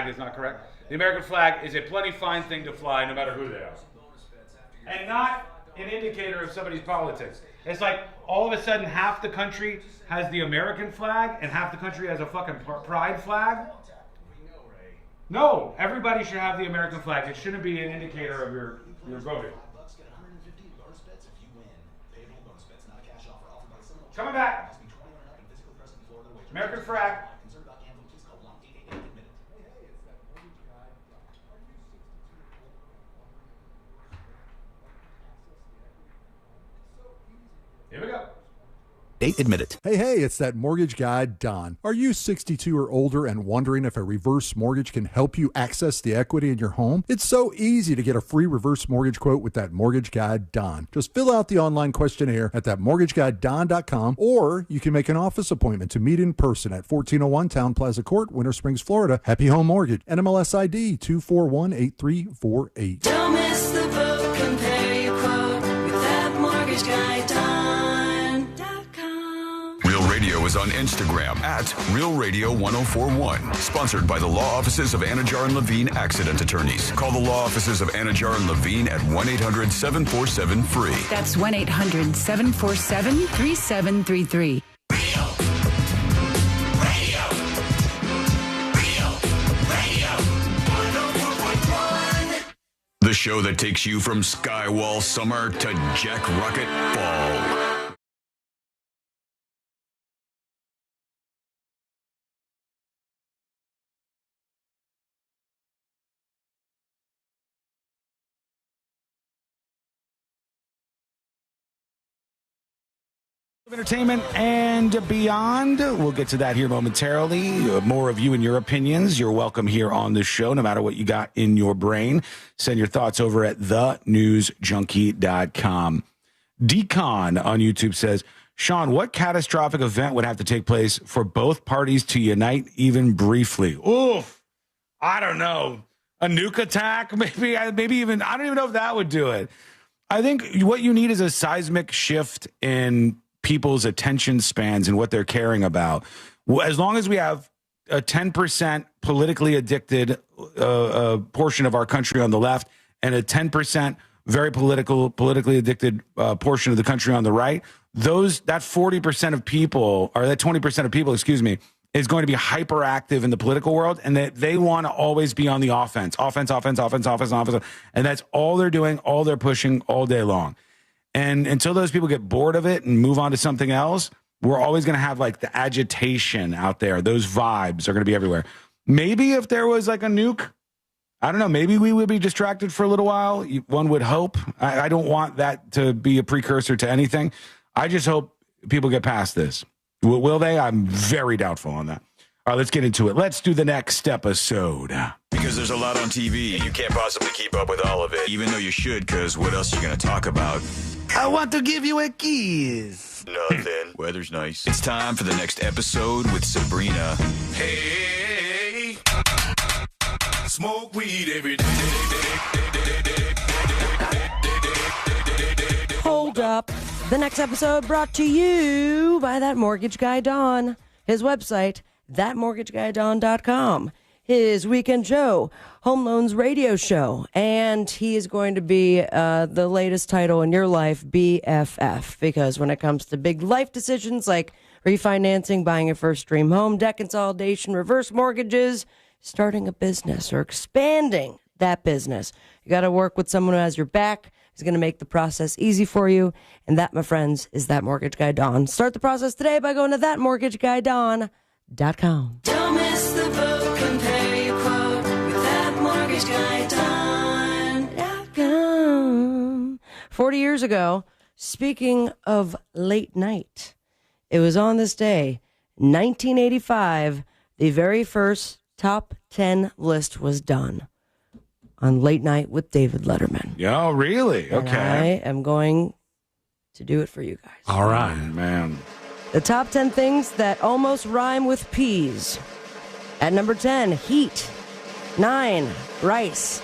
is not correct. The American flag is a plenty fine thing to fly no matter who they are. And not an indicator of somebody's politics. It's like all of a sudden half the country has the American flag and half the country has a fucking pride flag. No, everybody should have the American flag. It shouldn't be an indicator of your voting. Coming back. American flag. Here we go. Admit it. Hey, it's that mortgage guy, Don. Are you 62 or older and wondering if a reverse mortgage can help you access the equity in your home? It's so easy to get a free reverse mortgage quote with that mortgage guy, Don. Just fill out the online questionnaire at thatmortgageguyDon.com, or you can make an office appointment to meet in person at 1401 Town Plaza Court, Winter Springs, Florida. Happy Home Mortgage. NMLS ID 2418348. Don't miss the boat. Compare your quote with that mortgage guy, Don. Real Radio is on Instagram at Real Radio 1041. Sponsored by the law offices of Anajar and Levine Accident Attorneys. Call the law offices of Anajar and Levine at 1-800-747-FREE. That's 1-800-747-3733. show that takes you from Skywall summer to Jack Rocket fall. Entertainment and beyond. We'll get to that here momentarily. More of you and your opinions. You're welcome here on the show, no matter what you got in your brain. Send your thoughts over at thenewsjunkie.com. Decon on YouTube says, Sean, what catastrophic event would have to take place for both parties to unite even briefly? Oof. I don't know. A nuke attack? Maybe even, I don't even know if that would do it. I think what you need is a seismic shift in people's attention spans and what they're caring about. As long as we have a 10% politically addicted portion of our country on the left and a 10% very politically addicted portion of the country on the right, that 40% of people, or that 20% of people, excuse me, is going to be hyperactive in the political world, and that they want to always be on the offense. Offense. And that's all they're doing, all they're pushing all day long. And until those people get bored of it and move on to something else, we're always going to have like the agitation out there. Those vibes are going to be everywhere. Maybe if there was like a nuke, I don't know, maybe we would be distracted for a little while. One would hope. I don't want that to be a precursor to anything. I just hope people get past this. Will they? I'm very doubtful on that. All right, let's get into it. Let's do the next episode. Because there's a lot on TV, and you can't possibly keep up with all of it, even though you should, because what else are you going to talk about? I want to give you a kiss. Nothing. Weather's nice. It's time for the next episode with Sabrina. Hey, smoke weed every day. Hold up. The next episode brought to you by that mortgage guy, Don. His website, thatmortgageguydawn.com. His weekend show, Home Loans Radio Show. And he is going to be the latest title in your life, BFF. Because when it comes to big life decisions like refinancing, buying your first dream home, debt consolidation, reverse mortgages, starting a business, or expanding that business, you got to work with someone who has your back. He's going to make the process easy for you. And that, my friends, is That Mortgage Guy Don. Start the process today by going to thatmortgageguydawn.com. Don't miss the boat. Compare your quote with thatmortgageguydawn.com. 40 years ago, speaking of late night, it was on this day, 1985, the very first top 10 list was done on Late Night with David Letterman. Oh, really? And Okay. I am going to do it for you guys. All right, man. The top 10 things that almost rhyme with peas. At number 10, heat. 9, rice.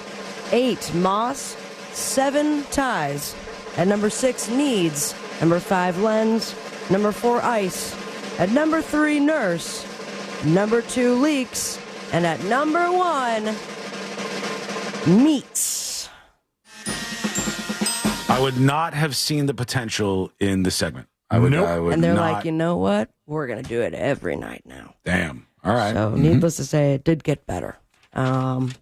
8, moss. 7, ties. At number 6, needs. Number 5, lens. Number 4, ice. At number 3, nurse. Number 2, leaks. And at number 1, meats. I would not have seen the potential in the segment. I would And they're not. like, you know what? We're going to do it every night now. Damn. All right. So, needless to say, it did get better. And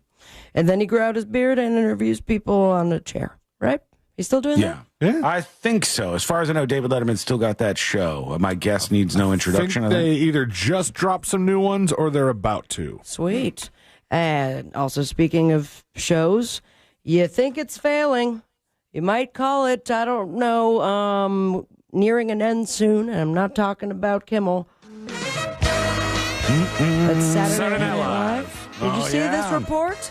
then he grew out his beard and interviews people on a chair, right? He's still doing that? Yeah. I think so. As far as I know, David Letterman's still got that show. My guest needs no introduction. I think they either just dropped some new ones or they're about to. Sweet. And also, speaking of shows, you think it's failing. You might call it, I don't know, nearing an end soon. And I'm not talking about Kimmel. That's Saturday Night Live. Did you see this report?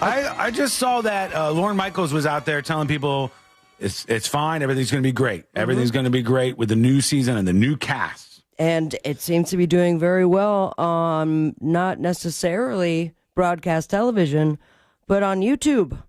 I just saw that Lorne Michaels was out there telling people it's fine. Everything's going to be great. Everything's going to be great with the new season and the new cast. And it seems to be doing very well on not necessarily broadcast television, but on YouTube.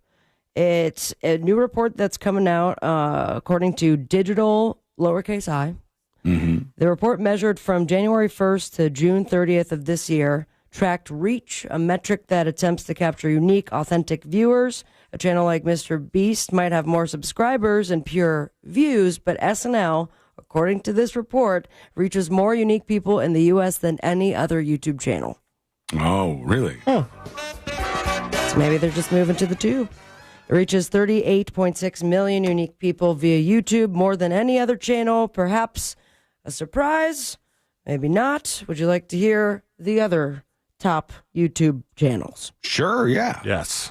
It's a new report that's coming out according to Digital lowercase I. The report measured from January 1st to June 30th of this year, tracked reach, a metric that attempts to capture unique, authentic viewers. A channel like Mr. Beast might have more subscribers and pure views, but SNL, according to this report, reaches more unique people in the U.S. than any other YouTube channel. Oh, really? So maybe they're just moving to the tube. It reaches 38.6 million unique people via YouTube, more than any other channel. Perhaps a surprise? Maybe not. Would you like to hear the other top YouTube channels? Sure, yeah. Yes.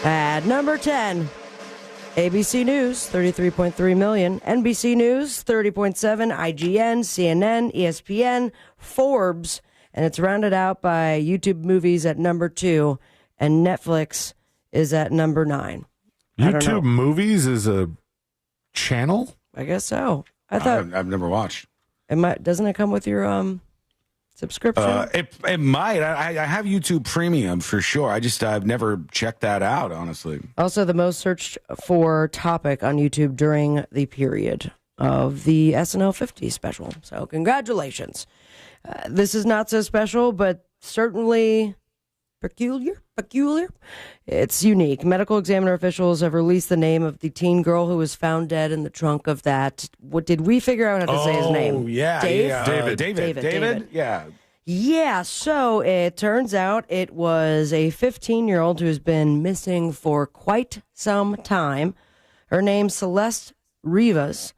At number 10, ABC News, 33.3 million. NBC News, 30.7. IGN, CNN, ESPN, Forbes. And it's rounded out by YouTube Movies at number 2. And Netflix is at number 9. YouTube Movies is a channel? I guess so. I thought I've never watched. Doesn't it come with your subscription? It might. I have YouTube Premium for sure. I've never checked that out, honestly. Also, the most searched for topic on YouTube during the period of the SNL 50 special. So, congratulations. This is not so special, but certainly peculiar. It's unique. Medical examiner officials have released the name of the teen girl who was found dead in the trunk of that. What did we figure out how to say his name? Oh, yeah. Dave? Yeah. David? Yeah. Yeah, so it turns out it was a 15-year-old who's been missing for quite some time. Her name's Celeste Rivas,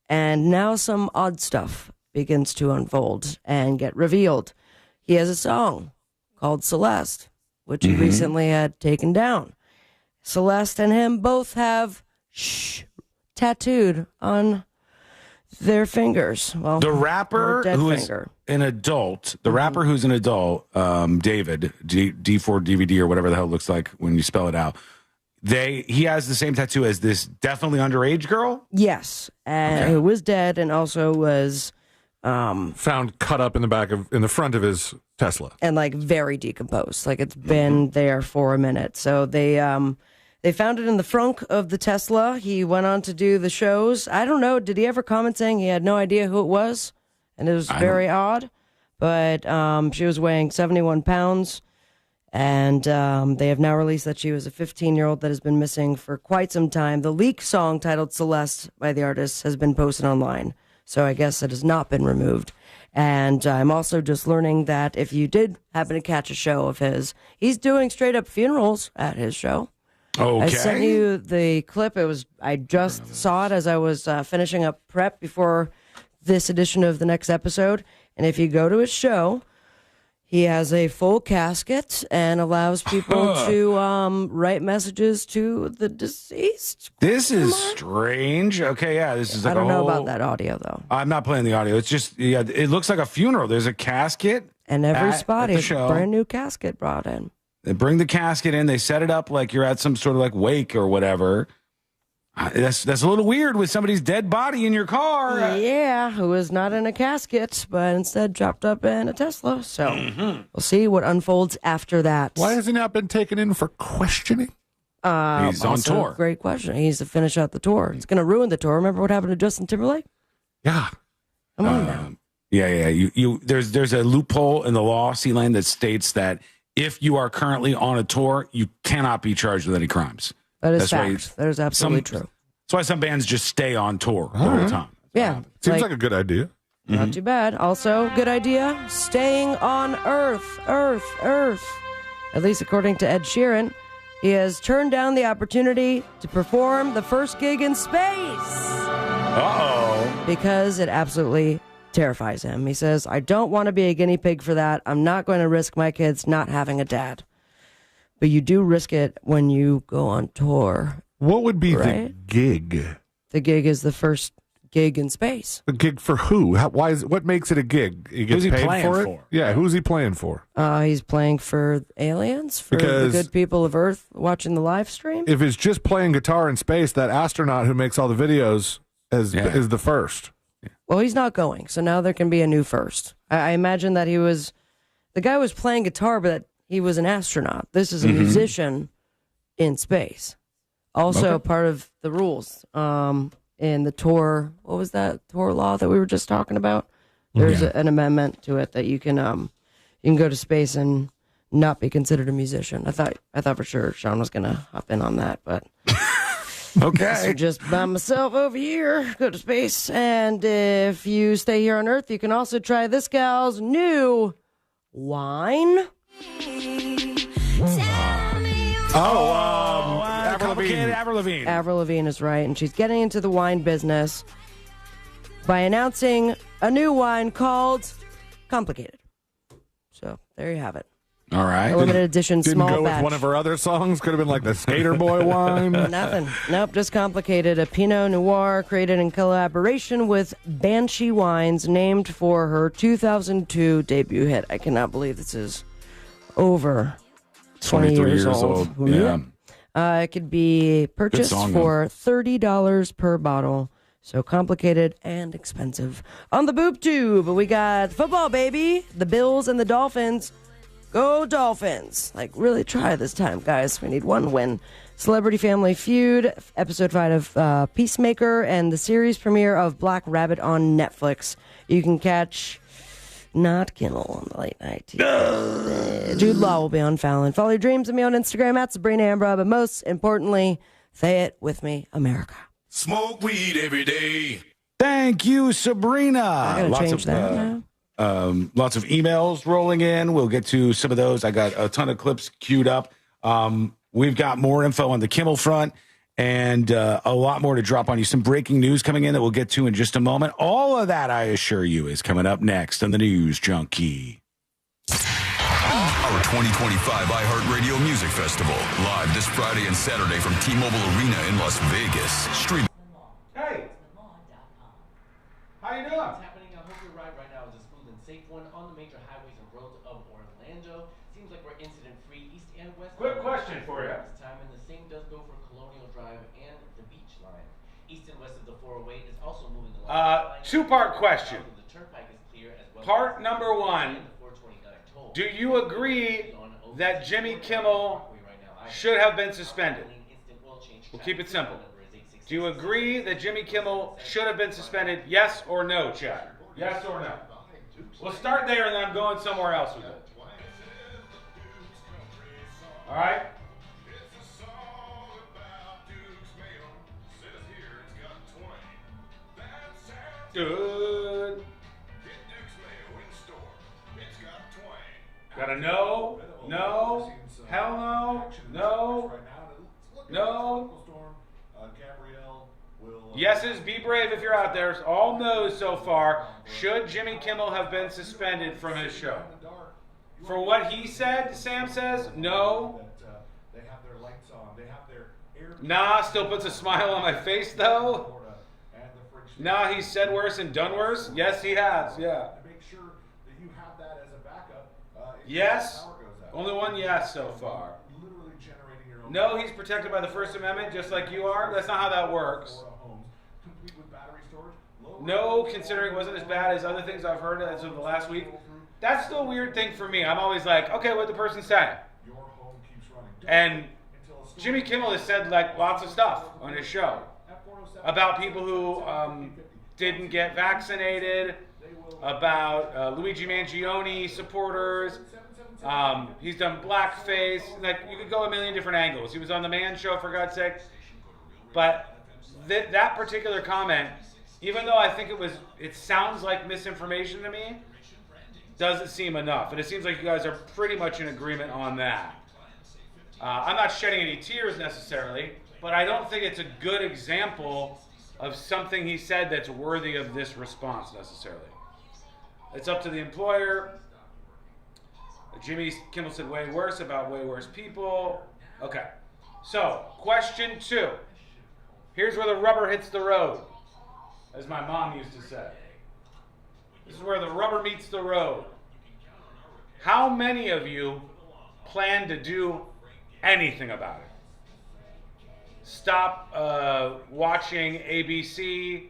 and now some odd stuff begins to unfold and get revealed. He has a song called Celeste, which he recently had taken down. Celeste and him both have tattooed on their fingers. Well, the rapper who is an adult, David, D4 DVD or whatever the hell it looks like when you spell it out, he has the same tattoo as this definitely underage girl? Yes, and who was dead and also was found cut up in the front of his Tesla, and like very decomposed. Like it's been there for a minute. So they found it in the frunk of the Tesla. He went on to do the shows. I don't know. Did he ever comment saying he had no idea who it was? And it was very odd. But she was weighing 71 pounds. And they have now released that she was a 15-year-old that has been missing for quite some time. The leaked song titled Celeste by the artist has been posted online. So I guess it has not been removed. And I'm also just learning that if you did happen to catch a show of his, he's doing straight up funerals at his show. Okay. I sent you the clip. I just saw it as I was finishing up prep before this edition of the next episode. And if you go to his show, he has a full casket and allows people to write messages to the deceased. This is strange. Okay, yeah, this is like I don't know about that audio, though. I'm not playing the audio. It's just, it looks like a funeral. There's a casket. And every spot is a show. brand new casket brought in. They bring the casket in. They set it up like you're at some sort of like wake or whatever. That's a little weird with somebody's dead body in your car. Yeah, who is not in a casket, but instead dropped up in a Tesla. So we'll see what unfolds after that. Why has he not been taken in for questioning? He's on tour. Great question. He needs to finish out the tour. It's going to ruin the tour. Remember what happened to Justin Timberlake? Yeah. Come on now. Yeah. There's a loophole in the law, C-Lane, that states that if you are currently on a tour, you cannot be charged with any crimes. That is fact. That is absolutely true. That's why some bands just stay on tour the whole time. Yeah. Seems like a good idea. Not too bad. Also, good idea, staying on Earth. At least according to Ed Sheeran, he has turned down the opportunity to perform the first gig in space. Because it absolutely terrifies him. He says, I don't want to be a guinea pig for that. I'm not going to risk my kids not having a dad. But you do risk it when you go on tour. What would be the gig? The gig is the first gig in space. A gig for who? What makes it a gig? He gets Who's he paid playing for it? for? Yeah, who's he playing for? He's playing for aliens, for the good people of Earth watching the live stream. If it's just playing guitar in space, that astronaut who makes all the videos is the first. Well, he's not going, so now there can be a new first. I imagine that the guy was playing guitar, but he was an astronaut. This is a musician in space. Also part of the rules in the tour. What was that tour law that we were just talking about? There's an amendment to it that you can go to space and not be considered a musician. I thought for sure Sean was gonna hop in on that, but okay. So just by myself over here, go to space, and if you stay here on Earth, you can also try this gal's new Wine. Avril complicated Avril Lavigne. Avril Lavigne is right, and she's getting into the wine business by announcing a new wine called Complicated. So there you have it. All right. A limited edition Didn't small go batch. with one of her other songs. Could have been like the Skater Boy wine. Nothing. Nope, just Complicated. A Pinot Noir created in collaboration with Banshee Wines, named for her 2002 debut hit. I cannot believe this is over 20 years old. Yeah. It could be purchased song, for $30 per bottle. So complicated and expensive. On the boob tube, we got football, baby. The Bills and the Dolphins. Go Dolphins. Like, really try this time, guys. We need one win. Celebrity Family Feud, episode 5 of Peacemaker, and the series premiere of Black Rabbit on Netflix. You can catch not Kimmel on the late night TV. Jude Law will be on Fallon. Follow your dreams of me on Instagram at Sabrina Ambra, but most importantly, say it with me, America. Smoke weed every day. Thank you, Sabrina. I gotta change that now. Lots of emails rolling in. We'll get to some of those. I got a ton of clips queued up. We've got more info on the Kimmel front and a lot more to drop on you. Some breaking news coming in that we'll get to in just a moment. All of that, I assure you, is coming up next on the News Junkie. Our 2025 iHeartRadio Music Festival, live this Friday and Saturday from T-Mobile Arena in Las Vegas. Stream. Hey. How you doing? What's happening? I hope your ride right now is a smooth and safe one on the major highways and roads of Orlando. Seems like we're incident-free east and west. Quick question for you. This time, and the same does go for Colonial Drive and the Beach Line. East and west of the 408 is also moving along. Two-part question. The turnpike is clear as well. Part number one, do you agree that Jimmy Kimmel should have been suspended? We'll keep it simple. Do you agree that Jimmy Kimmel should have been suspended? Yes or no, Chad? Yes or no? We'll start there and then I'm going somewhere else with it. All right? Good. Gotta no, no, hell no, no, no. Yeses, be brave if you're out there. All no's so far. Should Jimmy Kimmel have been suspended from his show? For what he said, Sam says, no. Nah, still puts a smile on my face though. Nah, he said worse and done worse. Yes, he has, yeah. Yes. Only one yes so far. No, he's protected by the First Amendment just like you are. That's not how that works. No, considering it wasn't as bad as other things I've heard as of the last week. That's still a weird thing for me. I'm always like, okay, what'd the person say? And Jimmy Kimmel has said like lots of stuff on his show about people who didn't get vaccinated, about Luigi Mangione supporters. He's done blackface. Like, you could go a million different angles. He was on the Man Show, for God's sake. But that particular comment, even though I think it sounds like misinformation to me, doesn't seem enough. And it seems like you guys are pretty much in agreement on that. I'm not shedding any tears necessarily, but I don't think it's a good example of something he said that's worthy of this response necessarily. It's up to the employer. Jimmy Kimmel said way worse about way worse people. Okay. So, question 2. Here's where the rubber hits the road, as my mom used to say. This is where the rubber meets the road. How many of you plan to do anything about it? Stop watching ABC,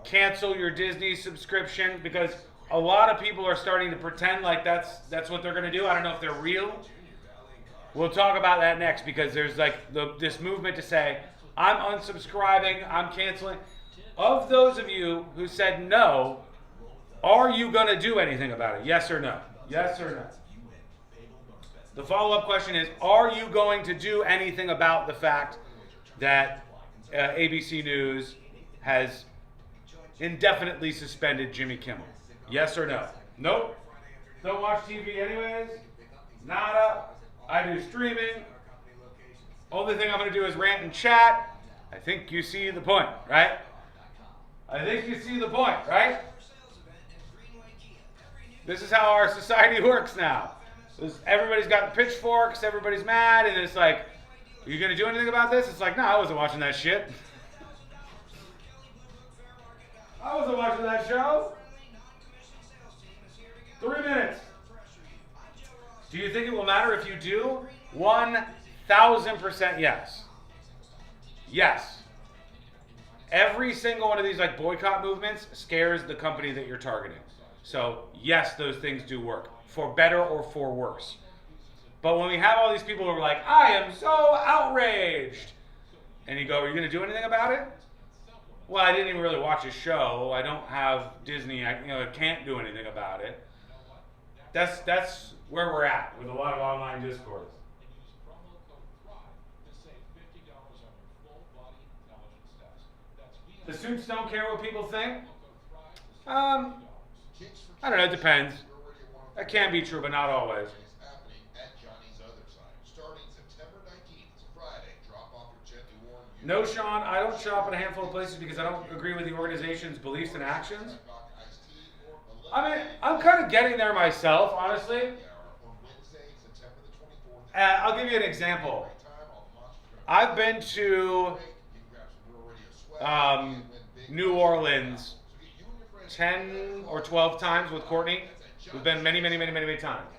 cancel your Disney subscription, because a lot of people are starting to pretend like that's what they're going to do. I don't know if they're real. We'll talk about that next, because there's like this movement to say, I'm unsubscribing, I'm canceling. Of those of you who said no, are you going to do anything about it? Yes or no? Yes or no? The follow-up question is, are you going to do anything about the fact that ABC News has indefinitely suspended Jimmy Kimmel? Yes or no? Nope. Don't watch TV anyways? Nada. I do streaming. Only thing I'm going to do is rant and chat. I think you see the point, right? I think you see the point, right? This is how our society works now. Everybody's got pitchforks, everybody's mad, and it's like, are you going to do anything about this? It's like, no, I wasn't watching that shit. I wasn't watching that show. 3 minutes. Do you think it will matter if you do? 1,000% yes. Yes. Every single one of these like boycott movements scares the company that you're targeting. So yes, those things do work, for better or for worse. But when we have all these people who are like, I am so outraged, and you go, are you going to do anything about it? Well, I didn't even really watch a show. I don't have Disney. I can't do anything about it. That's where we're at with a lot of online discourse. The suits don't care what people think? I don't know, it depends. That can be true, but not always. No, Sean, I don't shop at a handful of places because I don't agree with the organization's beliefs and actions. I mean, I'm kind of getting there myself, honestly. I'll give you an example. I've been to New Orleans 10 or 12 times with Courtney. We've been many times.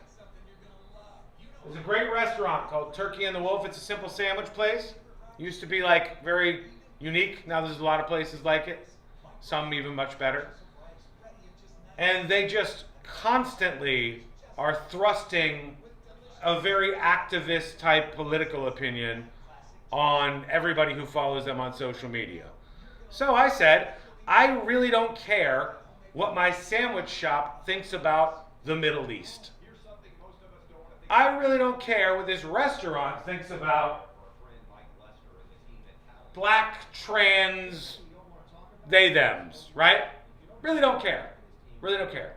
There's a great restaurant called Turkey and the Wolf. It's a simple sandwich place. Used to be like very unique. Now there's a lot of places like it. Some even much better. And they just constantly are thrusting a very activist type political opinion on everybody who follows them on social media. So I said, I really don't care what my sandwich shop thinks about the Middle East. I really don't care what this restaurant thinks about black, trans, they, thems, right? Really don't care. Really don't care.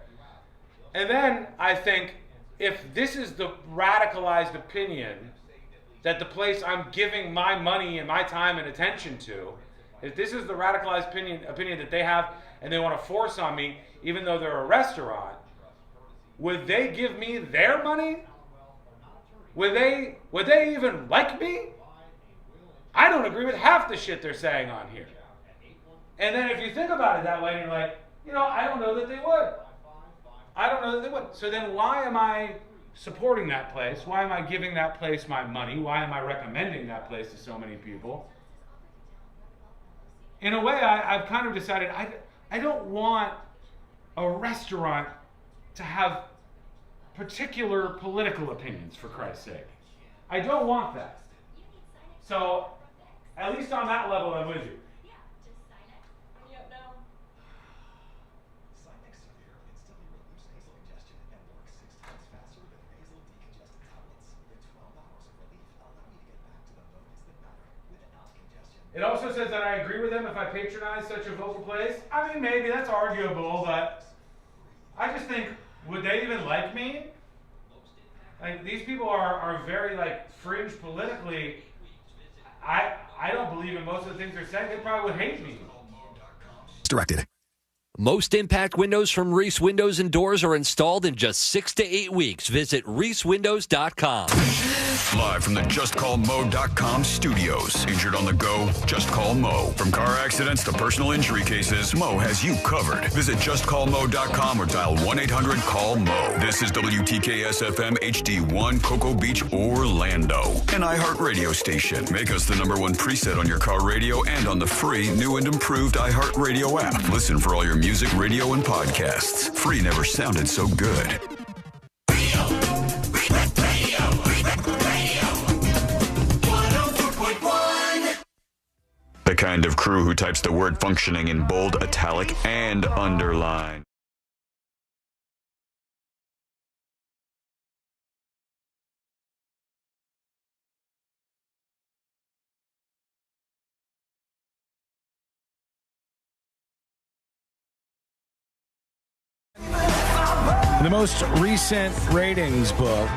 And then I think, if this is the radicalized opinion that the place I'm giving my money and my time and attention to, if this is the radicalized opinion that they have and they want to force on me, even though they're a restaurant, would they give me their money? Would they even like me? I don't agree with half the shit they're saying on here. And then if you think about it that way, and you're like, I don't know that they would. I don't know that they would. So then why am I supporting that place? Why am I giving that place my money? Why am I recommending that place to so many people? In a way, I've kind of decided I don't want a restaurant to have particular political opinions, for Christ's sake. I don't want that. So, at least on that level, I'm with you. It also says that I agree with them if I patronize such a vocal place. I mean, maybe that's arguable, but I just think, would they even like me? Like, these people are very, like, fringe politically. I don't believe in most of the things they're saying. They probably would hate me. Directed. Most impact windows from Reese Windows and Doors are installed in just 6 to 8 weeks. Visit reesewindows.com. Live from the JustCallMo.com studios. Injured on the go? Just call Mo. From car accidents to personal injury cases, Mo has you covered. Visit JustCallMo.com or dial 1-800-CALL-MO. This is WTKS-FM HD1, Cocoa Beach, Orlando. An iHeart radio station. Make us the #1 preset on your car radio and on the free, new and improved iHeart Radio app. Listen for all your music, radio, and podcasts. Free never sounded so good. The kind of crew who types the word functioning in bold, italic, and underline. The most recent ratings book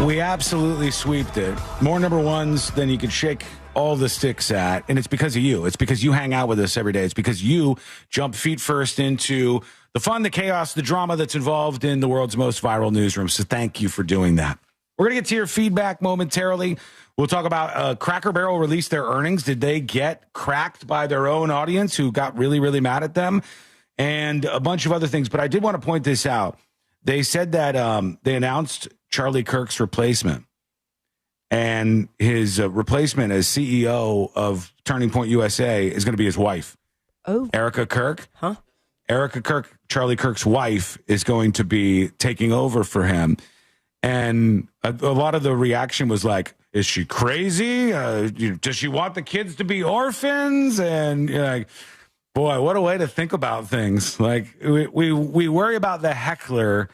We absolutely sweeped it. More number ones than you could shake all the sticks at. And it's because of you. It's because you hang out with us every day. It's because you jump feet first into the fun, the chaos, the drama that's involved in the world's most viral newsroom. So thank you for doing that. We're going to get to your feedback momentarily. We'll talk about Cracker Barrel released their earnings. Did they get cracked by their own audience who got really, really mad at them? And a bunch of other things. But I did want to point this out. They said that they announced Charlie Kirk's replacement. And his replacement as CEO of Turning Point USA is going to be his wife. Oh. Erica Kirk. Huh? Erica Kirk, Charlie Kirk's wife, is going to be taking over for him. And a lot of the reaction was like, is she crazy? Does she want the kids to be orphans? And you're like, boy, what a way to think about things. Like we worry about the heckler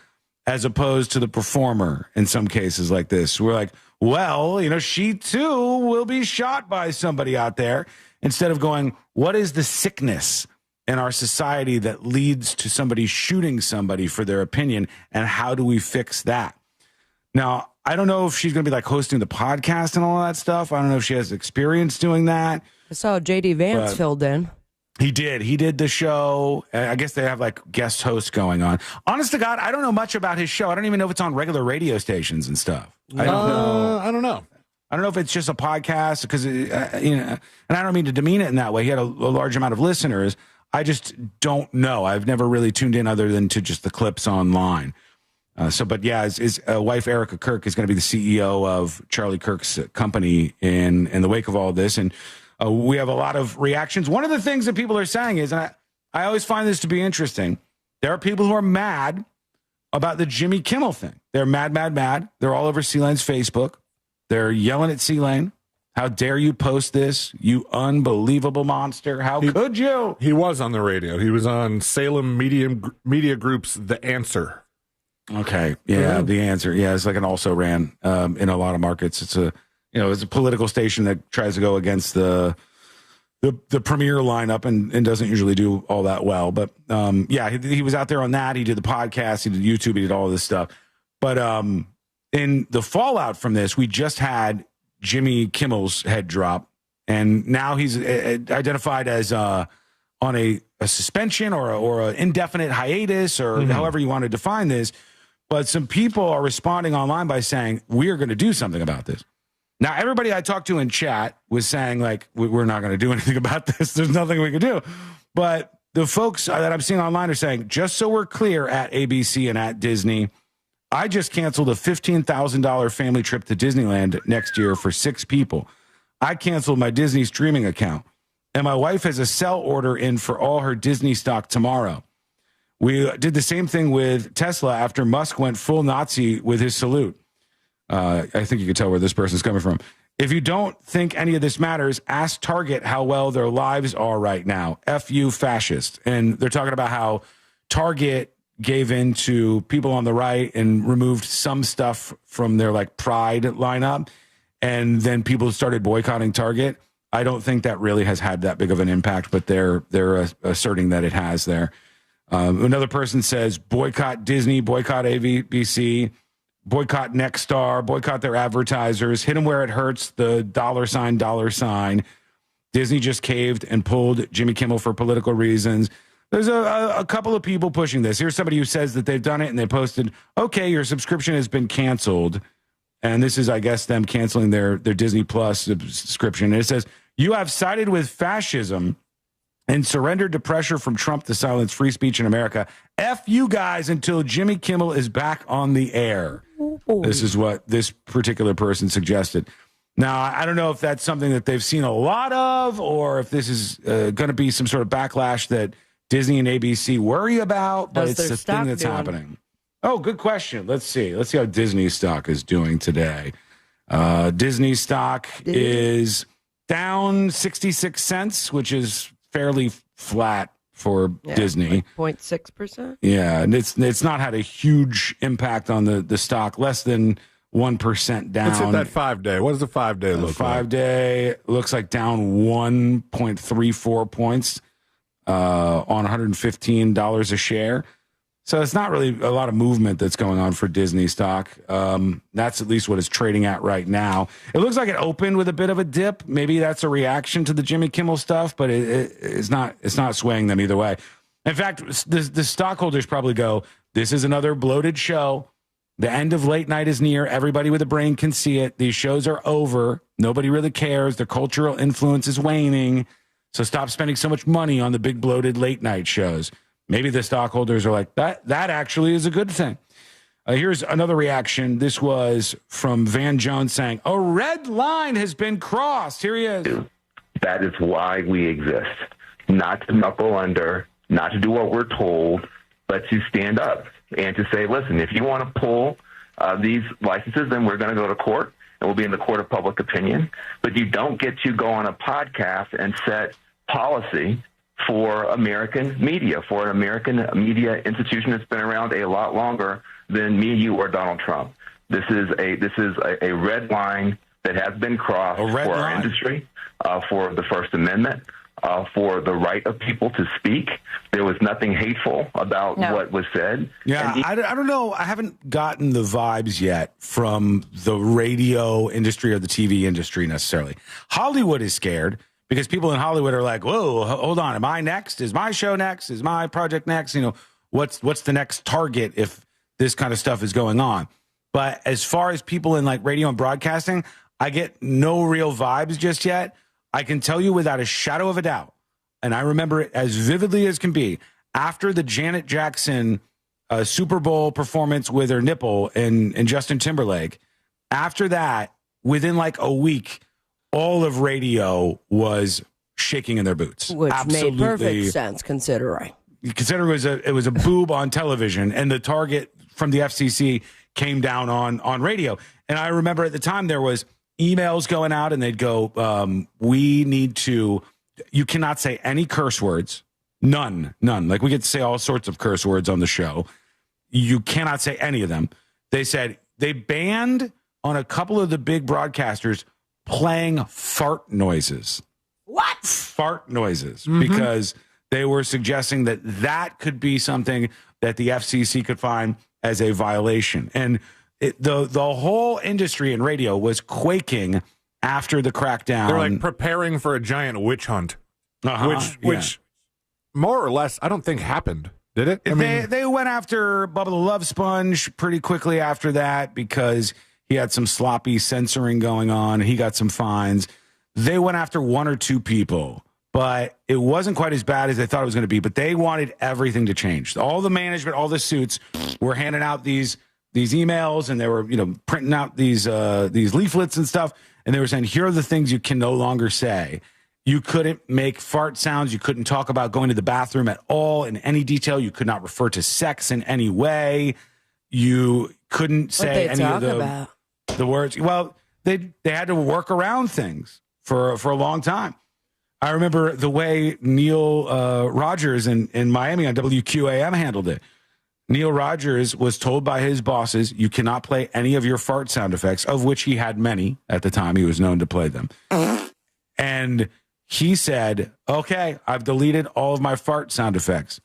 as opposed to the performer in some cases like this. We're like, well, she too will be shot by somebody out there, instead of going, what is the sickness in our society that leads to somebody shooting somebody for their opinion, and how do we fix that? Now, I don't know if she's going to be like hosting the podcast and all that stuff. I don't know if she has experience doing that. I saw J.D. Vance filled in. He did the show. I guess they have like guest hosts going on. Honest to God, I don't know much about his show. I don't even know if it's on regular radio stations and stuff. I don't know. I don't know. I don't know if it's just a podcast because, and I don't mean to demean it in that way. He had a large amount of listeners. I just don't know. I've never really tuned in other than to just the clips online. But his wife, Erica Kirk, is going to be the CEO of Charlie Kirk's company in the wake of all this. And we have a lot of reactions. One of the things that people are saying is, and I always find this to be interesting, there are people who are mad about the Jimmy Kimmel thing. They're mad. They're all over C-Lane's Facebook. They're yelling at C-Lane. How dare you post this, you unbelievable monster? How could you? He was on the radio. He was on Salem Media Group's The Answer. Okay, yeah, The Answer. Yeah, it's like an also ran in a lot of markets. It's a political station that tries to go against the premier lineup and doesn't usually do all that well. But he was out there on that. He did the podcast, he did YouTube, he did all this stuff. But in the fallout from this, we just had Jimmy Kimmel's head drop, and now he's identified as on a suspension or an indefinite hiatus, or however you want to define this. But some people are responding online by saying, we are going to do something about this. Now, everybody I talked to in chat was saying, like, we're not going to do anything about this. There's nothing we can do. But the folks that I'm seeing online are saying, just so we're clear, at ABC and at Disney, I just canceled a $15,000 family trip to Disneyland next year for 6 people. I canceled my Disney streaming account. And my wife has a sell order in for all her Disney stock tomorrow. We did the same thing with Tesla after Musk went full Nazi with his salute. I think you can tell where this person's coming from. If you don't think any of this matters, ask Target how well their lives are right now. F you, fascist. And they're talking about how Target gave in to people on the right and removed some stuff from their like Pride lineup. And then people started boycotting Target. I don't think that really has had that big of an impact, but they're asserting that it has there. Another person says, boycott Disney, boycott ABC, boycott Nexstar, boycott their advertisers, hit them where it hurts, the $. Disney just caved and pulled Jimmy Kimmel for political reasons. There's a couple of people pushing this. Here's somebody who says that they've done it, and they posted, okay, your subscription has been canceled. And this is, I guess, them canceling their Disney Plus subscription. And it says, you have sided with fascism and surrendered to pressure from Trump to silence free speech in America. F you guys until Jimmy Kimmel is back on the air. This is what this particular person suggested. Now, I don't know if that's something that they've seen a lot of, or if this is going to be some sort of backlash that Disney and ABC worry about, but it's the thing that's happening. Oh, good question. Let's see. Let's see how Disney stock is doing today. Disney stock is down 66 cents, which is fairly flat for Disney. 0.6%? Yeah, and it's not had a huge impact on the stock, less than 1% down. Let's hit that 5-day. What does the 5-day look like? 5-day looks like down 1.34 points on $115 a share. So it's not really a lot of movement that's going on for Disney stock. That's at least what it's trading at right now. It looks like it opened with a bit of a dip. Maybe that's a reaction to the Jimmy Kimmel stuff, but it's not swaying them either way. In fact, the stockholders probably go, this is another bloated show. The end of late night is near. Everybody with a brain can see it. These shows are over. Nobody really cares. Their cultural influence is waning. So stop spending so much money on the big bloated late night shows. Maybe the stockholders are like, that actually is a good thing. Here's another reaction. This was from Van Jones saying, a red line has been crossed. Here he is. That is why we exist. Not to knuckle under, not to do what we're told, but to stand up and to say, listen, if you want to pull these licenses, then we're going to go to court, and we'll be in the court of public opinion. But you don't get to go on a podcast and set policy for American media, for an American media institution that's been around a lot longer than me, you, or Donald Trump. This is a red line that has been crossed for our industry, for the First Amendment, for the right of people to speak. There was nothing hateful about what was said. Yeah, I don't know. I haven't gotten the vibes yet from the radio industry or the TV industry necessarily. Hollywood is scared because people in Hollywood are like, whoa, hold on. Am I next? Is my show next? Is my project next? You know, what's the next target if this kind of stuff is going on? But as far as people in like radio and broadcasting, I get no real vibes just yet. I can tell you without a shadow of a doubt, and I remember it as vividly as can be, after the Janet Jackson Super Bowl performance with her nipple and Justin Timberlake, after that, within like a week, all of radio was shaking in their boots. Which made perfect sense, considering it was a boob on television, and the target from the FCC came down on radio. And I remember at the time there was emails going out, and they'd go, you cannot say any curse words. None. Like, we get to say all sorts of curse words on the show. You cannot say any of them. They said they banned on a couple of the big broadcasters playing fart noises. What? Fart noises, because they were suggesting that could be something that the FCC could find as a violation. And the whole industry in radio was quaking after the crackdown. They're like preparing for a giant witch hunt, which more or less I don't think happened. Did it? They went after Bubba the Love Sponge pretty quickly after that because he had some sloppy censoring going on. He got some fines. They went after one or two people, but it wasn't quite as bad as they thought it was going to be. But they wanted everything to change. All the management, all the suits were handing out these emails, and they were printing out these leaflets and stuff. And they were saying, here are the things you can no longer say. You couldn't make fart sounds. You couldn't talk about going to the bathroom at all in any detail. You could not refer to sex in any way. You couldn't say any of the words. Well, they had to work around things for a long time. I remember the way Neil Rogers in Miami on WQAM handled it. Neil Rogers was told by his bosses, you cannot play any of your fart sound effects, of which he had many at the time. He was known to play them. And he said, okay, I've deleted all of my fart sound effects.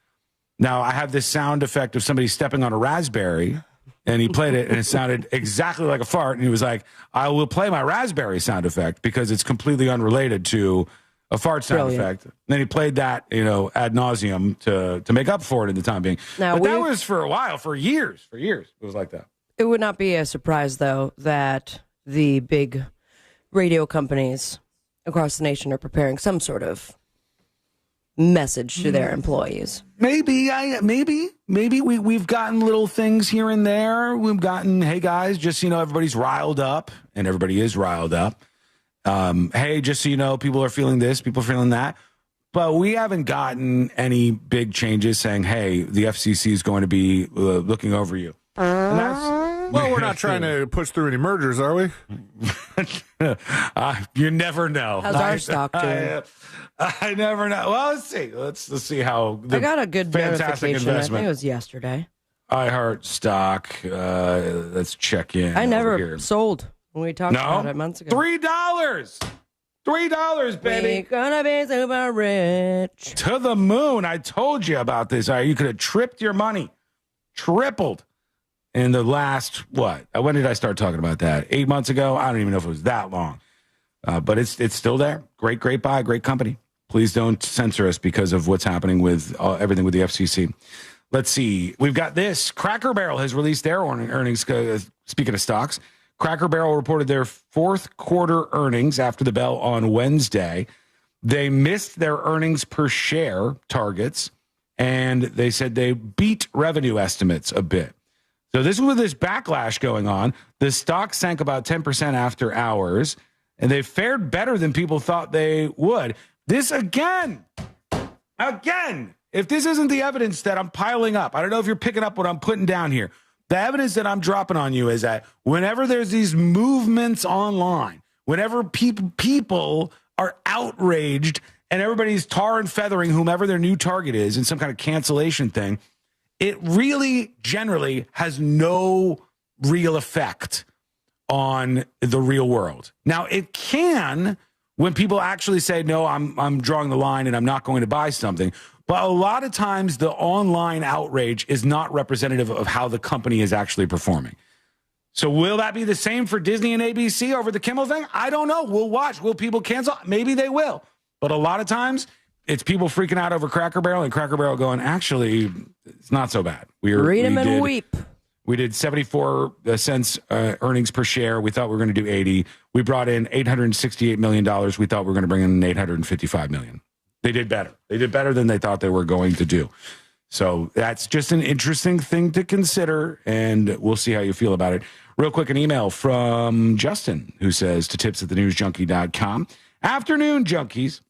Now, I have this sound effect of somebody stepping on a raspberry, and he played it, and it sounded exactly like a fart. And he was like, I will play my raspberry sound effect because it's completely unrelated to a fart sound effect. And then he played that, ad nauseum to make up for it in the time being. Now, but that was for a while, for years. It was like that. It would not be a surprise, though, that the big radio companies across the nation are preparing some sort of message to their employees. Maybe we've gotten little things here and there. We've gotten, hey guys, just so you know, everybody's riled up, and everybody is riled up. Hey, just so you know, people are feeling this, people are feeling that. But we haven't gotten any big changes saying, hey, the FCC is going to be looking over you. And well, we're not trying to push through any mergers, are we? You never know. How's our stock doing? I never know. Well, let's see. Let's see how. I got a good fantastic notification. investment. I think it was yesterday. I heart stock. Let's check in. I never sold when we talked about it months ago. $3, baby. We're gonna be super rich. To the moon. I told you about this. You could have tripped your money tripled in the last, what? When did I start talking about that? 8 months ago? I don't even know if it was that long. But it's still there. Great buy, great company. Please don't censor us because of what's happening with everything with the FCC. Let's see. We've got this. Cracker Barrel has released their earnings. Speaking of stocks, Cracker Barrel reported their fourth quarter earnings after the bell on Wednesday. They missed their earnings per share targets, and they said they beat revenue estimates a bit. So this was with this backlash going on. The stock sank about 10% after hours, and they fared better than people thought they would. This again, if this isn't the evidence that I'm piling up, I don't know if you're picking up what I'm putting down here. The evidence that I'm dropping on you is that whenever there's these movements online, whenever people are outraged and everybody's tar and feathering whomever their new target is in some kind of cancellation thing, it really generally has no real effect on the real world. Now, it can when people actually say, no, I'm drawing the line and I'm not going to buy something. But a lot of times the online outrage is not representative of how the company is actually performing. So will that be the same for Disney and ABC over the Kimmel thing? I don't know. We'll watch. Will people cancel? Maybe they will. But a lot of times it's people freaking out over Cracker Barrel and Cracker Barrel going, actually, it's not so bad. Read them and weep. We did 74 cents earnings per share. We thought we were going to do 80. We brought in $868 million. We thought we were going to bring in $855 million. They did better. They did better than they thought they were going to do. So that's just an interesting thing to consider, and we'll see how you feel about it. Real quick, an email from Justin, who says to tips@thenewsjunkie.com. Afternoon, junkies.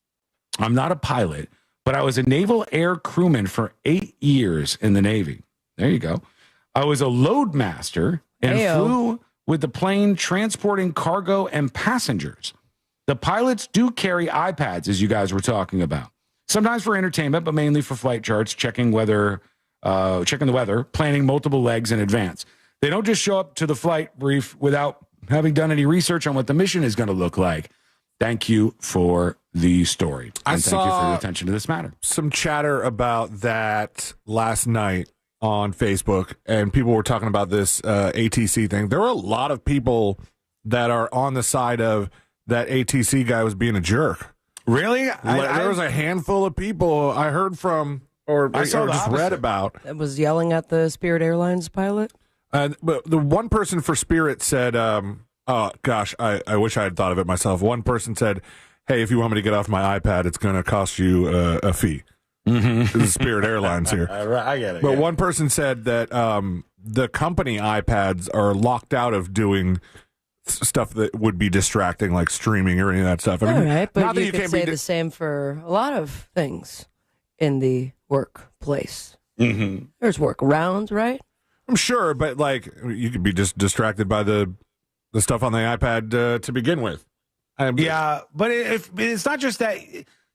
I'm not a pilot, but I was a naval air crewman for 8 years in the Navy. There you go. I was a loadmaster and flew with the plane transporting cargo and passengers. The pilots do carry iPads, as you guys were talking about. Sometimes for entertainment, but mainly for flight charts, checking the weather, planning multiple legs in advance. They don't just show up to the flight brief without having done any research on what the mission is going to look like. Thank you for the story. And thank you for your attention to this matter. Some chatter about that last night on Facebook, and people were talking about this ATC thing. There were a lot of people that are on the side of that ATC guy was being a jerk. Really? There was a handful of people I heard from or just read about. That was yelling at the Spirit Airlines pilot? But the one person for Spirit said, oh, gosh, I wish I had thought of it myself. One person said, hey, if you want me to get off my iPad, it's going to cost you a fee. Mm-hmm. This is Spirit Airlines here. I get it. But one person said that the company iPads are locked out of doing stuff that would be distracting, like streaming or any of that stuff. I mean, all right, but you could say the same for a lot of things in the workplace. Mm-hmm. There's workarounds, right? I'm sure, but like you could be just distracted by the stuff on the iPad to begin with. Yeah, but it's not just that.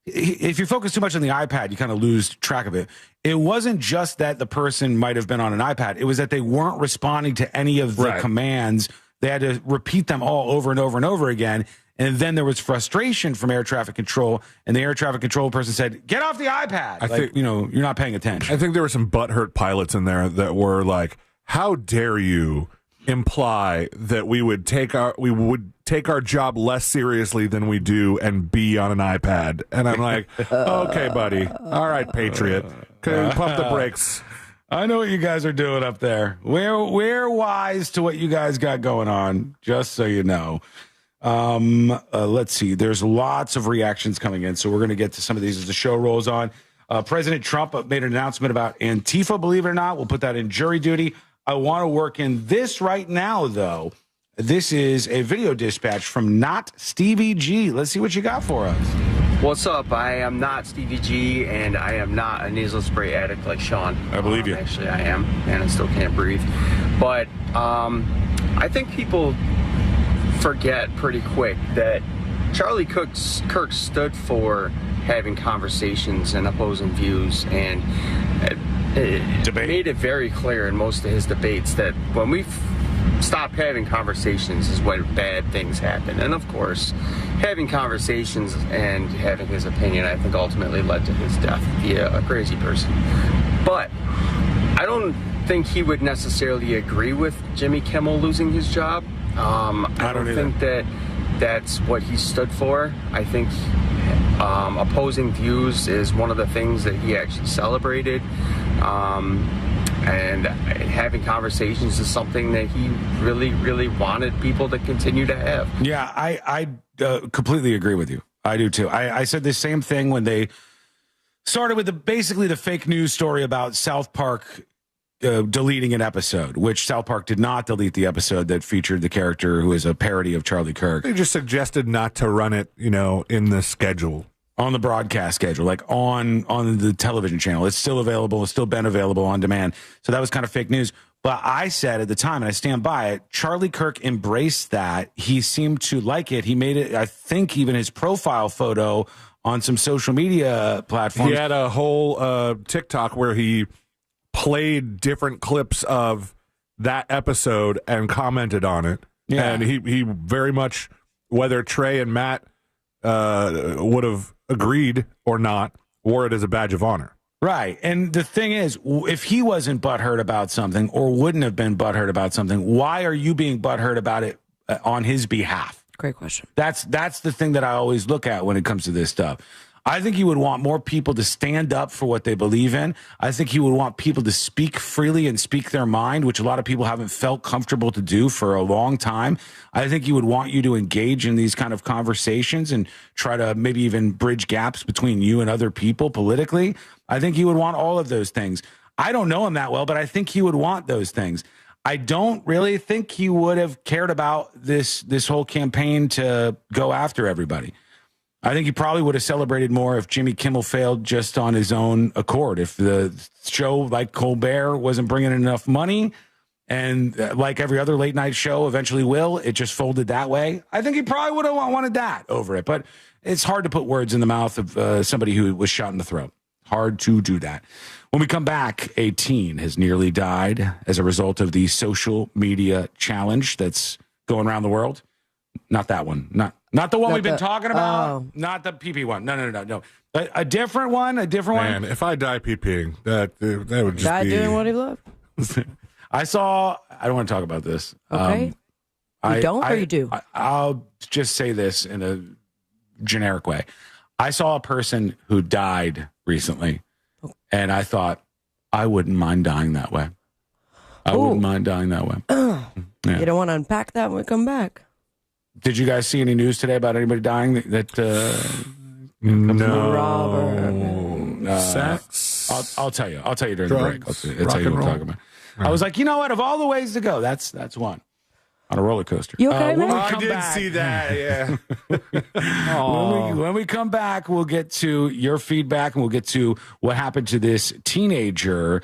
If you focus too much on the iPad, you kind of lose track of it. It wasn't just that the person might have been on an iPad. It was that they weren't responding to any of the commands. They had to repeat them all over and over and over again. And then there was frustration from air traffic control. And the air traffic control person said, get off the iPad. I think, you're not paying attention. I think there were some butthurt pilots in there that were like, how dare you imply that we would take our job less seriously than we do and be on an iPad. And I'm like, okay, buddy. All right, Patriot. Pump the brakes. I know what you guys are doing up there. We're wise to what you guys got going on, just so you know. Let's see. There's lots of reactions coming in, so we're going to get to some of these as the show rolls on. President Trump made an announcement about Antifa, believe it or not. We'll put that in jury duty. I want to work in this right now, though. This is a video dispatch from Not Stevie G. Let's see what you got for us. What's up? I am not Stevie G, and I am not a nasal spray addict like Sean. I believe you. Actually, I am, and I still can't breathe. But I think people forget pretty quick that Charlie Kirk stood for having conversations and opposing views, and made it very clear in most of his debates that when we stop having conversations is when bad things happen. And of course, having conversations and having his opinion, I think, ultimately led to his death via a crazy person. But I don't think he would necessarily agree with Jimmy Kimmel losing his job. I don't think that's what he stood for. I think opposing views is one of the things that he actually celebrated. And having conversations is something that he really, really wanted people to continue to have. Yeah, I completely agree with you. I do too. I said the same thing when they started with basically the fake news story about South Park deleting an episode, which South Park did not delete the episode that featured the character who is a parody of Charlie Kirk. They just suggested not to run it, in the schedule. On the broadcast schedule, like on the television channel. It's still available. It's still been available on demand. So that was kind of fake news. But I said at the time, and I stand by it, Charlie Kirk embraced that. He seemed to like it. He made it, I think, even his profile photo on some social media platforms. He had a whole TikTok where he played different clips of that episode and commented on it. Yeah. And he very much, whether Trey and Matt would have agreed or not, wore it as a badge of honor. Right. And the thing is, if he wasn't butthurt about something or wouldn't have been butthurt about something, why are you being butthurt about it on his behalf? Great question. That's the thing that I always look at when it comes to this stuff. I think he would want more people to stand up for what they believe in. I think he would want people to speak freely and speak their mind, which a lot of people haven't felt comfortable to do for a long time. I think he would want you to engage in these kind of conversations and try to maybe even bridge gaps between you and other people politically. I think he would want all of those things. I don't know him that well, but I think he would want those things. I don't really think he would have cared about this whole campaign to go after everybody. I think he probably would have celebrated more if Jimmy Kimmel failed just on his own accord. If the show, like Colbert, wasn't bringing in enough money, and like every other late night show eventually will, it just folded that way. I think he probably would have wanted that over it. But it's hard to put words in the mouth of somebody who was shot in the throat. Hard to do that. When we come back, a teen has nearly died as a result of the social media challenge that's going around the world. Not that one. Not the one we've been talking about. Not the PP one. No. A different one. Man, if I die PPing, that would just Die be... doing what he loved. I don't want to talk about this. Okay. You do? I'll just say this in a generic way. I saw a person who died recently, and I thought, I wouldn't mind dying that way. Wouldn't mind dying that way. Yeah. You don't want to unpack that when we come back. Did you guys see any news today about anybody dying no. Robert. Sex? I'll tell you. I'll tell you during Drugs, the break. I'll tell you what I'm talking about. I was like, you know what? Of all the ways to go, that's one on a roller coaster. You okay, man? I did see that. Yeah. When we come back, we'll get to your feedback and we'll get to what happened to this teenager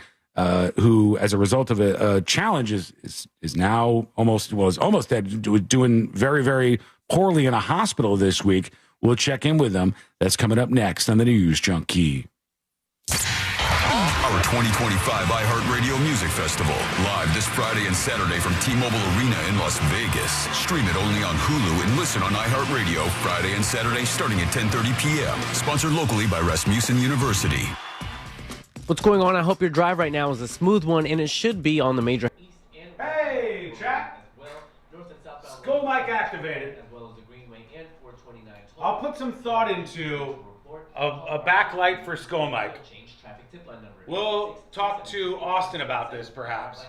who, as a result of a challenge, is now almost dead, doing very, very poorly in a hospital this week. We'll check in with them. That's coming up next on the News Junkie. Our 2025 iHeartRadio Music Festival, live this Friday and Saturday from T-Mobile Arena in Las Vegas. Stream it only on Hulu and listen on iHeartRadio Friday and Saturday starting at 10:30 p.m. Sponsored locally by Rasmussen University. What's going on? I hope your drive right now is a smooth one, and it should be on the major. Hey, chat. School mic activated. As well as the Greenway and 429. I'll put some thought into a backlight for Skull Mike. We'll talk to Austin about this, perhaps.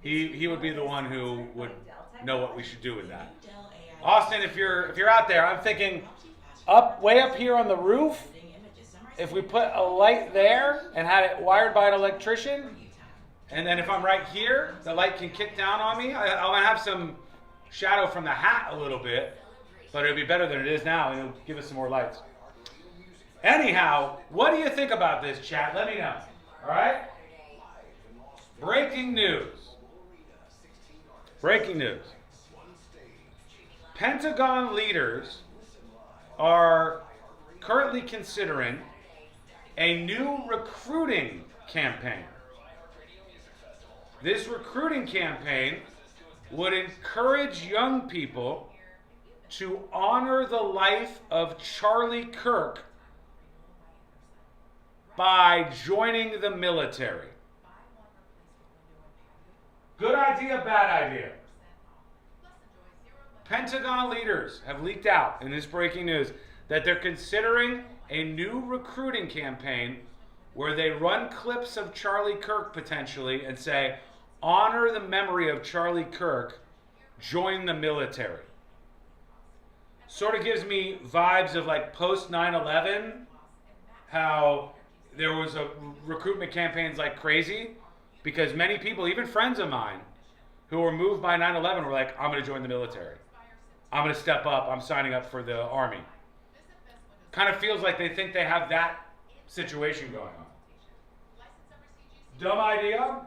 He would be the one who would know what we should do with that. Austin, if you're out there, I'm thinking way up here on the roof. If we put a light there and had it wired by an electrician, and then if I'm right here, the light can kick down on me. I'll have some shadow from the hat a little bit, but it'll be better than it is now, and it'll give us some more lights. Anyhow, what do you think about this, chat? Let me know. All right? Breaking news. Pentagon leaders are currently considering a new recruiting campaign. This recruiting campaign would encourage young people to honor the life of Charlie Kirk by joining the military. Good idea, bad idea. Pentagon leaders have leaked out in this breaking news that they're considering a new recruiting campaign where they run clips of Charlie Kirk potentially and say, honor the memory of Charlie Kirk, join the military. Sort of gives me vibes of like post 9/11, how there was a recruitment campaigns like crazy, because many people, even friends of mine, who were moved by 9/11 were like, I'm going to join the military. I'm going to step up. I'm signing up for the Army. Kind of feels like they think they have that situation going on. Dumb idea?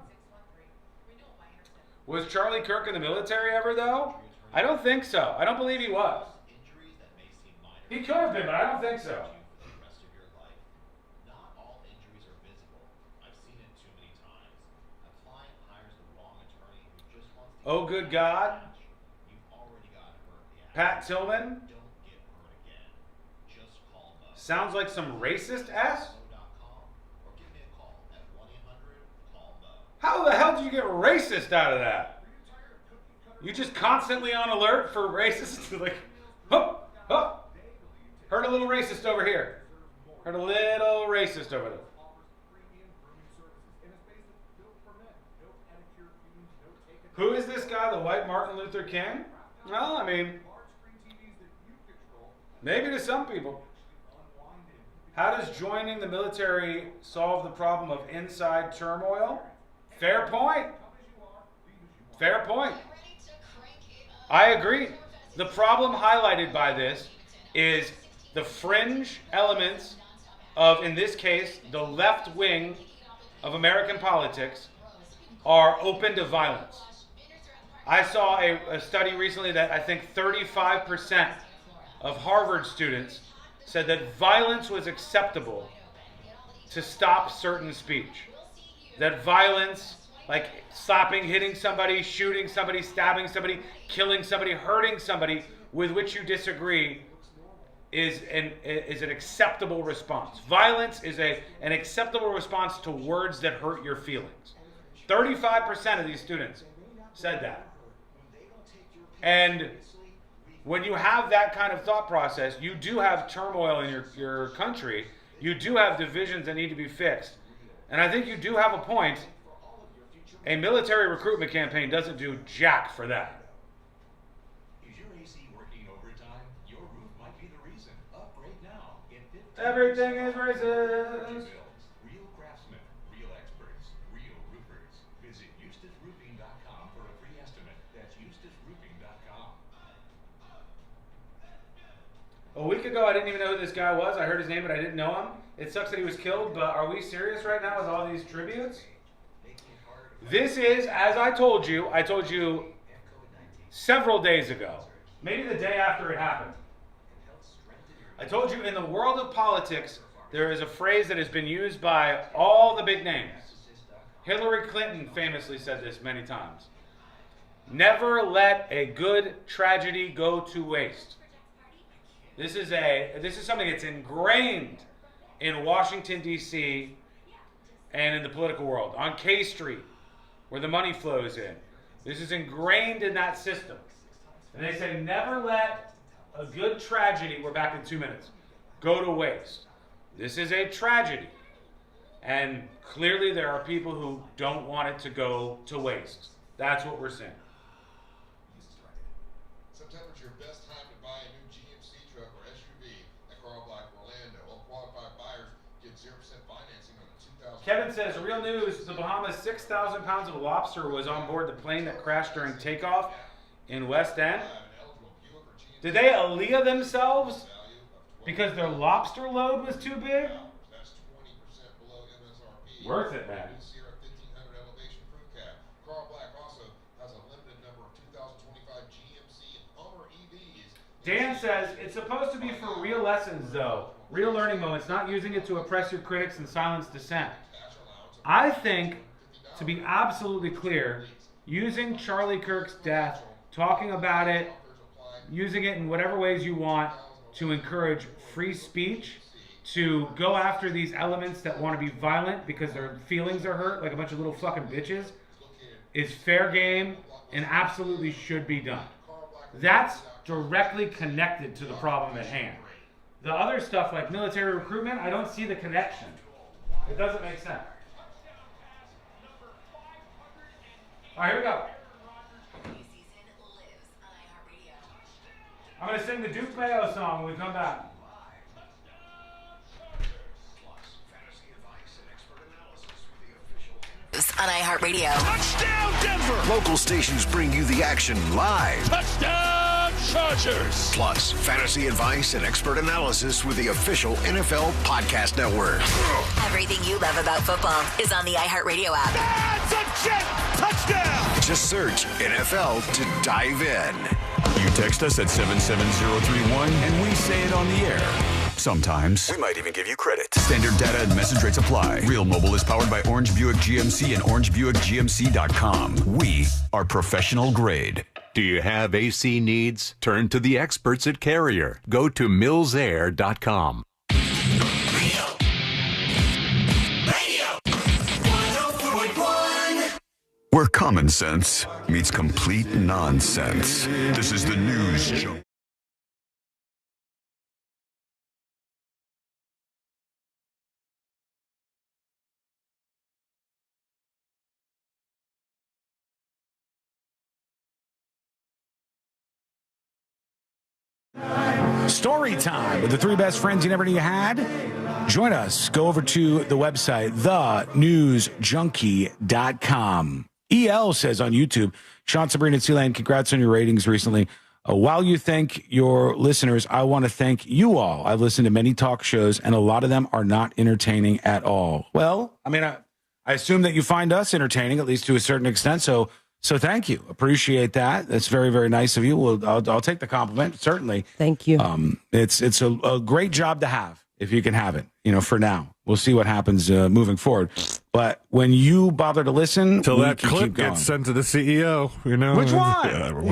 Was Charlie Kirk in the military ever, though? I don't think so. I don't believe he was. He could have been, but I don't think so. Oh, good God. Pat Tillman. Sounds like some racist ass. How the hell do you get racist out of that? You just constantly on alert for racists? Like, oh, oh. Heard a little racist over here. Heard a little racist over there. Who is this guy, the white Martin Luther King? Well, I mean, maybe to some people. How does joining the military solve the problem of inside turmoil? Fair point. Fair point. I agree. The problem highlighted by this is the fringe elements of, in this case, the left wing of American politics are open to violence. I saw a study recently that I think 35% of Harvard students said that violence was acceptable to stop certain speech. That violence, like slapping, hitting somebody, shooting somebody, stabbing somebody, killing somebody, hurting somebody with which you disagree is an acceptable response. Violence is an acceptable response to words that hurt your feelings. 35% of these students said that. And when you have that kind of thought process, you do have turmoil in your country. You do have divisions that need to be fixed. And I think you do have a point. A military recruitment campaign doesn't do jack for that. Is your AC working overtime? Your roof might be the reason. Upgrade now. Get 15% Everything is racist. Real craftsmen, real experts, real roofers. Visit EustaceRoofing.com for a free estimate. That's EustaceRoofing.com. A week ago, I didn't even know who this guy was. I heard his name, but I didn't know him. It sucks that he was killed, but are we serious right now with all these tributes? This is, as I told you several days ago, maybe the day after it happened. I told you in the world of politics, there is a phrase that has been used by all the big names. Hillary Clinton famously said this many times. Never let a good tragedy go to waste. This is something that's ingrained in Washington, D.C. and in the political world. On K Street, where the money flows in. This is ingrained in that system. And they say, never let a good tragedy, we're back in 2 minutes, go to waste. This is a tragedy. And clearly there are people who don't want it to go to waste. That's what we're saying. September's your best time to buy a new GMC truck or SUV at Carl Black Orlando. All qualified buyers get 0% financing on the 2000. Kevin says, real news, the Bahamas 6,000 pounds of lobster was on board the plane that crashed during takeoff in West End. Did they Aaliyah themselves because their lobster load was too big? That's 20% below MSRP. Worth it, man. Sierra 1500 elevation crew cab. Carl Black also has a limited number of 2025 GMC and Hummer EVs. Dan says, it's supposed to be for real lessons, though. Real learning moments, not using it to oppress your critics and silence dissent. I think, to be absolutely clear, using Charlie Kirk's death, talking about it, using it in whatever ways you want to encourage free speech, to go after these elements that want to be violent because their feelings are hurt, like a bunch of little fucking bitches. is fair game and absolutely should be done. That's directly connected to the problem at hand. The other stuff like military recruitment, I don't see the connection. It doesn't make sense. All right, here we go. I'm going to sing the Duke Mayo song when we come back. On iHeartRadio. Touchdown, Denver! Local stations bring you the action live. Touchdown, Chargers! Plus, fantasy advice and expert analysis with the official NFL Podcast Network. Everything you love about football is on the iHeartRadio app. That's a jet touchdown! Just search NFL to dive in. You text us at 77031 and we say it on the air. Sometimes. We might even give you credit. Standard data and message rates apply. Real Mobile is powered by Orange Buick GMC and OrangeBuickGMC.com. We are professional grade. Do you have AC needs? Turn to the experts at Carrier. Go to millsair.com. Where common sense meets complete nonsense. This is the News Junk. Story time with the three best friends you never knew you had. Join us. Go over to the website, thenewsjunkie.com. EL says on YouTube, Sean, Sabrina, and C-Lane, congrats on your ratings recently. While you thank your listeners, I want to thank you all. I've listened to many talk shows, and a lot of them are not entertaining at all. Well, I mean, I assume that you find us entertaining, at least to a certain extent, so thank you. Appreciate that. That's very, very nice of you. Well, I'll take the compliment, certainly. Thank you. It's a great job to have, if you can have it, for now. We'll see what happens moving forward. But when you bother to listen, until that clip gets sent to the CEO, Which one?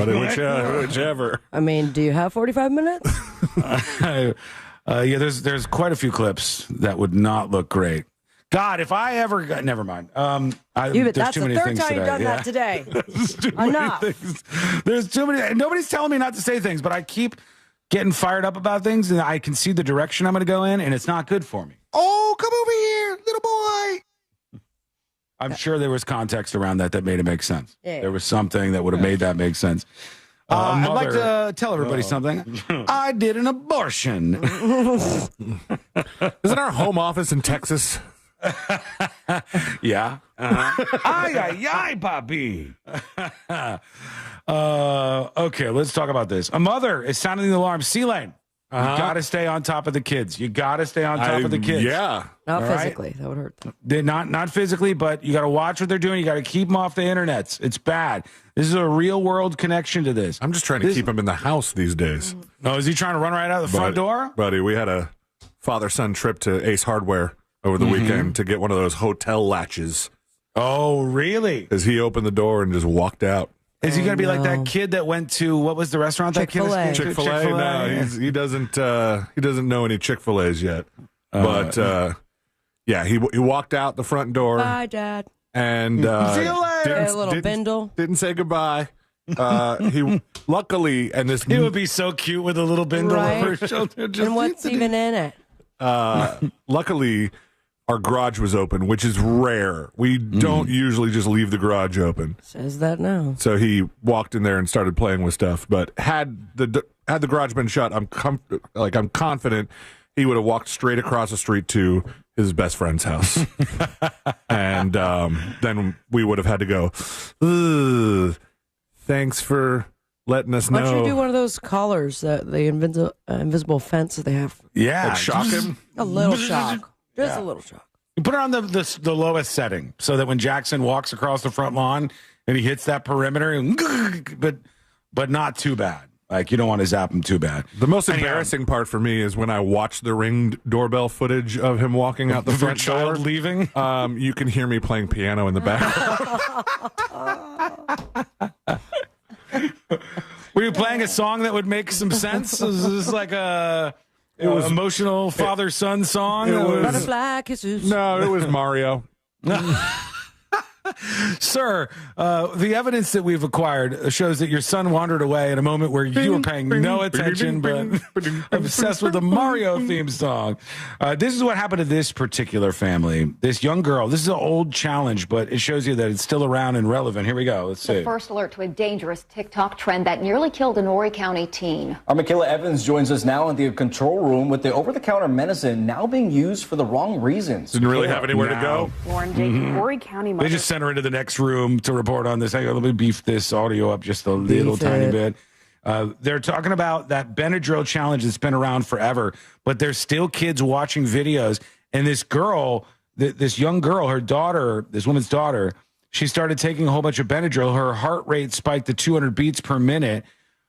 Whichever. I mean, do you have 45 minutes? There's quite a few clips that would not look great. God, if I ever got, never mind. That's the third time you've done that today. Enough. There's too many. Nobody's telling me not to say things, but I keep getting fired up about things, and I can see the direction I'm going to go in, and it's not good for me. Oh, come over here, little boy. I'm sure there was context around that made it make sense. Yeah. There was something that would have made that make sense. I'd like to tell everybody something. I did an abortion. Isn't our home office in Texas? Yeah. Ay, papi. Okay, let's talk about this. A mother is sounding the alarm. C-Lane, you got to stay on top of the kids. You got to stay on top of the kids. Yeah. Not physically. That would hurt them. Not physically, but you got to watch what they're doing. You got to keep them off the internets. It's bad. This is a real world connection to this. I'm just trying to keep them in the house these days. Oh, is he trying to run right out of the front door? Buddy, we had a father-son trip to Ace Hardware over the weekend to get one of those hotel latches. Oh, really? Because he opened the door and just walked out. Is he going to be like that kid that went to, what was the restaurant Chick-fil-A. that kid Chick-fil-A? No, he doesn't know any Chick-fil-A's yet. But he walked out the front door. Bye, Dad. And see you later. A little bindle. Didn't say goodbye. He luckily, and this he would be so cute with a little bindle over his shoulder. And what's even in it? Luckily, our garage was open, which is rare. We don't usually just leave the garage open. Says that now. So he walked in there and started playing with stuff. But had the garage been shut, I'm confident he would have walked straight across the street to his best friend's house, and then we would have had to go. Thanks for letting us know. Why don't you do one of those collars, the invisible fence that they have? Yeah, like shock him. A little shock. Just a little shock. You put it on the lowest setting so that when Jackson walks across the front lawn and he hits that perimeter, but not too bad. Like, you don't want to zap him too bad. The most embarrassing part for me is when I watch the Ring doorbell footage of him walking out the front door. Leaving. You can hear me playing piano in the back. Were you playing a song that would make some sense? Was this like a emotional father-son song? Butterfly kisses. No, it was Mario. Sir, the evidence that we've acquired shows that your son wandered away at a moment where you were paying no attention, but obsessed with the Mario theme song. This is what happened to this particular family. This young girl, this is an old challenge, but it shows you that it's still around and relevant. Here we go. Let's see. The first alert to a dangerous TikTok trend that nearly killed an Horry County teen. Our Michaela Evans joins us now in the control room with the over-the-counter medicine now being used for the wrong reasons. Didn't really have anywhere to go. Warren Jake, Horry County They just sent her into the next room to report on this. Let me beef this audio up just a little tiny bit. They're talking about that Benadryl challenge that's been around forever, but there's still kids watching videos. And this girl, this young girl, her daughter, this woman's daughter, she started taking a whole bunch of Benadryl. Her heart rate spiked to 200 beats per minute.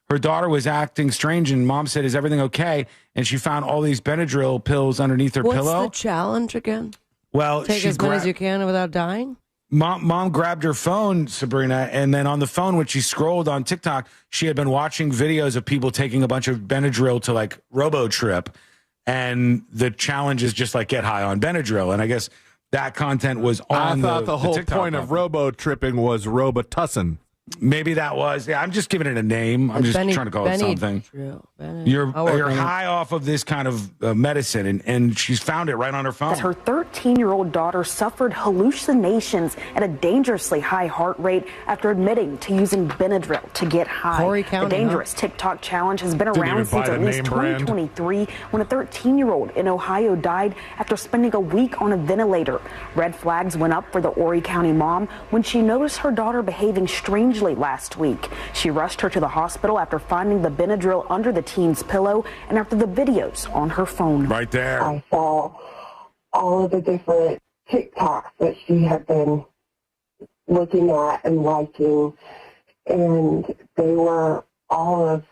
Her daughter was acting strange, and mom said, "Is everything okay?" And she found all these Benadryl pills underneath her pillow. What's the challenge again? Well, take as many as you can without dying. Mom grabbed her phone, Sabrina, and then on the phone, when she scrolled on TikTok, she had been watching videos of people taking a bunch of Benadryl to like RoboTrip, and the challenge is just like get high on Benadryl. And I guess that content was on. I thought the whole TikTok point of Robo-tripping was Robitussin. Maybe that was. Yeah, I'm just giving it a name. I'm just trying to call it something. You're high off of this kind of medicine, and she's found it right on her phone. Her 13-year-old daughter suffered hallucinations at a dangerously high heart rate after admitting to using Benadryl to get high. Horry County, the dangerous TikTok challenge has been around since at least 2023 when a 13-year-old in Ohio died after spending a week on a ventilator. Red flags went up for the Horry County mom when she noticed her daughter behaving strangely last week. She rushed her to the hospital after finding the Benadryl under the teen's pillow and after the videos on her phone. Right there. I saw all of the different TikToks that she had been looking at and liking, and they were all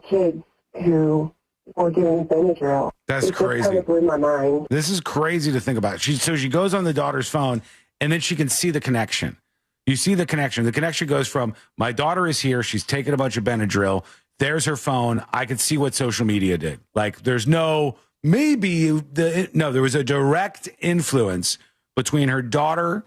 kids who were doing Benadryl. That's crazy. It kind of blew my mind. This is crazy to think about. So she goes on the daughter's phone, and then she can see the connection. You see the connection. The connection goes from my daughter is here. She's taking a bunch of Benadryl. There's her phone. I could see what social media did. Like there's no, there was a direct influence between her daughter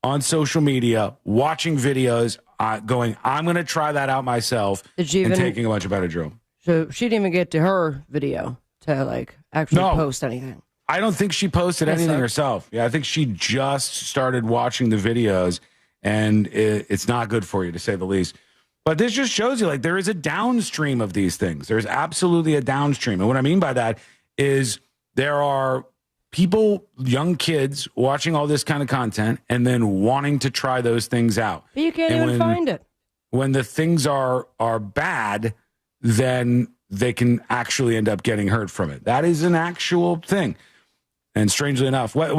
on social media, watching videos, going, I'm going to try that out myself, and taking a bunch of Benadryl. So she didn't even get to her video to like actually post anything. I don't think she posted anything herself. Yeah, I think she just started watching the videos. And it's not good for you, to say the least. But this just shows you, like, there is a downstream of these things. There's absolutely a downstream. And what I mean by that is there are people, young kids, watching all this kind of content and then wanting to try those things out. But you can't even find it. When the things are bad, then they can actually end up getting hurt from it. That is an actual thing. And strangely enough, what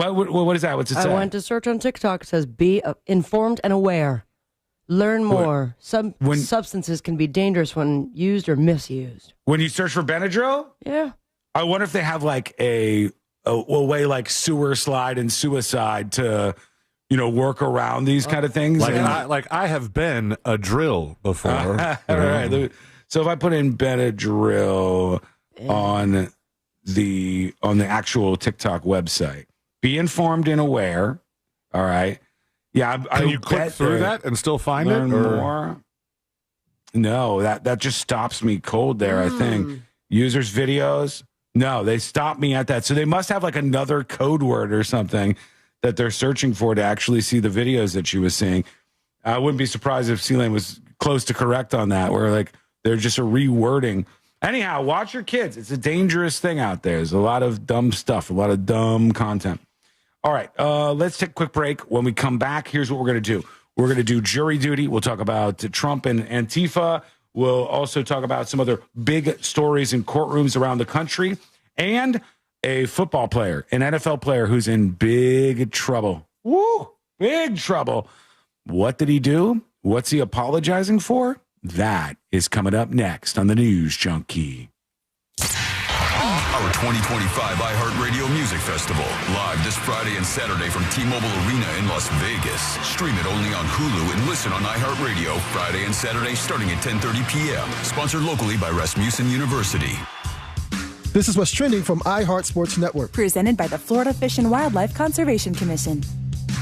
is that? What's it say? I went to search on TikTok. It says, be informed and aware. Learn more. Some substances can be dangerous when used or misused. When you search for Benadryl? Yeah. I wonder if they have like a way like sewer slide and suicide to, work around these kind of things. I have been a drill before. All right. So if I put in Benadryl on the actual TikTok website, be informed and aware. All right. Yeah. Can you click through that and still find it? More? No, that just stops me cold there, I think. Users videos. No, they stop me at that. So they must have like another code word or something that they're searching for to actually see the videos that she was seeing. I wouldn't be surprised if C-Lane was close to correct on that, where like they're just a rewording. Anyhow, watch your kids. It's a dangerous thing out there. There's a lot of dumb stuff, a lot of dumb content. All right, let's take a quick break. When we come back, here's what we're going to do. We're going to do jury duty. We'll talk about Trump and Antifa. We'll also talk about some other big stories in courtrooms around the country, and a football player, an NFL player who's in big trouble. Woo! Big trouble. What did he do? What's he apologizing for? That is coming up next on the News Junkie. Our 2025 iHeartRadio Music Festival, live this Friday and Saturday from T-Mobile Arena in Las Vegas. Stream it only on Hulu and listen on iHeartRadio Friday and Saturday starting at 10:30 p.m. Sponsored locally by Rasmussen University. This is what's trending from iHeart Sports Network. Presented by the Florida Fish and Wildlife Conservation Commission.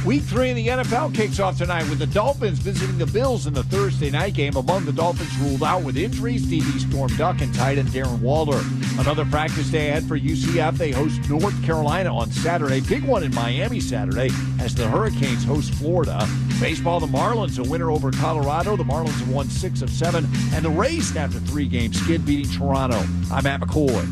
Week 3 in the NFL kicks off tonight with the Dolphins visiting the Bills in the Thursday night game. Among the Dolphins ruled out with injuries, DB Storm Duck and tight end Darren Waller. Another practice day ahead for UCF. They host North Carolina on Saturday. Big one in Miami Saturday as the Hurricanes host Florida. Baseball, the Marlins a winner over Colorado. The Marlins have won 6 of 7. And the Rays snapped a 3-game skid beating Toronto. I'm Matt McCoy.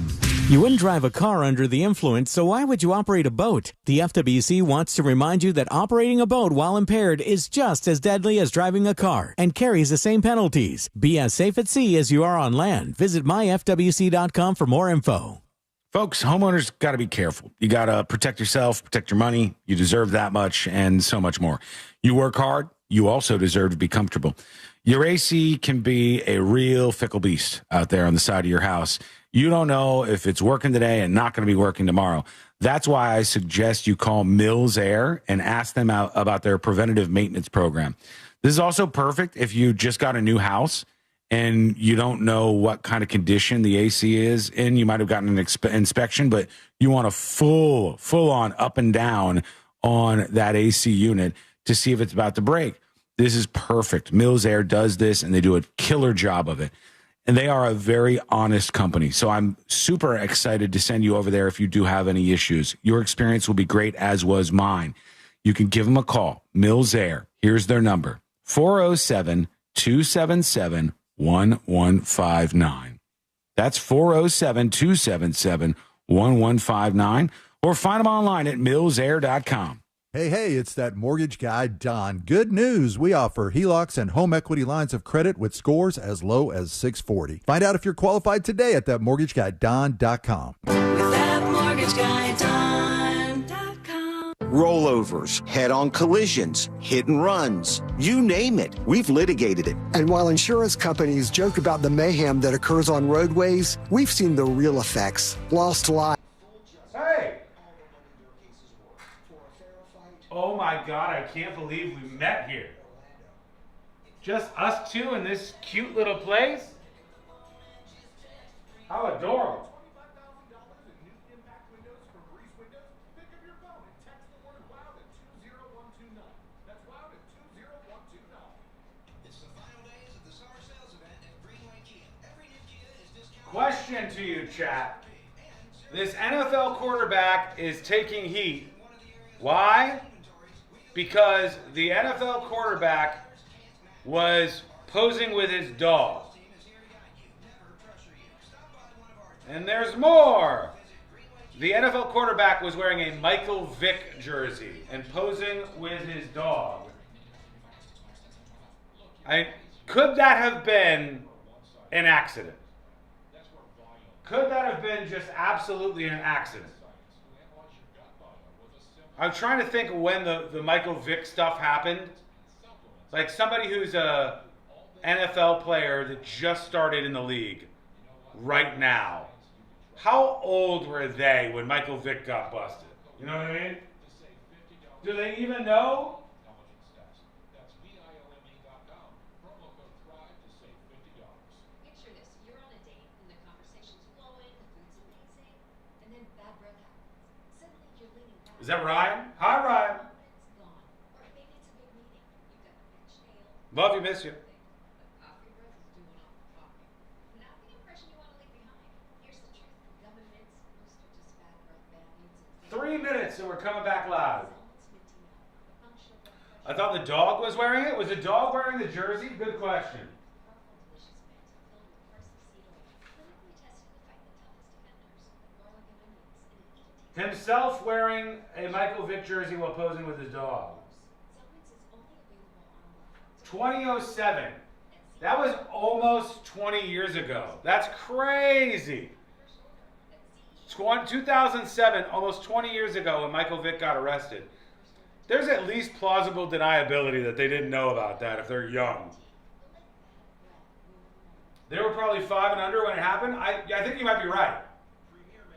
You wouldn't drive a car under the influence, so why would you operate a boat? The FWC wants to remind you that operating a boat while impaired is just as deadly as driving a car and carries the same penalties. Be as safe at sea as you are on land. Visit myfwc.com for more info. Folks, homeowners got to be careful. You got to protect yourself, protect your money. You deserve that much and so much more. You work hard. You also deserve to be comfortable. Your AC can be a real fickle beast out there on the side of your house. You don't know if it's working today and not going to be working tomorrow. That's why I suggest you call Mills Air and ask them out about their preventative maintenance program. This is also perfect if you just got a new house and you don't know what kind of condition the AC is in. You might have gotten an inspection, but you want a full on up and down on that AC unit to see if it's about to break. This is perfect. Mills Air does this, and they do a killer job of it. And they are a very honest company. So I'm super excited to send you over there if you do have any issues. Your experience will be great, as was mine. You can give them a call. Mills Air. Here's their number. 407-277-1159. That's 407-277-1159. Or find them online at millsair.com. Hey, it's that mortgage guy, Don. Good news. We offer HELOCs and home equity lines of credit with scores as low as 640. Find out if you're qualified today at thatmortgageguyDon.com. With thatmortgageguyDon.com. Rollovers, head-on collisions, hit and runs, you name it. We've litigated it. And while insurance companies joke about the mayhem that occurs on roadways, we've seen the real effects. Lost lives. Hey! Oh my God, I can't believe we met here. Just us two in this cute little place? How adorable. Question to you, chat. This NFL quarterback is taking heat. Why? Because the NFL quarterback was posing with his dog. And there's more. The NFL quarterback was wearing a Michael Vick jersey and posing with his dog. Could that have been an accident? Could that have been just absolutely an accident? I'm trying to think of when the Michael Vick stuff happened. Like somebody who's a NFL player that just started in the league right now. How old were they when Michael Vick got busted? You know what I mean? Do they even know? Is that Ryan? Hi, Ryan. Love you, miss you. 3 minutes and we're coming back live. I thought the dog was wearing it. Was the dog wearing the jersey? Good question. Himself wearing a Michael Vick jersey while posing with his dog. 2007. That was almost 20 years ago. That's crazy. 2007, almost 20 years ago when Michael Vick got arrested. There's at least plausible deniability that they didn't know about that if they're young. They were probably 5 and under when it happened. I think you might be right.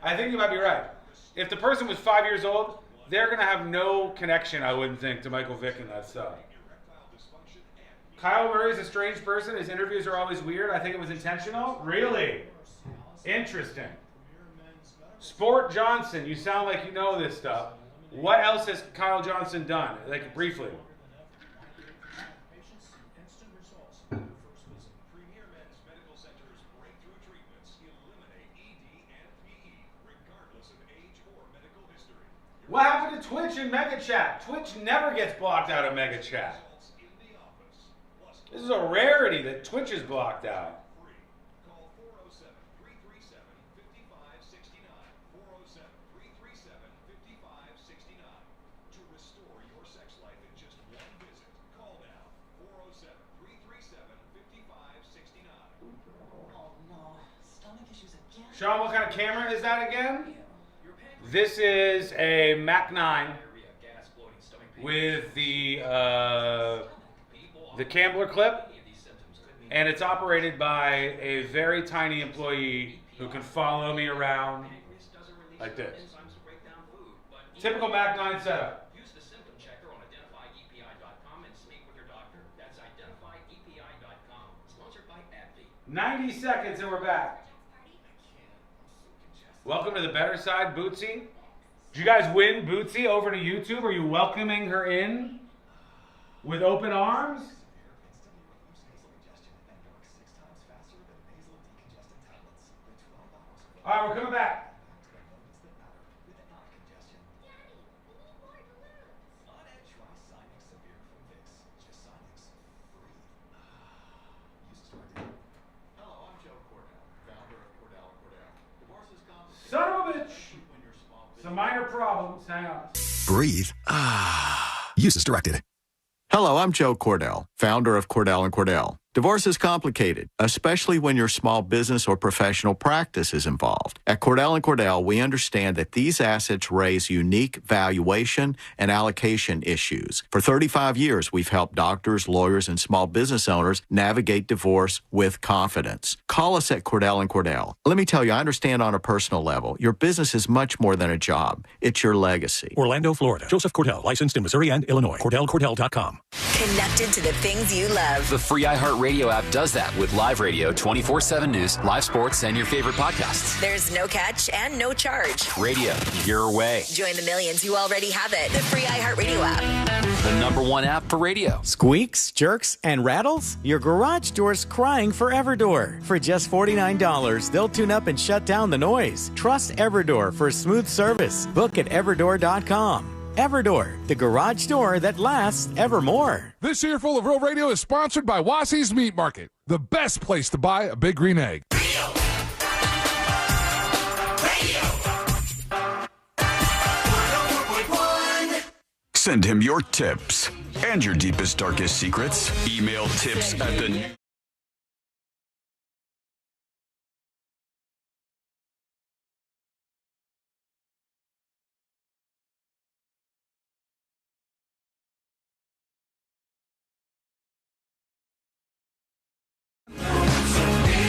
I think you might be right. If the person was 5 years old, they're going to have no connection, I wouldn't think, to Michael Vick and that stuff. Kyle Murray is a strange person. His interviews are always weird. I think it was intentional. Really? Interesting. Sport Johnson, you sound like you know this stuff. What else has Kyle Johnson done? Like, briefly. What happened to Twitch and Mega Chat? Twitch never gets blocked out of Mega Chat. This is a rarity that Twitch is blocked out. Sean, what kind of camera is that again? This is a Mac 9 with the Cambler clip, and it's operated by a very tiny employee who can follow me around like this. Typical Mac 9 setup. 90 seconds and we're back. Welcome to the better side, Bootsy. Did you guys win Bootsy over to YouTube? Are you welcoming her in with open arms? All right, we're coming back. Son of a bitch. Some minor problems. Hang on. Breathe. Use as directed. Hello, I'm Joe Cordell, founder of Cordell & Cordell. Divorce is complicated, especially when your small business or professional practice is involved. At Cordell & Cordell, we understand that these assets raise unique valuation and allocation issues. For 35 years, we've helped doctors, lawyers, and small business owners navigate divorce with confidence. Call us at Cordell & Cordell. Let me tell you, I understand on a personal level, your business is much more than a job. It's your legacy. Orlando, Florida. Joseph Cordell, licensed in Missouri and Illinois. CordellCordell.com. Connected to the things you love. The free iHeartRadio app does that with live radio, 24/7 news, live sports, and your favorite podcasts. There's no catch and no charge. Radio, your way. Join the millions who already have it. The free iHeartRadio app. The #1 app for radio. Squeaks, jerks, and rattles? Your garage door's crying for Everdoor. For just $49, they'll tune up and shut down the noise. Trust Everdoor for smooth service. Book at everdoor.com. Everdoor, the garage door that lasts evermore. This Earful of Real Radio is sponsored by Wassy's Meat Market, the best place to buy a big green egg. Send him your tips and your deepest, darkest secrets. Email tips at the...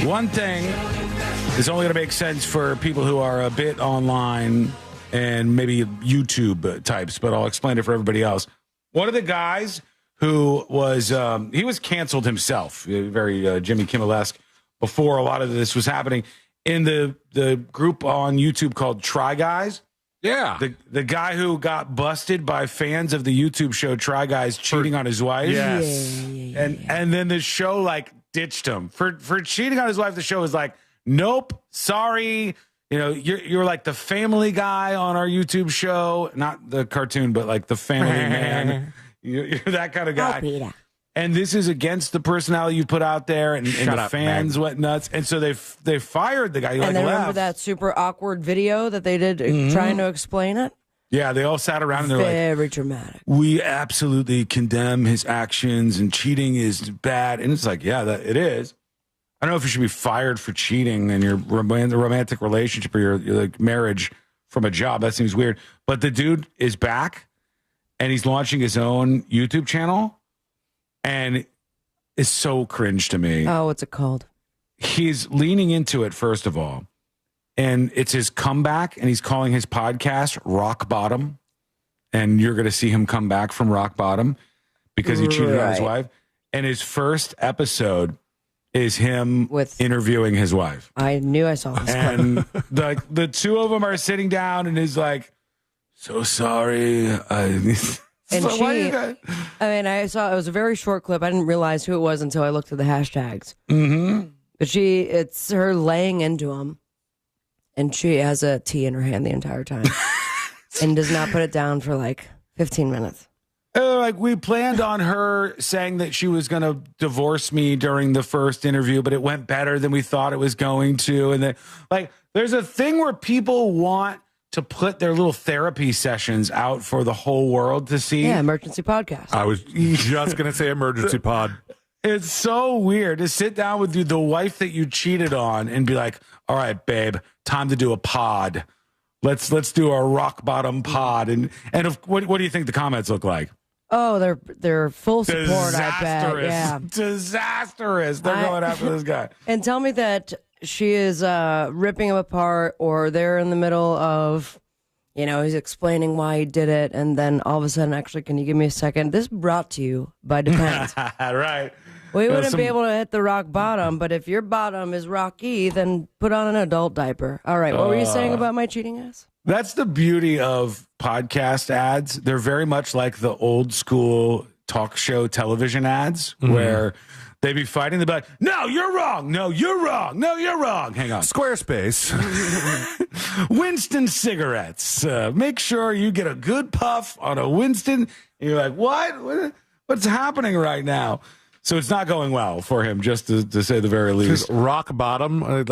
One thing is only going to make sense for people who are a bit online and maybe YouTube types, but I'll explain it for everybody else. One of the guys who was, he was canceled himself, very Jimmy Kimmel-esque, before a lot of this was happening, in the group on YouTube called Try Guys. Yeah. The guy who got busted by fans of the YouTube show Try Guys cheating on his wife. Yes. And then the show, like, ditched him for cheating on his wife. The show was like, nope, sorry. You know, you're like the family guy on our YouTube show, not the cartoon, but like the family man. You're that kind of guy. And this is against the personality you put out there, and the fans went nuts. And so they fired the guy. He and like remember left. that super awkward video that they did trying to explain it? Yeah, they all sat around and they're like, very dramatic. We absolutely condemn his actions, and cheating is bad. And it's like, yeah, it is. I don't know if you should be fired for cheating in your romantic relationship or your like marriage from a job. That seems weird. But the dude is back, and he's launching his own YouTube channel, and it's so cringe to me. Oh, what's it called? He's leaning into it, first of all. And it's his comeback, and he's calling his podcast Rock Bottom. And you're going to see him come back from rock bottom because he cheated on his wife. And his first episode is him interviewing his wife. I knew I saw this. And the two of them are sitting down, and he's like, So sorry. And I saw, it was a very short clip. I didn't realize who it was until I looked at the hashtags. Mm-hmm. But it's her laying into him, and she has a tea in her hand the entire time and does not put it down for like 15 minutes. Like, we planned on her saying that she was going to divorce me during the first interview, but it went better than we thought it was going to. And then, like, there's a thing where people want to put their little therapy sessions out for the whole world to see. Yeah, emergency podcast. I was just going to say emergency pod. It's so weird to sit down with the wife that you cheated on and be like, all right, babe, time to do a pod. Let's do a rock bottom pod. And what do you think the comments look like? Oh, they're full support, I bet. Yeah. Disastrous. They're going after this guy. And tell me that she is ripping him apart, or they're in the middle of, he's explaining why he did it, and then all of a sudden, actually, can you give me a second? This brought to you by Depends. Right. We wouldn't be able to hit the rock bottom, but if your bottom is rocky, then put on an adult diaper. All right, what were you saying about my cheating ass? That's the beauty of podcast ads. They're very much like the old school talk show television ads where they be fighting. They'd be like, no, you're wrong. No, you're wrong. No, you're wrong. Hang on. Squarespace. Winston cigarettes. Make sure you get a good puff on a Winston. And you're like, what? What's happening right now? So it's not going well for him, just to say the very least. Rock bottom.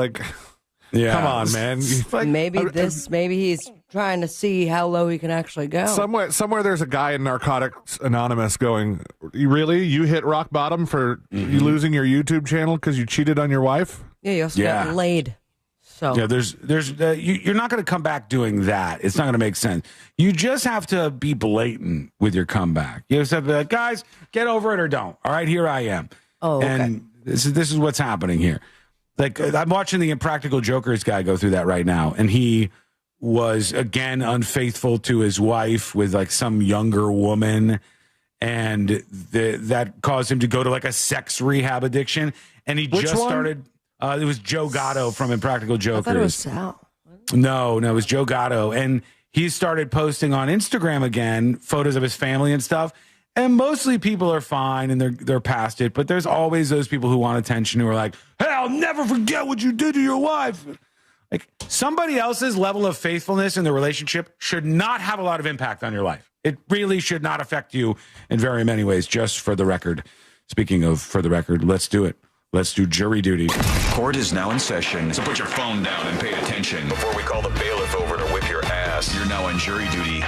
Yeah. Come on, man. Maybe he's trying to see how low he can actually go. Somewhere there's a guy in Narcotics Anonymous going, you hit rock bottom for you losing your YouTube channel because you cheated on your wife? Yeah, you also got laid. So yeah, you're not going to come back doing that. It's not going to make sense. You just have to be blatant with your comeback. You just have to be like, guys, get over it or don't. All right, here I am. Oh, okay. And this is what's happening here. Like, I'm watching the Impractical Jokers guy go through that right now, and he was again unfaithful to his wife with like some younger woman, and that caused him to go to like a sex rehab addiction. And he started. It was Joe Gatto from Impractical Jokers. I thought it was Sal. No, it was Joe Gatto, and he started posting on Instagram again photos of his family and stuff. And mostly people are fine and they're past it, but there's always those people who want attention who are like, hey, I'll never forget what you did to your wife. Like, somebody else's level of faithfulness in the relationship should not have a lot of impact on your life. It really should not affect you in very many ways, just for the record. Speaking of for the record, let's do it. Let's do jury duty. Court is now in session, so put your phone down and pay attention. Before we call the bailiff over to whip your ass, you're now on jury duty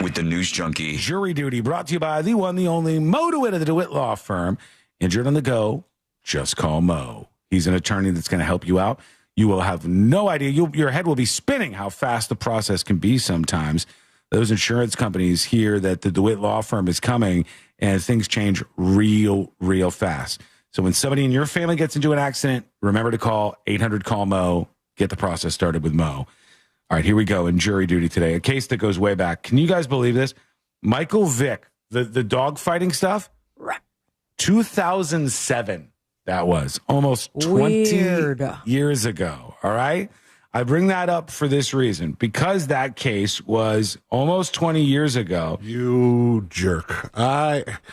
with the News Junkie. Jury duty brought to you by the one, the only Mo DeWitt of the DeWitt Law Firm. Injured on the go, just call Mo. He's an attorney that's going to help you out. You will have no idea. Your head will be spinning how fast the process can be sometimes. Those insurance companies hear that the DeWitt Law Firm is coming, and things change real fast. So when somebody in your family gets into an accident, remember to call 800-CALL-MO. Get the process started with Mo. All right, here we go in jury duty today. A case that goes way back. Can you guys believe this? Michael Vick, the dog fighting stuff, 2007. That was almost 20 years ago. All right. I bring that up for this reason, because that case was almost 20 years ago. You jerk.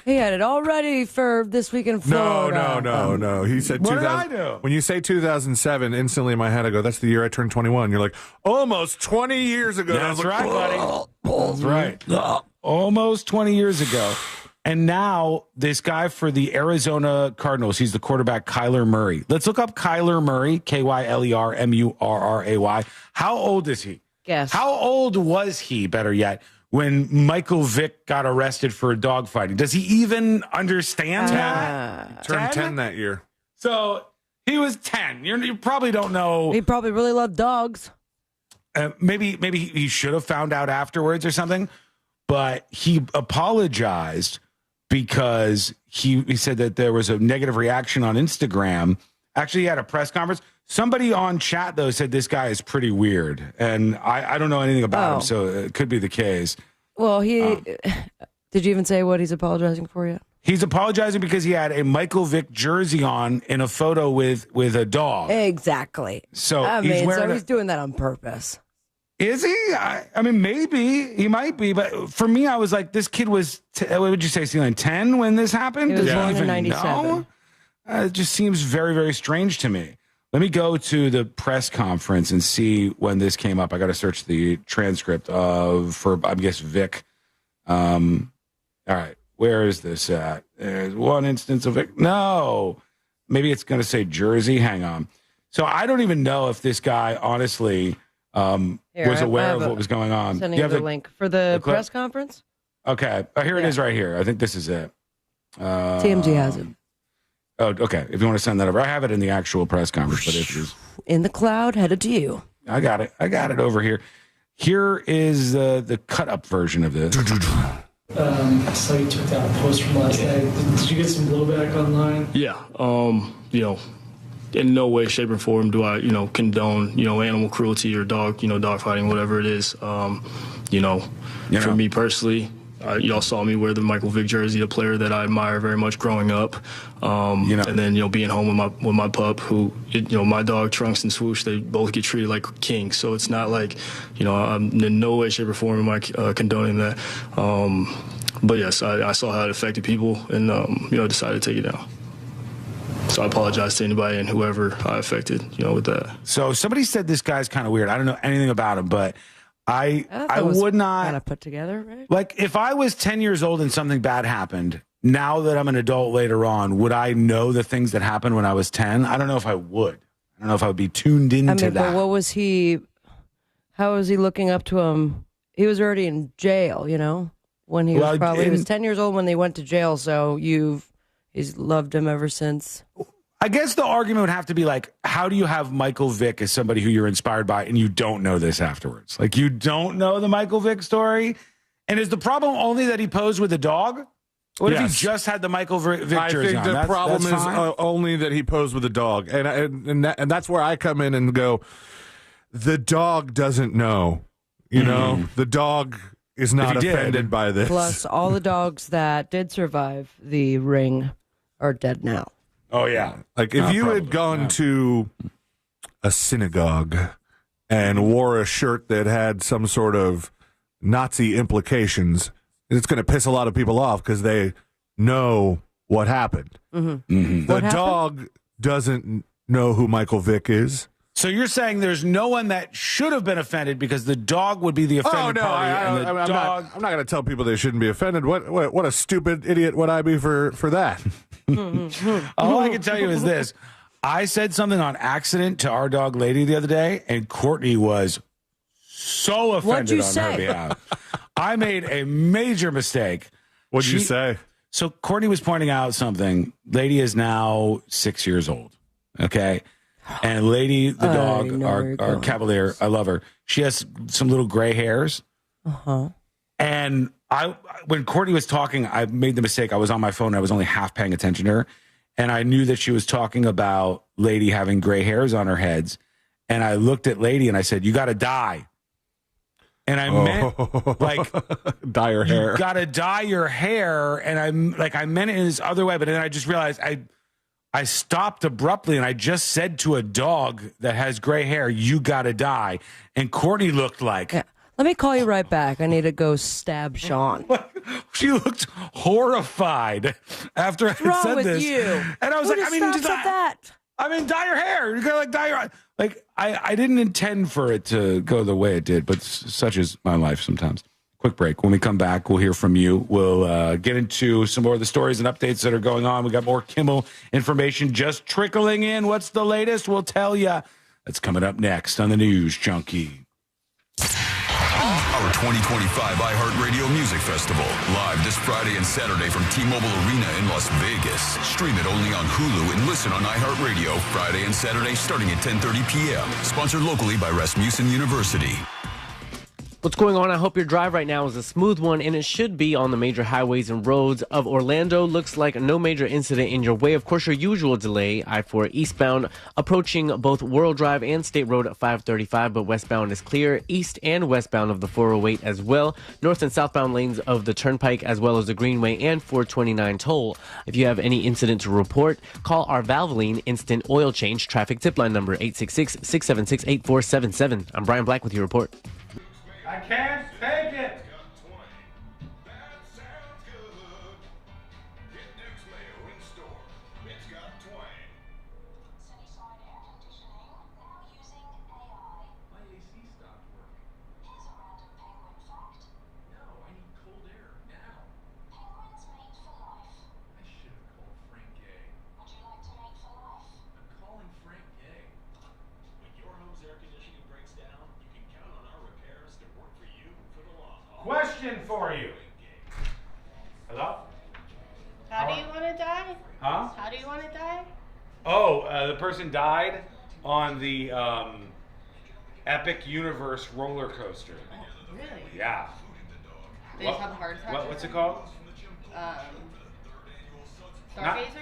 He had it all ready for this week in Florida. No. He said, what did I do? When you say 2007, instantly in my head, I go, that's the year I turned 21. You're like, almost 20 years ago. That's right, buddy. That's right. Almost 20 years ago. And now this guy for the Arizona Cardinals, he's the quarterback, Kyler Murray. Let's look up Kyler Murray, KYLERMURRAY. How old is he? Guess. How old was he, better yet, when Michael Vick got arrested for dog fighting? Does he even understand that? Turned 10 that year. So he was 10. You probably don't know. He probably really loved dogs. Maybe he should have found out afterwards or something. But he apologized because he said that there was a negative reaction on Instagram. Actually, he had a press conference. Somebody on chat, though, said this guy is pretty weird. And I don't know anything about him, so it could be the case. Well, did you even say what he's apologizing for yet? He's apologizing because he had a Michael Vick jersey on in a photo with a dog. Exactly. So he's doing that on purpose. Is he? I mean, maybe he might be, but for me, I was like, this kid was, what would you say, Celine, 10 when this happened? He was Does born he in even 97. know? It just seems very, very strange to me. Let me go to the press conference and see when this came up. I got to search the transcript for, I guess, Vic. All right, where is this at? There's one instance of Vic. No, maybe it's going to say Jersey. Hang on. So I don't even know if this guy, honestly, was aware of what was going on. Sending you the link for the press conference. Okay, here it is right here. I think this is it. TMZ has it. Oh, okay. If you want to send that over, I have it in the actual press conference. But if it's in the cloud, headed to you. I got it. I got it over here. Here is the cut up version of this. I saw you took down a post from last night. Did you get some blowback online? Yeah. In no way, shape, or form do I, condone, animal cruelty or dog fighting, whatever it is. For me personally, y'all saw me wear the Michael Vick jersey, a player that I admire very much growing up. And then, being home with my pup, who, my dog Trunks and Swoosh, they both get treated like kings. So it's not like, I'm in no way, shape, or form am I condoning that. But yes, I saw how it affected people and, decided to take it down. So I apologize to anybody and whoever I affected, with that. So somebody said this guy's kind of weird. I don't know anything about him, but I would not kind of put together, right? Like if I was 10 years old and something bad happened, now that I'm an adult later on, would I know the things that happened when I was 10? I don't know if I would. I don't know if I would be tuned into that. But what was he? How was he looking up to him? He was already in jail, when he was he was 10 years old when they went to jail. So he's loved him ever since. I guess the argument would have to be like, how do you have Michael Vick as somebody who you're inspired by and you don't know this afterwards? Like, you don't know the Michael Vick story? And is the problem only that he posed with a dog? What if he just had the Michael Vick jersey on? I think the problem is only that he posed with a dog. And that's where I come in and go, the dog doesn't know. The dog is not offended by this. Plus, all the dogs that did survive the ring are dead now. Oh, yeah. Like, if you had gone to a synagogue and wore a shirt that had some sort of Nazi implications, it's going to piss a lot of people off because they know what happened. The dog doesn't know who Michael Vick is. So you're saying there's no one that should have been offended because the dog would be the offended party. I'm not going to tell people they shouldn't be offended. What a stupid idiot would I be for that? All I can tell you is this. I said something on accident to our dog Lady the other day, and Courtney was so offended on her behalf. I made a major mistake. What'd you say? So Courtney was pointing out something. Lady is now 6 years old. Okay. And Lady, the dog, our Cavalier, I love her. She has some little gray hairs. And when Courtney was talking, I made the mistake. I was on my phone. I was only half paying attention to her. And I knew that she was talking about Lady having gray hairs on her heads. And I looked at Lady and I said, you got to dye. And I meant like dye your hair. You got to dye your hair. And I meant it in this other way. But then I just realized I stopped abruptly and I just said to a dog that has gray hair, you got to dye. And Courtney looked like... Yeah. Let me call you right back. I need to go stab Sean. She looked horrified after I said with this. You? And I was Who like, that? dye your hair. You're going to dye your... Like, I didn't intend for it to go the way it did, but such is my life sometimes. Quick break. When we come back, we'll hear from you. We'll get into some more of the stories and updates that are going on. We got more Kimmel information just trickling in. What's the latest? We'll tell you. That's coming up next on the News Junkie. Our 2025 iHeartRadio Music Festival, live this Friday and Saturday from T-Mobile Arena in Las Vegas. Stream it only on Hulu and listen on iHeartRadio Friday and Saturday starting at 10:30 p.m. Sponsored locally by Rasmussen University. What's going on? I hope your drive right now is a smooth one, and it should be on the major highways and roads of Orlando. Looks like no major incident in your way. Of course, your usual delay, I-4 eastbound, approaching both World Drive and State Road at 535, but westbound is clear. East and westbound of the 408 as well. North and southbound lanes of the Turnpike, as well as the Greenway and 429 toll. If you have any incident to report, call our Valvoline Instant Oil Change traffic tip line number 866-676-8477. I'm Brian Black with your report. I can't take it. Question for you. Hello? How do you want to die? Huh? How do you want to die? Oh, the person died on the Epic Universe roller coaster. Really? Yeah. They just have a heart attack? What's it called? Stargazers?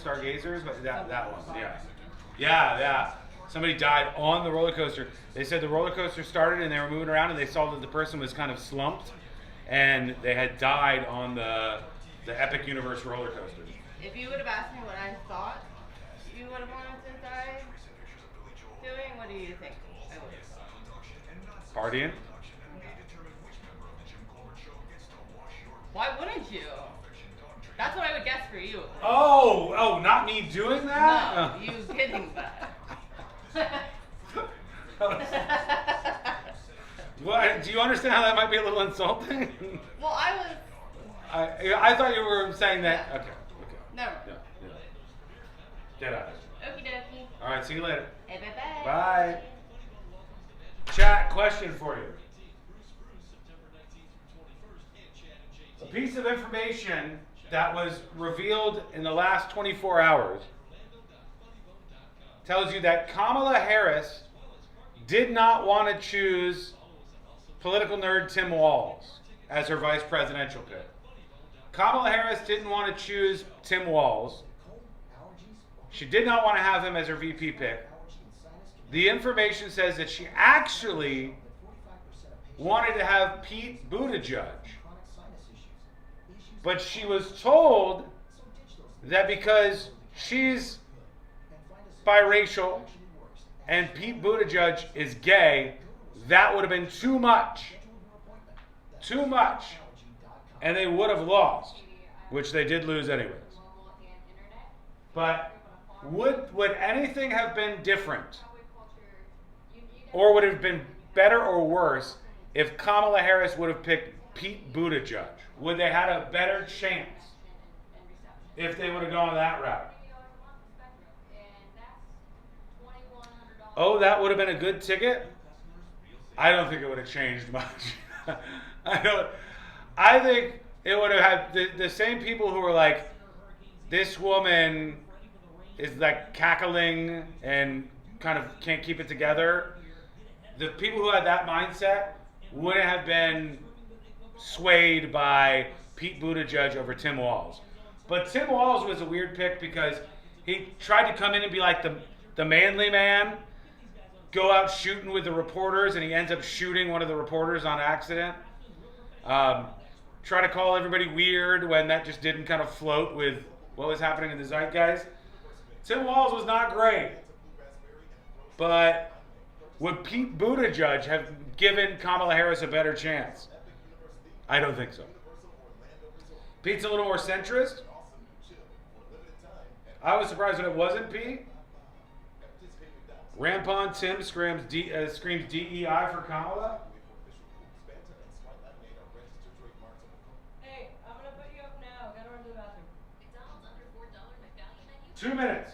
Stargazers? That one, yeah. Yeah. Somebody died on the roller coaster. They said the roller coaster started and they were moving around and they saw that the person was kind of slumped and they had died on the Epic Universe roller coaster. If you would have asked me what I thought you would have wanted to die doing, what do you think I would have? Partying? Why wouldn't you? That's what I would guess for you. Oh, not me doing that? No, you getting that. What? Do you understand how that might be a little insulting? Well, I thought you were saying that. Okay. Never. Yeah. Get out of Okie here. dokie. All right, see you later. Hey, bye-bye. Bye. Chat, question for you. A piece of information that was revealed in the last 24 hours tells you that Kamala Harris did not want to choose political nerd Tim Walz as her vice presidential pick. Kamala Harris didn't want to choose Tim Walz. She did not want to have him as her VP pick. The information says that she actually wanted to have Pete Buttigieg. But she was told that because she's biracial and Pete Buttigieg is gay, that would have been too much. Too much. And they would have lost, which they did lose anyways. But would anything have been different? Or would it have been better or worse if Kamala Harris would have picked Pete Buttigieg? Would they had a better chance if they would have gone that route? Oh, that would have been a good ticket? I don't think it would have changed much. I think it would have had the same people who were like, this woman is like cackling and kind of can't keep it together. The people who had that mindset wouldn't have been swayed by Pete Buttigieg over Tim Walz. But Tim Walz was a weird pick because he tried to come in and be like the manly man, go out shooting with the reporters, and he ends up shooting one of the reporters on accident. Try to call everybody weird when that just didn't kind of float with what was happening in the zeitgeist. Tim Walz was not great. But would Pete Buttigieg have given Kamala Harris a better chance? I don't think so. Pete's a little more centrist. I was surprised when it wasn't Pete. Rampon Tim screams DEI for Kamala. Hey, I'm going to put you up now. Gotta run to the bathroom. 2 minutes.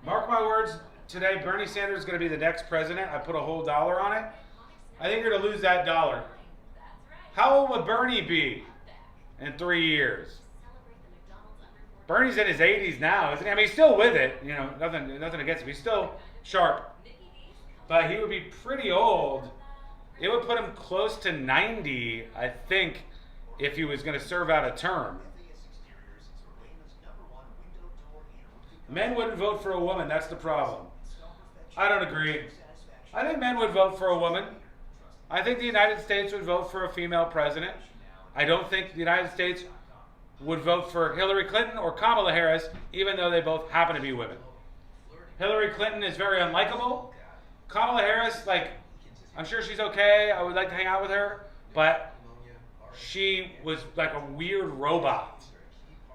Mark my words, today Bernie Sanders is going to be the next president. I put a whole dollar on it. I think you're going to lose that dollar. How old would Bernie be in 3 years? Bernie's in his 80s now, isn't he? I mean, he's still with it. You know, nothing against him. He's still sharp. But he would be pretty old. It would put him close to 90, I think, if he was going to serve out a term. Men wouldn't vote for a woman. That's the problem. I don't agree. I think men would vote for a woman. I think the United States would vote for a female president. I don't think the United States would vote for Hillary Clinton or Kamala Harris, even though they both happen to be women. Hillary Clinton is very unlikable. Kamala Harris, like, I'm sure she's okay. I would like to hang out with her, but she was like a weird robot.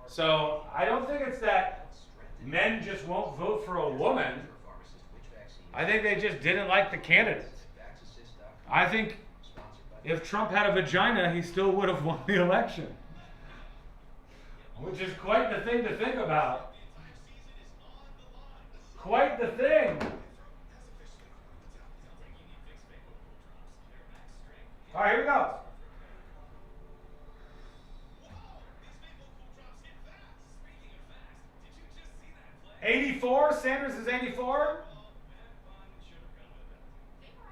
So I don't think it's that men just won't vote for a woman. I think they just didn't like the candidate. I think if Trump had a vagina, he still would have won the election. Which is quite the thing to think about. Quite the thing. All right, here we go. 84. Sanders is 84.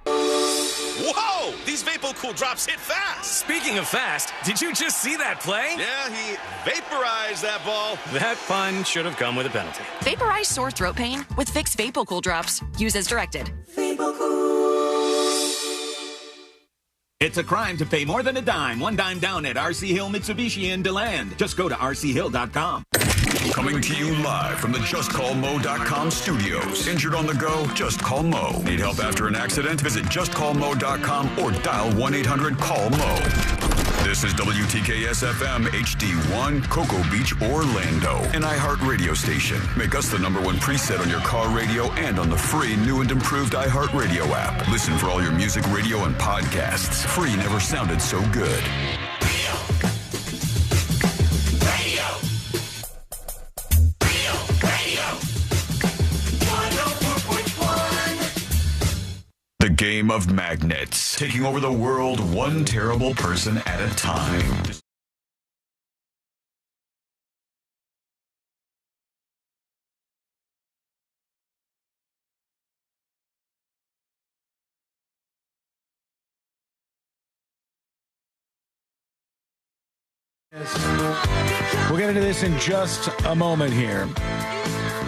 Whoa! These Vapocool drops hit fast. Speaking of fast, did you just see that play? Yeah, he vaporized that ball. That fun should have come with a penalty. Vaporize sore throat pain with Vicks Vapocool drops. Use as directed. It's a crime to pay more than a dime. One dime down at RC Hill Mitsubishi in DeLand. Just go to rchill.com. Coming to you live from the JustCallMo.com studios. Injured on the go? Just call Mo. Need help after an accident? Visit JustCallMo.com or dial 1-800-CALL-MO. This is WTKS-FM HD1, Cocoa Beach, Orlando. An iHeart radio station. Make us the #1 preset on your car radio and on the free new and improved iHeart radio app. Listen for all your music, radio, and podcasts. Free never sounded so good. The game of magnets, taking over the world one terrible person at a time. We'll get into this in just a moment here.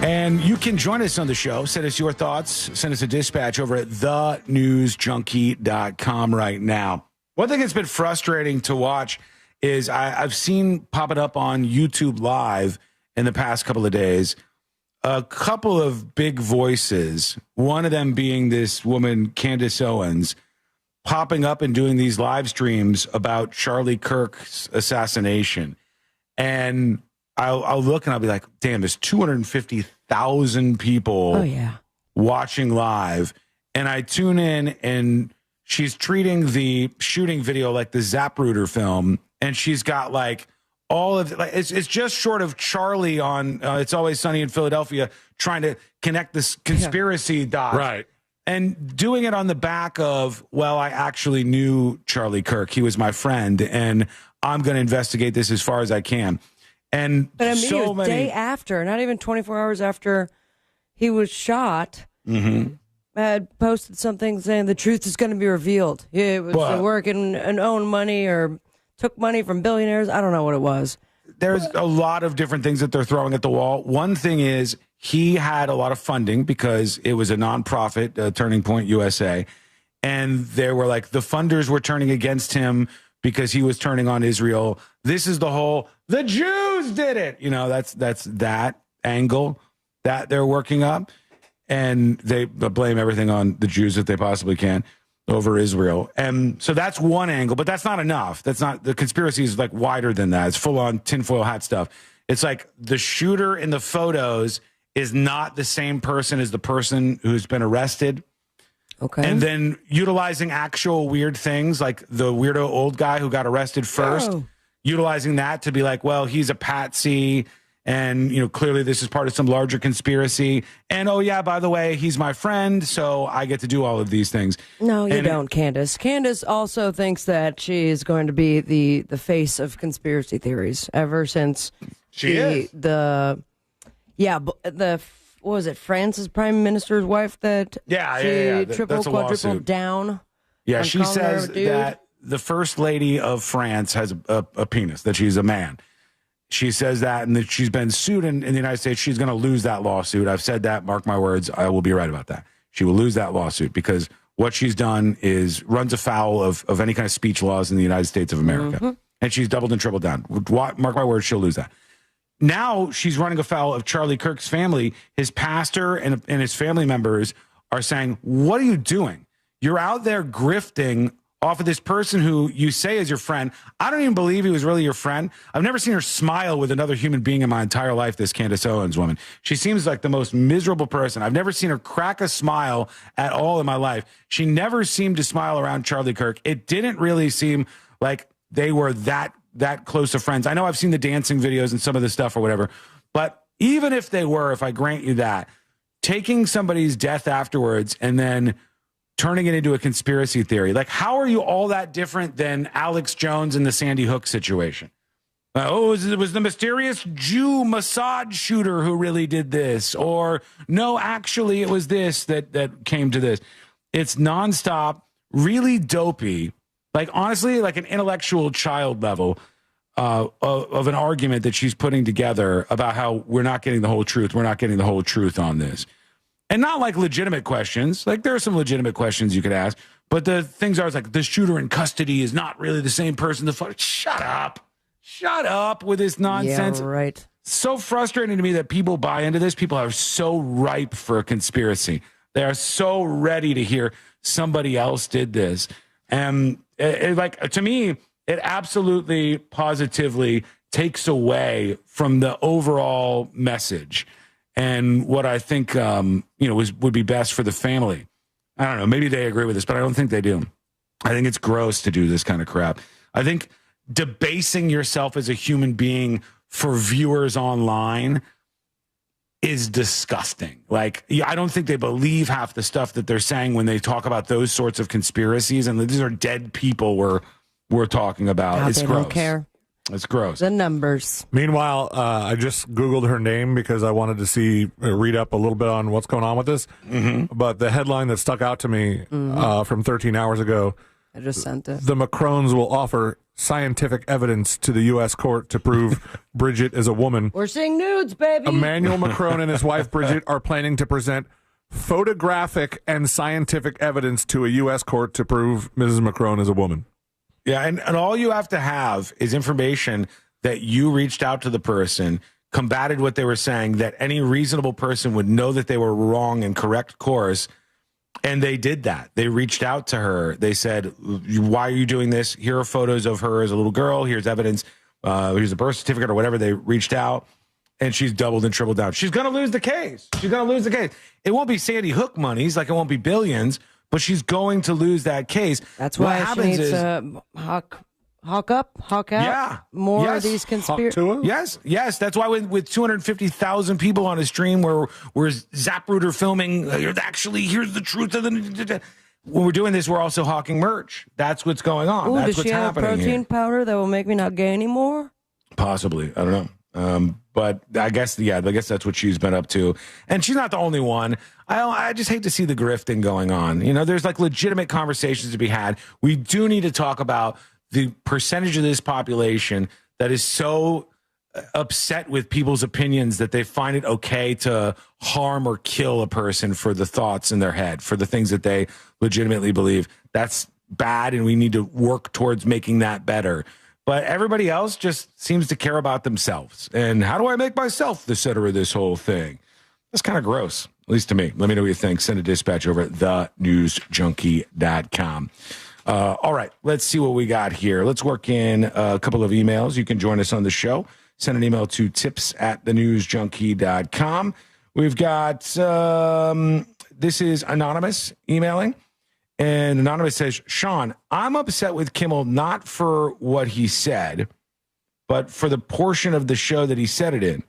And you can join us on the show. Send us your thoughts. Send us a dispatch over at thenewsjunkie.com right now. One thing that's been frustrating to watch is I've seen pop it up on YouTube Live in the past couple of days, a couple of big voices, one of them being this woman, Candace Owens, popping up and doing these live streams about Charlie Kirk's assassination. And I'll look and I'll be like, damn, there's 250,000 people watching live. And I tune in and she's treating the shooting video like the Zapruder film. And she's got like all of like it's just short of Charlie on It's Always Sunny in Philadelphia trying to connect this conspiracy dot. Right. And doing it on the back of, well, I actually knew Charlie Kirk. He was my friend. And I'm going to investigate this as far as I can. And but I mean, so it was many day after, not even 24 hours after he was shot, had posted something saying the truth is going to be revealed. It was working and owned money or took money from billionaires. I don't know what it was. There's a lot of different things that they're throwing at the wall. One thing is he had a lot of funding because it was a nonprofit, Turning Point USA. And they were like, the funders were turning against him because he was turning on Israel. This is the whole, the Jews did it. You know, that's that angle that they're working up. And they blame everything on the Jews that they possibly can over Israel. And so that's one angle, but that's not enough. That's not, the conspiracy is like wider than that. It's full on tinfoil hat stuff. It's like the shooter in the photos is not the same person as the person who's been arrested. Okay. And then utilizing actual weird things like the weirdo old guy who got arrested first, utilizing that to be like, well, he's a patsy. And, you know, clearly this is part of some larger conspiracy. And, oh, yeah, by the way, he's my friend, so I get to do all of these things. No, you don't, Candace. Candace also thinks that she is going to be the face of conspiracy theories ever since what was it, France's prime minister's wife that triple, quadrupled down? Yeah, she says that the first lady of France has a penis, that she's a man. She says that, and that she's been sued in the United States. She's going to lose that lawsuit. I've said that. Mark my words. I will be right about that. She will lose that lawsuit because what she's done is runs afoul of any kind of speech laws in the United States of America. And she's doubled and tripled down. Mark my words, she'll lose that. Now she's running afoul of Charlie Kirk's family. His pastor and his family members are saying, what are you doing? You're out there grifting off of this person who you say is your friend. I don't even believe he was really your friend. I've never seen her smile with another human being in my entire life, this Candace Owens woman. She seems like the most miserable person. I've never seen her crack a smile at all in my life. She never seemed to smile around Charlie Kirk. It didn't really seem like they were that close of friends. I know I've seen the dancing videos and some of the stuff or whatever, but even if they were, if I grant you that, taking somebody's death afterwards and then turning it into a conspiracy theory. Like, how are you all that different than Alex Jones in the Sandy Hook situation? It was the mysterious Jew Mossad shooter who really did this. Or, no, actually, it was this that came to this. It's nonstop, really dopey, like, honestly, like an intellectual child level of an argument that she's putting together about how we're not getting the whole truth. We're not getting the whole truth on this. And not like legitimate questions. Like, there are some legitimate questions you could ask, but the things are like, the shooter in custody is not really the same person. Shut up with this nonsense. Yeah, right. So frustrating to me that people buy into this. People are so ripe for a conspiracy. They are so ready to hear somebody else did this. And to me, it absolutely, positively takes away from the overall message. And what I think, would be best for the family. I don't know. Maybe they agree with this, but I don't think they do. I think it's gross to do this kind of crap. I think debasing yourself as a human being for viewers online is disgusting. Like, I don't think they believe half the stuff that they're saying when they talk about those sorts of conspiracies. And these are dead people we're talking about. God, it's they gross. don't care. It's gross. The numbers. Meanwhile, I just Googled her name because I wanted to read up a little bit on what's going on with this. Mm-hmm. But the headline that stuck out to me from 13 hours ago, I just sent it. The Macrons will offer scientific evidence to the U.S. court to prove Bridget is a woman. We're seeing nudes, baby. Emmanuel Macron and his wife Bridget are planning to present photographic and scientific evidence to a U.S. court to prove Mrs. Macron is a woman. Yeah, and all you have to have is information that you reached out to the person, combated what they were saying, that any reasonable person would know that they were wrong and correct course, and they did that. They reached out to her. They said, why are you doing this? Here are photos of her as a little girl. Here's evidence. Here's a birth certificate or whatever. They reached out, and she's doubled and tripled down. She's going to lose the case. It won't be Sandy Hook monies, like it won't be billions, but she's going to lose that case. That's why she needs to hawk out. Yeah, more of these conspiracies. Yes. That's why with 250,000 people on a stream where Zapruder filming, actually, here's the truth of the. When we're doing this, we're also hawking merch. That's what's going on. Ooh, That's does what's she have a happening protein here. powder that will make me not gay anymore? Possibly, I don't know. But I guess that's what she's been up to. And she's not the only one. I just hate to see the grifting going on. You know, there's like legitimate conversations to be had. We do need to talk about the percentage of this population that is so upset with people's opinions that they find it okay to harm or kill a person for the thoughts in their head, for the things that they legitimately believe. That's bad, and we need to work towards making that better. But everybody else just seems to care about themselves. And how do I make myself the center of this whole thing? That's kind of gross, at least to me. Let me know what you think. Send a dispatch over at thenewsjunkie.com. All right, let's see what we got here. Let's work in a couple of emails. You can join us on the show. Send an email to tips@thenewsjunkie.com. We've got, this is Anonymous emailing. And Anonymous says, Sean, I'm upset with Kimmel not for what he said, but for the portion of the show that he said it in.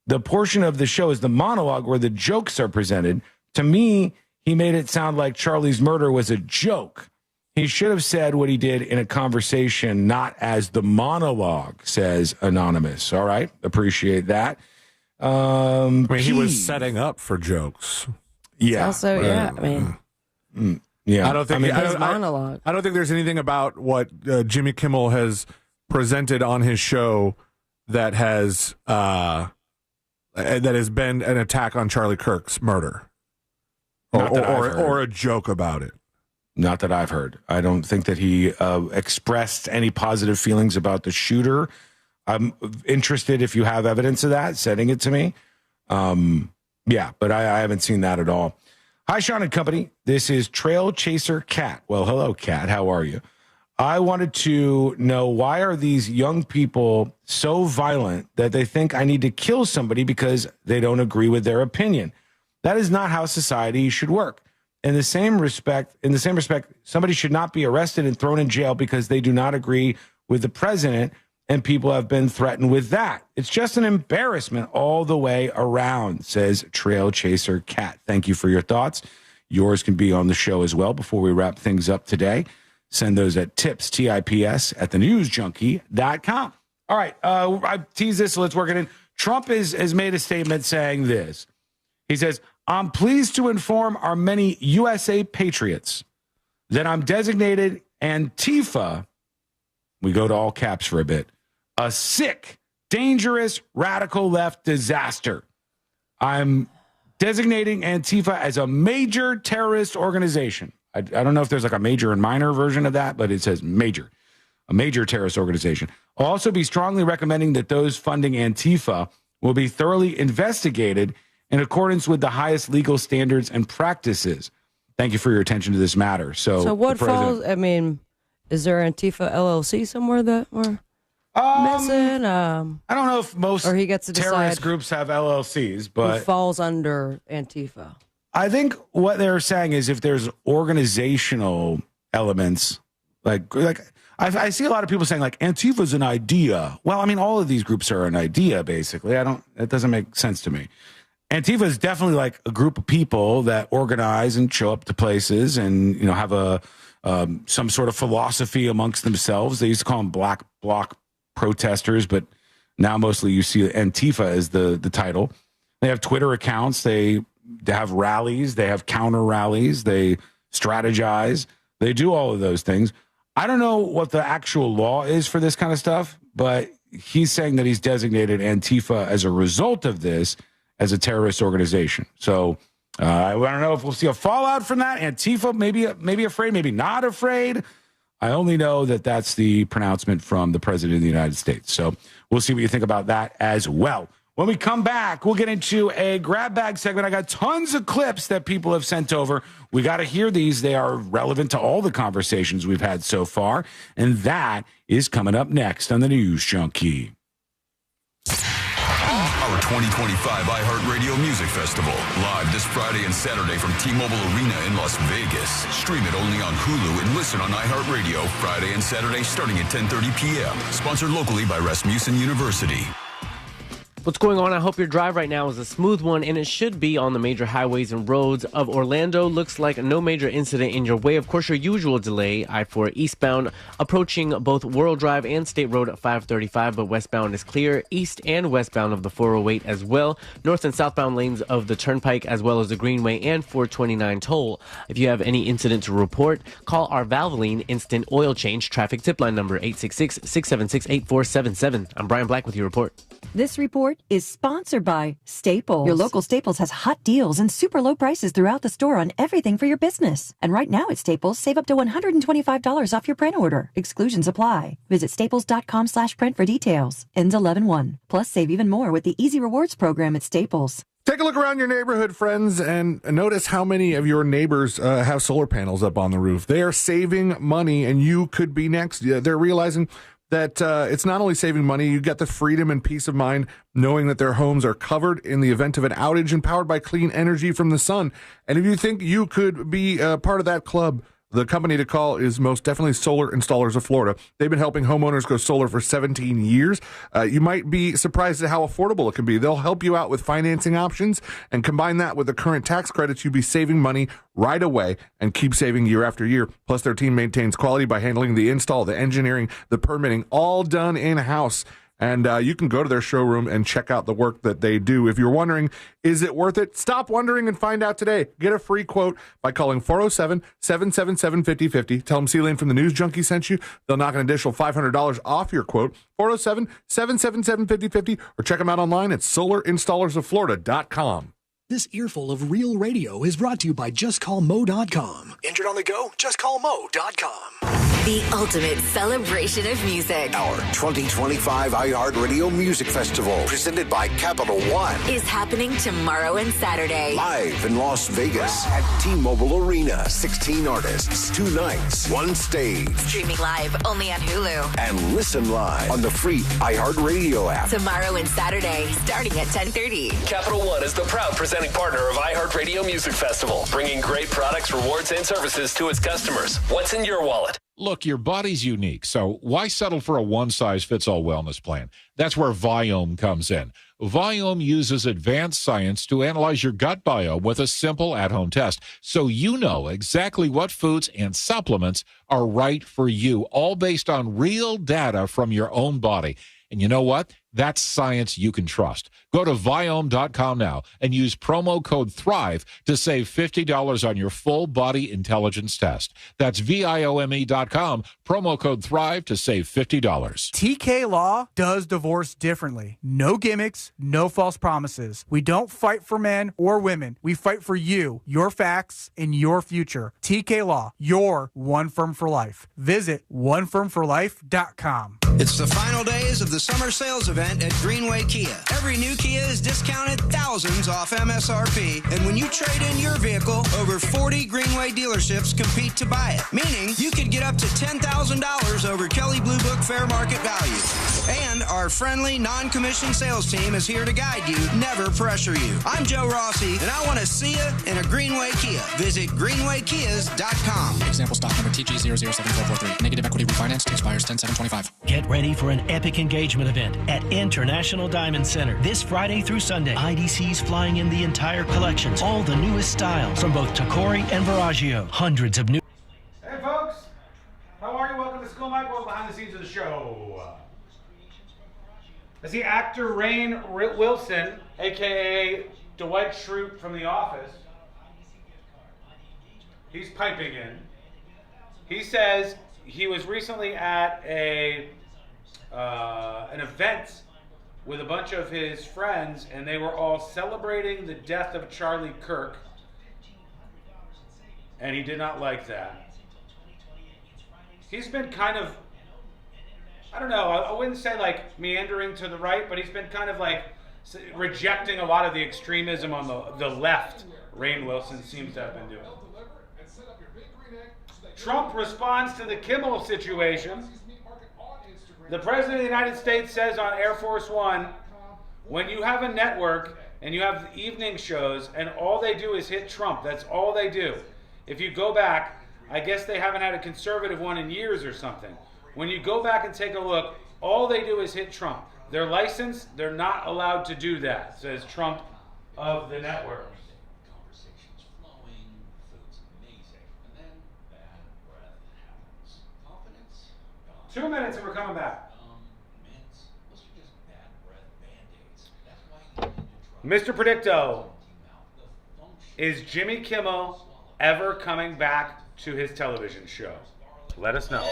The portion of the show is the monologue where the jokes are presented. To me, he made it sound like Charlie's murder was a joke. He should have said what he did in a conversation, not as the monologue, says Anonymous. All right. Appreciate that. He was setting up for jokes. Yeah. Also, Yeah, I don't think monologue. I don't think there's anything about what Jimmy Kimmel has presented on his show that has been an attack on Charlie Kirk's murder, or a joke about it. Not that I've heard. I don't think that he expressed any positive feelings about the shooter. I'm interested if you have evidence of that, sending it to me. But I haven't seen that at all. Hi, Sean and company. This is Trail Chaser Cat. Well, hello, Cat. How are you? I wanted to know, why are these young people so violent that they think I need to kill somebody because they don't agree with their opinion? That is not how society should work. In the same respect, somebody should not be arrested and thrown in jail because they do not agree with the president, and people have been threatened with that. It's just an embarrassment all the way around, says Trail Chaser Cat. Thank you for your thoughts. Yours can be on the show as well before we wrap things up today. Send those at tips, T-I-P-S, at thenewsjunkie.com. All right, I teased this, so let's work it in. Trump has made a statement saying this. He says, I'm pleased to inform our many USA patriots that I'm designated Antifa, we go to all caps for a bit, a sick, dangerous, radical left disaster. I'm designating Antifa as a major terrorist organization. I don't know if there's like a major and minor version of that, but it says major, a major terrorist organization. I'll also be strongly recommending that those funding Antifa will be thoroughly investigated in accordance with the highest legal standards and practices. Thank you for your attention to this matter. So what falls, I mean, is there Antifa LLC somewhere that we're missing? I don't know if most or he gets to terrorist decide groups have LLCs, but who falls under Antifa. I think what they're saying is if there's organizational elements, like I see a lot of people saying like Antifa's an idea. Well, I mean, all of these groups are an idea, basically. It doesn't make sense to me. Antifa is definitely like a group of people that organize and show up to places and, you know, have a some sort of philosophy amongst themselves. They used to call them black bloc protesters, but now mostly you see Antifa as the title. They have Twitter accounts. They have rallies. They have counter rallies. They strategize. They do all of those things. I don't know what the actual law is for this kind of stuff, but he's saying that he's designated Antifa as a result of this as a terrorist organization. So I don't know if we'll see a fallout from that. Antifa maybe afraid, maybe not afraid. I only know that that's the pronouncement from the president of the United States. So we'll see what you think about that as well. When we come back, we'll get into a grab bag segment. I got tons of clips that people have sent over. We got to hear these. They are relevant to all the conversations we've had so far. And that is coming up next on the News Junkie. Our 2025 iHeartRadio Music Festival, live this Friday and Saturday from T-Mobile Arena in Las Vegas. Stream it only on Hulu and listen on iHeartRadio Friday and Saturday starting at 10:30 p.m. Sponsored locally by Rasmussen University. What's going on? I hope your drive right now is a smooth one, and it should be on the major highways and roads of Orlando. Looks like no major incident in your way. Of course, your usual delay, I-4 eastbound, approaching both World Drive and State Road 535, but westbound is clear. East and westbound of the 408 as well. North and southbound lanes of the Turnpike, as well as the Greenway and 429 toll. If you have any incident to report, call our Valvoline Instant Oil Change traffic tip line number 866-676-8477. I'm Brian Black with your report. This report is sponsored by Staples. Your local Staples has hot deals and super low prices throughout the store on everything for your business. And right now at Staples, save up to $125 off your print order. Exclusions apply. Visit staples.com/print for details. Ends 11/1. Plus, save even more with the Easy Rewards program at Staples. Take a look around your neighborhood, friends, and notice how many of your neighbors have solar panels up on the roof. They are saving money, and you could be next. They're realizing that it's not only saving money, you get the freedom and peace of mind knowing that their homes are covered in the event of an outage and powered by clean energy from the sun. And if you think you could be part of that club, the company to call is most definitely Solar Installers of Florida. They've been helping homeowners go solar for 17 years. You might be surprised at how affordable it can be. They'll help you out with financing options and combine that with the current tax credits. You'll be saving money right away and keep saving year after year. Plus, their team maintains quality by handling the install, the engineering, the permitting, all done in-house. And you can go to their showroom and check out the work that they do. If you're wondering, is it worth it? Stop wondering and find out today. Get a free quote by calling 407-777-5050. Tell them C-Lane from the News Junkie sent you. They'll knock an additional $500 off your quote. 407-777-5050. Or check them out online at solarinstallersofflorida.com. This earful of real radio is brought to you by JustCallMo.com. Injured on the go? JustCallMo.com. The ultimate celebration of music Our 2025 iHeartRadio Music Festival, presented by Capital One, is happening tomorrow and Saturday. live in Las Vegas at T-Mobile Arena. 16 artists, 2 nights, 1 stage. Streaming live only on Hulu. And listen live on the free iHeartRadio app. Tomorrow and Saturday, starting at 10:30. Capital One is the proud presenting partner of iHeartRadio Music Festival, bringing great products, rewards, and services to its customers. What's in your wallet? Look, your body's unique, so why settle for a one-size-fits-all wellness plan? That's where Viome comes in. Viome uses advanced science to analyze your gut biome with a simple at-home test, so you know exactly what foods and supplements are right for you, all based on real data from your own body. And you know what? That's science you can trust. Go to Viome.com now and use promo code THRIVE to save $50 on your full body intelligence test. That's Viome.com, promo code THRIVE to save $50. TK Law does divorce differently. No gimmicks, no false promises. We don't fight for men or women. We fight for you, your facts, and your future. TK Law, your one firm for life. Visit onefirmforlife.com. It's the final days of the summer sales event at Greenway Kia. Every new Kia is discounted thousands off MSRP, and when you trade in your vehicle, over 40 Greenway dealerships compete to buy it, meaning you could get up to $10,000 over Kelley Blue Book fair market value. And our friendly, non-commissioned sales team is here to guide you, never pressure you. I'm Joe Rossi, and I want to see you in a Greenway Kia. Visit greenwaykias.com. Example stock number TG007443. Negative equity refinance expires 10/7/25. Get ready for an epic engagement event at International Diamond Center this Friday through Sunday. IDC's flying in the entire collections, all the newest styles from both Tacori and Veragio. Hundreds of new. Hey folks, how are you? Welcome to School Mike. Well, behind the scenes of the show. I see actor Rainn Wilson, aka Dwight Schrute from The Office. He's piping in. He says he was recently at an event with a bunch of his friends, and they were all celebrating the death of Charlie Kirk, and he did not like that. He's been kind of, I don't know, I wouldn't say like meandering to the right, but he's been kind of like rejecting a lot of the extremism on the left. Rainn Wilson seems to have been doing. Trump responds to the Kimmel situation. The President of the United States says on Air Force One, when you have a network and you have evening shows and all they do is hit Trump, that's all they do. If you go back, I guess they haven't had a conservative one in years or something. When you go back and take a look, all they do is hit Trump. They're licensed, they're not allowed to do that, says Trump of the network. 2 minutes and we're coming back. Mr. Predicto, is Jimmy Kimmel ever coming back to his television show? Let us know.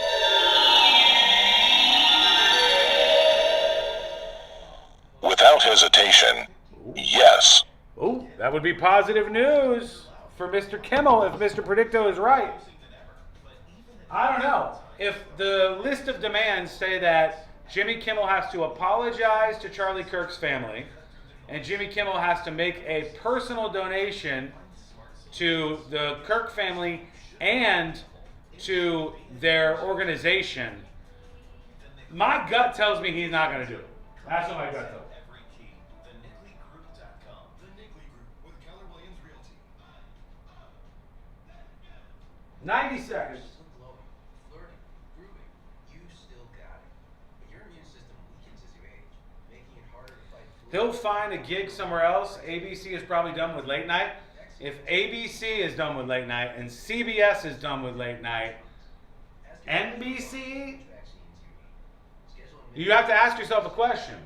Without hesitation, yes. Oh, that would be positive news for Mr. Kimmel if Mr. Predicto is right. I don't know. If the list of demands say that Jimmy Kimmel has to apologize to Charlie Kirk's family, and Jimmy Kimmel has to make a personal donation to the Kirk family and to their organization, my gut tells me he's not going to do it. That's what my gut tells me. 90 seconds. He'll find a gig somewhere else. ABC is probably done with late night. If ABC is done with late night and CBS is done with late night, NBC, you have to ask yourself a question.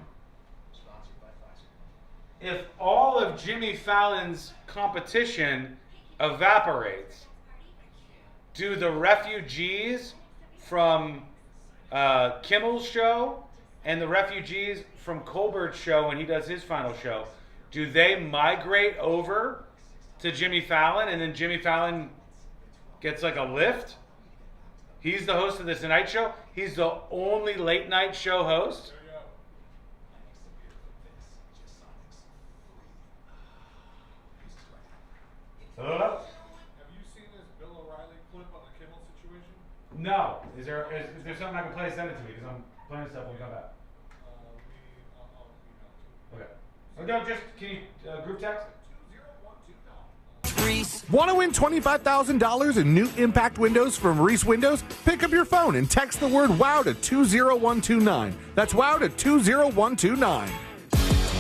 If all of Jimmy Fallon's competition evaporates, do the refugees from Kimmel's show and the refugees from Colbert's show when he does his final show, do they migrate over to Jimmy Fallon and then Jimmy Fallon gets like a lift? He's the host of the Tonight Show. He's the only late night show host. Hello? Have you seen this Bill O'Reilly clip on the Kimmel situation? No. Is there something I can play? Send it to me because I'm playing stuff when we come back. Okay. No, just can you group text? Want to win $25,000 in new impact windows from Reese Windows? Pick up your phone and text the word WOW to 20129. That's WOW to 20129.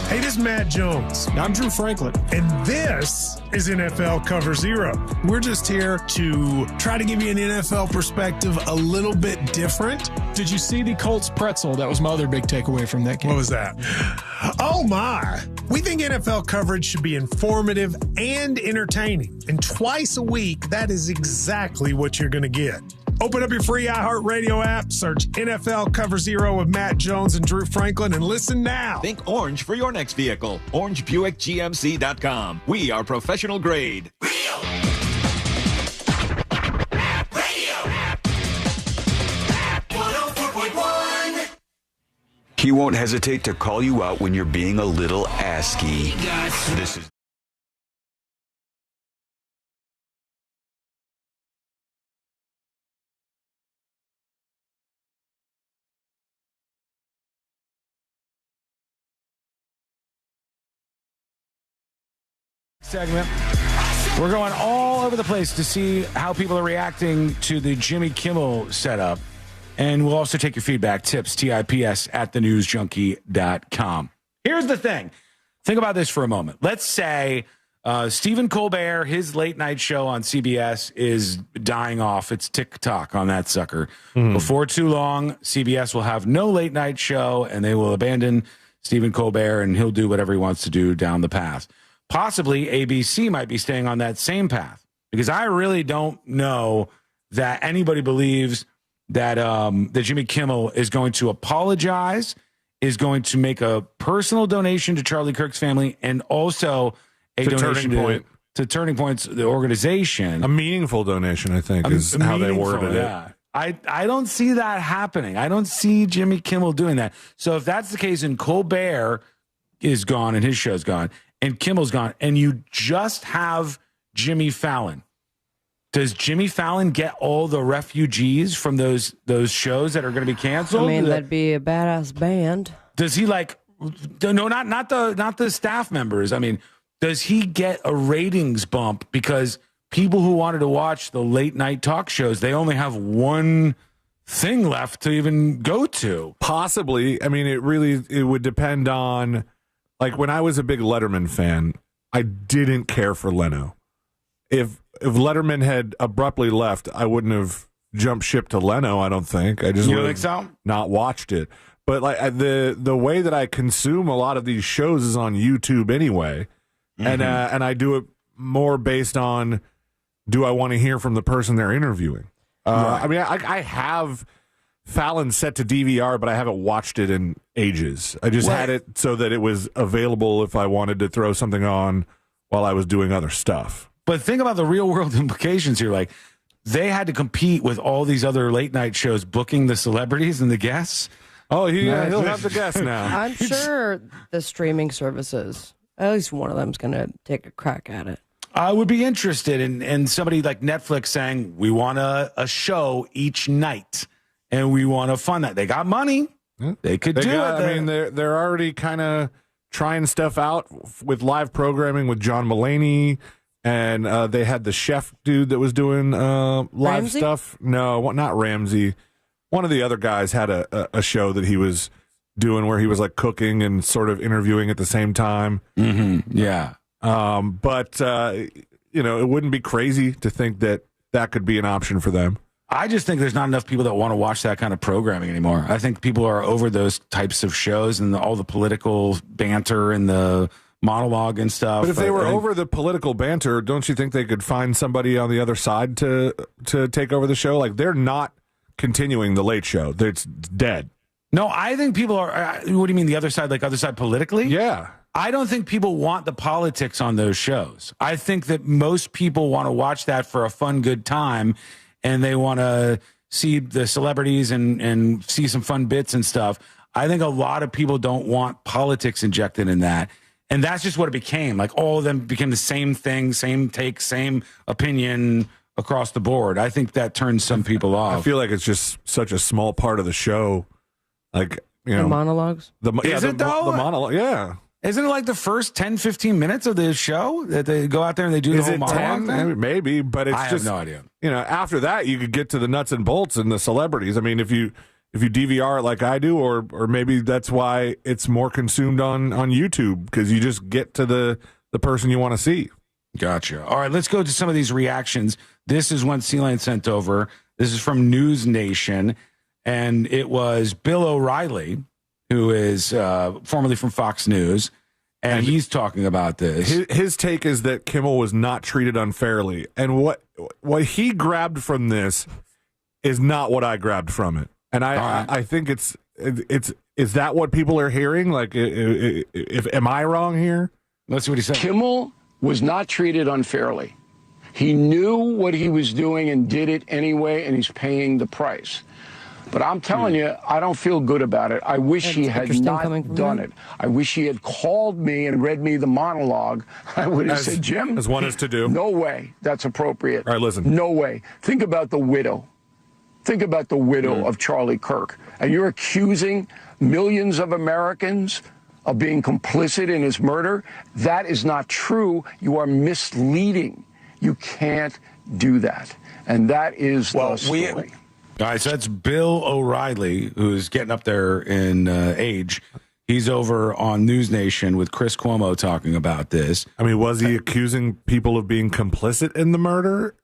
Hey, this is Matt Jones. I'm Drew Franklin, and this is NFL Cover Zero. We're just here to try to give you an NFL perspective a little bit different. Did you see the Colts pretzel? That was my other big takeaway from that game. What was that? Oh, my. We think NFL coverage should be informative and entertaining. And twice a week, that is exactly what you're going to get. Open up your free iHeartRadio app, search NFL Cover Zero with Matt Jones and Drew Franklin, and listen now. Think orange for your next vehicle. OrangeBuickGMC.com. We are professional grade. He won't hesitate to call you out when you're being a little asky. This is segment. We're going all over the place to see how people are reacting to the Jimmy Kimmel setup. And we'll also take your feedback, tips, TIPS at thenewsjunkie.com. Here's the thing. Think about this for a moment. Let's say Stephen Colbert, his late night show on CBS is dying off. It's tick-tock on that sucker. Before too long, CBS will have no late night show, and they will abandon Stephen Colbert, and he'll do whatever he wants to do down the path. Possibly ABC might be staying on that same path, because I really don't know that anybody believes that that Jimmy Kimmel is going to apologize, is going to make a personal donation to Charlie Kirk's family, and also a donation to Turning Point's the organization. A meaningful donation, I think, is how they worded it. I don't see that happening. I don't see Jimmy Kimmel doing that. So if that's the case, and Colbert is gone and his show's gone, and Kimmel's gone, and you just have Jimmy Fallon, does Jimmy Fallon get all the refugees from those shows that are going to be canceled? I mean, that'd be a badass band. Does he not the staff members? I mean, does he get a ratings bump because people who wanted to watch the late night talk shows, they only have one thing left to even go to? Possibly. I mean, it would depend on, like, when I was a big Letterman fan, I didn't care for Leno. If Letterman had abruptly left, I wouldn't have jumped ship to Leno, I don't think. I just You don't think so? Not watched it. But like the way that I consume a lot of these shows is on YouTube anyway. And I do it more based on, do I want to hear from the person they're interviewing? Right. I mean, I have Fallon set to DVR, but I haven't watched it in ages. I just had it so that it was available if I wanted to throw something on while I was doing other stuff. But think about the real world implications here. Like, they had to compete with all these other late night shows booking the celebrities and the guests. Oh, he'll have the guests now. I'm sure the streaming services, at least one of them's going to take a crack at it. I would be interested in somebody like Netflix saying, we want a show each night, and we want to fund that. They got money. They could do it. I mean, they're already kind of trying stuff out with live programming with John Mulaney. And they had the chef dude that was doing live Ramsey? stuff. No, not Ramsey. One of the other guys had a show that he was doing where he was like cooking and sort of interviewing at the same time. Yeah. But it wouldn't be crazy to think that could be an option for them. I just think there's not enough people that want to watch that kind of programming anymore. I think people are over those types of shows and all the political banter and the monologue and stuff. But if they were over the political banter, don't you think they could find somebody on the other side to take over the show? Like, they're not continuing the Late Show. It's dead. No, I think people are. What do you mean the other side? Like other side politically? Yeah. I don't think people want the politics on those shows. I think that most people want to watch that for a fun, good time, and they want to see the celebrities and see some fun bits and stuff. I think a lot of people don't want politics injected in that. And that's just what it became. Like all of them became the same thing, same take, same opinion across the board. I think that turns some people off. I feel like it's just such a small part of the show. Like, The monologues? Is it though? The monologue, yeah. Isn't it like the first 10, 15 minutes of the show that they go out there and they do the whole monologue thing? Maybe, but it's I just have no idea. After that, you could get to the nuts and bolts and the celebrities. I mean, if you DVR it like I do, or maybe that's why it's more consumed on YouTube, because you just get to the person you want to see. Gotcha. All right, let's go to some of these reactions. This is one C-Line sent over. This is from News Nation, and it was Bill O'Reilly, who is formerly from Fox News, and he's talking about this. His take is that Kimmel was not treated unfairly, and what he grabbed from this is not what I grabbed from it. And I think is that what people are hearing? Like, am I wrong here? Let's see what he said. Kimmel was not treated unfairly. He knew what he was doing and did it anyway, and he's paying the price. But I'm telling you, I don't feel good about it. I wish he had not done it. I wish he had called me and read me the monologue. I would have said, Jim, as one is to do. No way that's appropriate. All right, listen. No way. Think about the widow. Think about the widow of Charlie Kirk. And you're accusing millions of Americans of being complicit in his murder. That is not true. You are misleading. You can't do that. And that is the story. All right, so that's Bill O'Reilly, who's getting up there in age. He's over on News Nation with Chris Cuomo talking about this. I mean, was he accusing people of being complicit in the murder?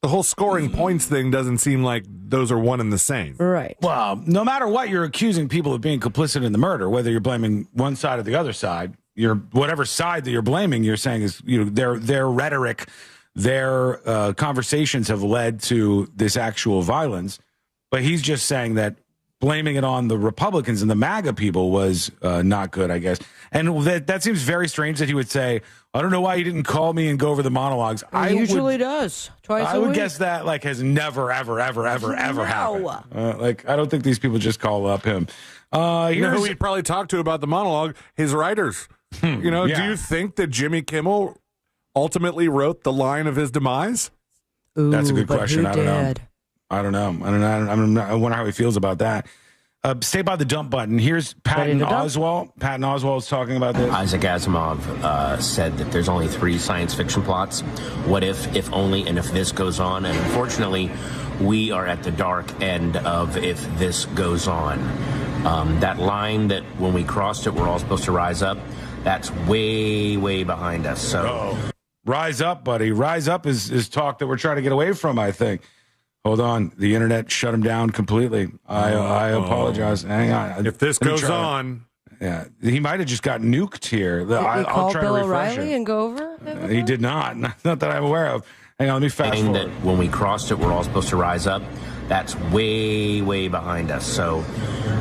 The whole scoring points thing doesn't seem like those are one and the same. Right. Well, no matter what, you're accusing people of being complicit in the murder, whether you're blaming one side or the other side. Whatever side that you're blaming, you're saying is, their rhetoric, their conversations have led to this actual violence. But he's just saying that blaming it on the Republicans and the MAGA people was not good, I guess. And that seems very strange that he would say, I don't know why you didn't call me and go over the monologues. He usually does. Twice a week. I would guess that has never, ever, ever, ever, ever happened. I don't think these people just call up him. Who he'd probably talk to about the monologue? His writers. Do you think that Jimmy Kimmel ultimately wrote the line of his demise? Ooh, that's a good question. I don't know. I wonder how he feels about that. Stay by the dump button. Here's Patton Oswalt. Patton Oswalt is talking about this. Isaac Asimov said that there's only 3 science fiction plots. What if only, and if this goes on. And unfortunately, we are at the dark end of if this goes on. That line that when we crossed it, we're all supposed to rise up, that's way, way behind us. So, rise up, buddy. Rise up is talk that we're trying to get away from, I think. Hold on. The internet shut him down completely. I apologize. Hang on. If this goes on. Yeah. He might have just got nuked here. I'll try Bill to refresh O'Reilly it. and go over? He did not. Not that I'm aware of. Hang on. Let me fast forward. That when we crossed it, we're all supposed to rise up. That's way, way behind us. So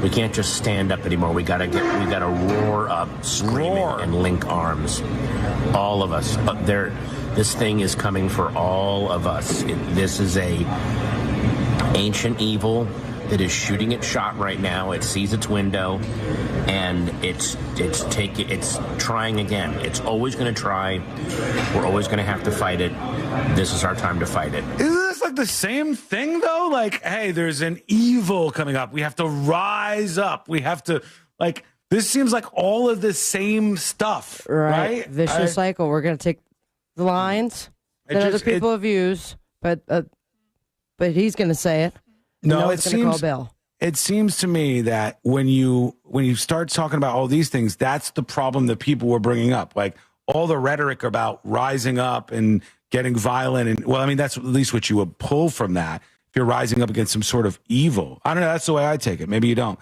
we can't just stand up anymore. We gotta roar up, screaming, and link arms. All of us. This thing is coming for all of us. This is a ancient evil that is shooting its shot right now. It sees its window, and it's trying again. It's always going to try. We're always going to have to fight it. This is our time to fight it. Isn't this like the same thing though? Like, hey, there's an evil coming up. We have to rise up. We have to this seems like all of the same stuff, right? Vicious cycle. We're going to take the lines that other people have used, but he's going to say it. No, it seems. Call Bill. It seems to me that when you start talking about all these things, that's the problem that people were bringing up. Like all the rhetoric about rising up and getting violent, and that's at least what you would pull from that. If you're rising up against some sort of evil, I don't know. That's the way I take it. Maybe you don't.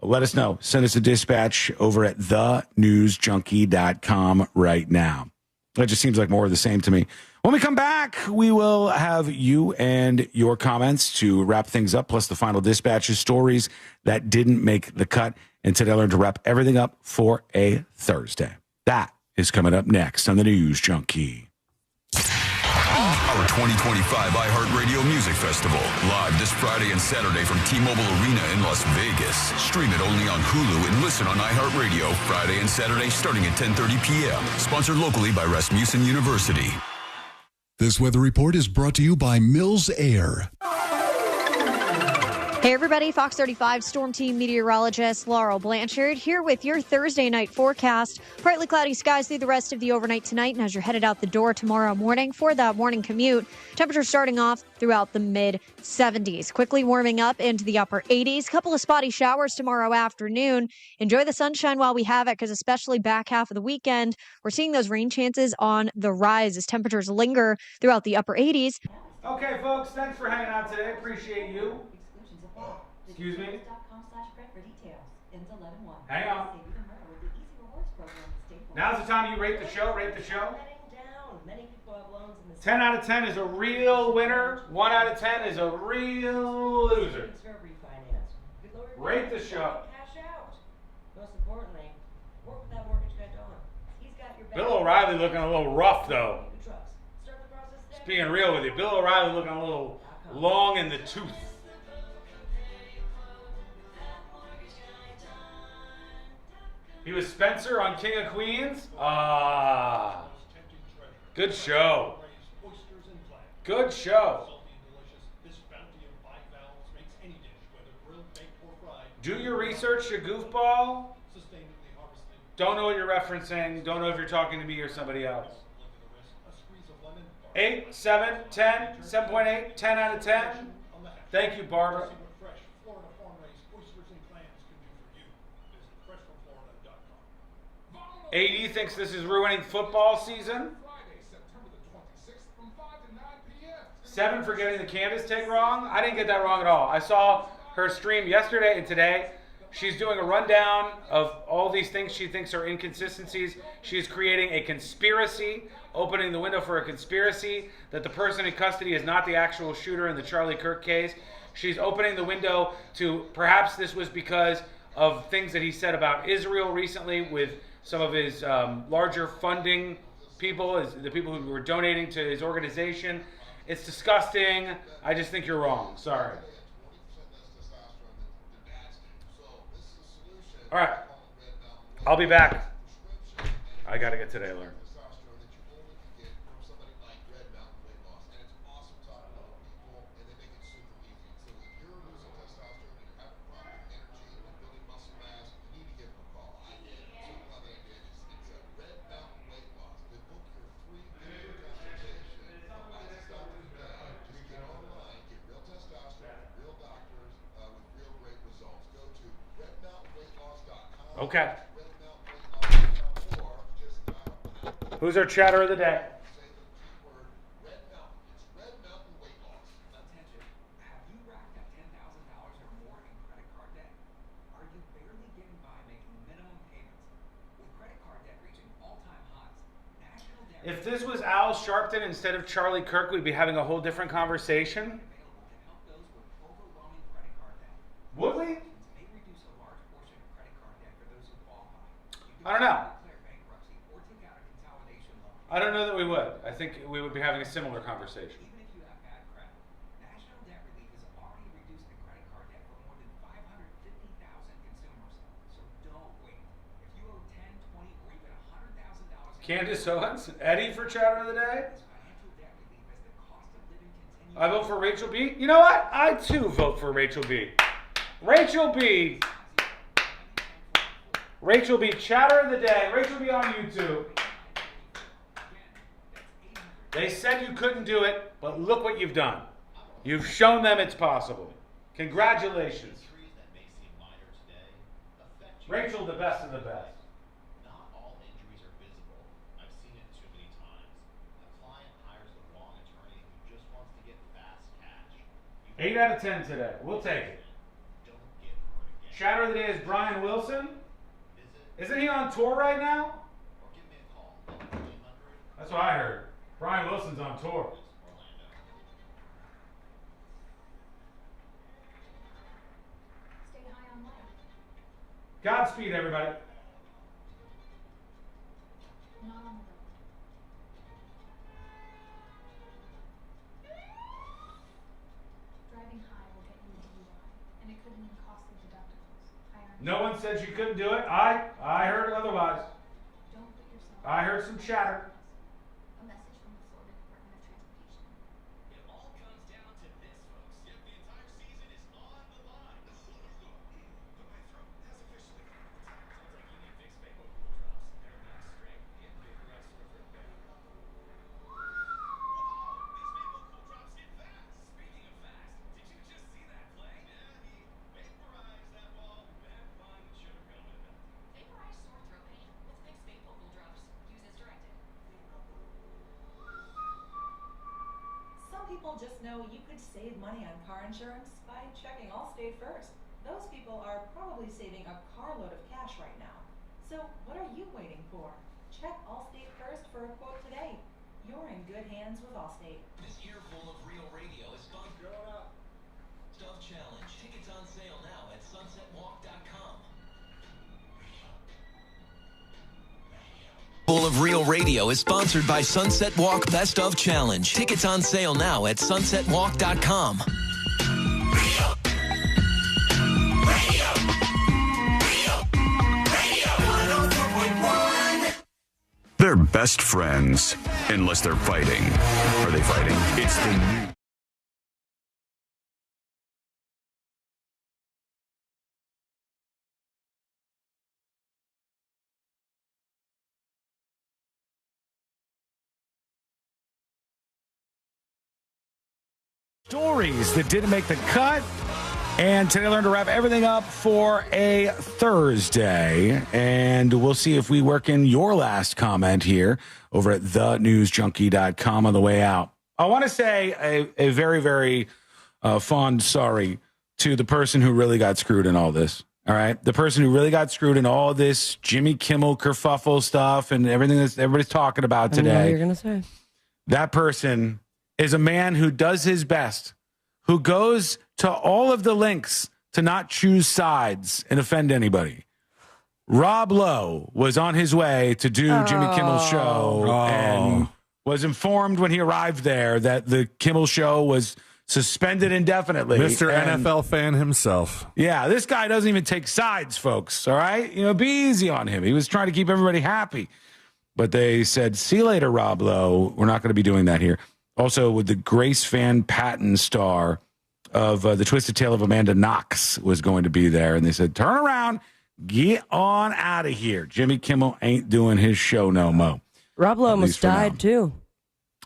Let us know. Send us a dispatch over at thenewsjunkie.com right now. It just seems like more of the same to me. When we come back, we will have you and your comments to wrap things up, plus the final dispatches, stories that didn't make the cut. And today I learned to wrap everything up for a Thursday. That is coming up next on the News Junkie. our 2025 iHeartRadio Music Festival. Live this Friday and Saturday from T-Mobile Arena in Las Vegas. Stream it only on Hulu and listen on iHeartRadio Friday and Saturday starting at 10:30 p.m. Sponsored locally by Rasmussen University. This weather report is brought to you by Mills Air. Hey everybody, Fox 35 Storm Team meteorologist Laurel Blanchard here with your Thursday night forecast. Partly cloudy skies through the rest of the overnight tonight, and as you're headed out the door tomorrow morning for that morning commute, temperatures starting off throughout the mid-70s. Quickly warming up into the upper 80s. Couple of spotty showers tomorrow afternoon. Enjoy the sunshine while we have it, because especially back half of the weekend, we're seeing those rain chances on the rise as temperatures linger throughout the upper 80s. Okay, folks, thanks for hanging out today. Appreciate you. Excuse me? Hang on. Now's the time you rate the show. Rate the show. 10 out of 10 is a real winner. 1 out of 10 is a real loser. Rate the show. Bill O'Reilly looking a little rough, though. Just being real with you. Bill O'Reilly looking a little long in the tooth. He was Spencer on King of Queens. Good show. Good show. Do your research, you goofball. Don't know what you're referencing. Don't know if you're talking to me or somebody else. 8, 7, 10, 7.8, 10 out of 10. Thank you, Barbara. AD thinks this is ruining football season. 7 for getting the Candace take wrong. I didn't get that wrong at all. I saw her stream yesterday and today. She's doing a rundown of all these things she thinks are inconsistencies. She's creating a conspiracy, opening the window for a conspiracy that the person in custody is not the actual shooter in the Charlie Kirk case. She's opening the window to perhaps this was because of things that he said about Israel recently with some of his larger funding people, the people who were donating to his organization. It's disgusting. I just think you're wrong. Sorry. All right. I'll be back. I got to get today learned. Okay. Who's our chatter of the day? If this was Al Sharpton instead of Charlie Kirk, we'd be having a whole different conversation. Would we? I don't know. I don't know that we would. I think we would be having a similar conversation. Candace Owens, Eddie for chatter of the day. I vote for Rachel B. You know what? I too vote for Rachel B. Rachel B. Rachel B. Chatter of the day. Rachel B. on YouTube. They said you couldn't do it, but look what you've done. You've shown them it's possible. Congratulations. Rachel, the best of the best. 8 out of 10 today. We'll take it. Chatter of the day is Brian Wilson. Isn't he on tour right now? That's what I heard. Brian Wilson's on tour. Godspeed, everybody. No one said you couldn't do it. I heard otherwise. I heard some chatter. People just know you could save money on car insurance by checking Allstate first. Those people are probably saving a carload of cash right now. So what are you waiting for? Check Allstate first for a quote today. You're in good hands with Allstate. This earful of real radio is sponsored up. Stuff Challenge. Tickets on sale now at sunsetwalk.com. Full of Real Radio is sponsored by Sunset Walk Best of Challenge. Tickets on sale now at sunsetwalk.com. They're best friends, unless they're fighting. Are they fighting? It's the new. Stories that didn't make the cut. And today I learned to wrap everything up for a Thursday. And we'll see if we work in your last comment here over at thenewsjunkie.com on the way out. I want to say a very, very fond sorry to the person who really got screwed in all this. All right. The person who really got screwed in all this Jimmy Kimmel kerfuffle stuff and everything that everybody's talking about today. I know what you're going to say. That person is a man who does his best, who goes to all of the links to not choose sides and offend anybody. Rob Lowe was on his way to do Jimmy Kimmel's show and was informed when he arrived there that the Kimmel show was suspended indefinitely. Mr. NFL fan himself. Yeah, this guy doesn't even take sides, folks, all right? You know, be easy on him. He was trying to keep everybody happy. But they said, see you later, Rob Lowe. We're not going to be doing that here. Also, with the Grace Van Patten star of The Twisted Tale of Amanda Knox was going to be there. And they said, turn around, get on out of here. Jimmy Kimmel ain't doing his show no mo. Rob Lowe almost died, too.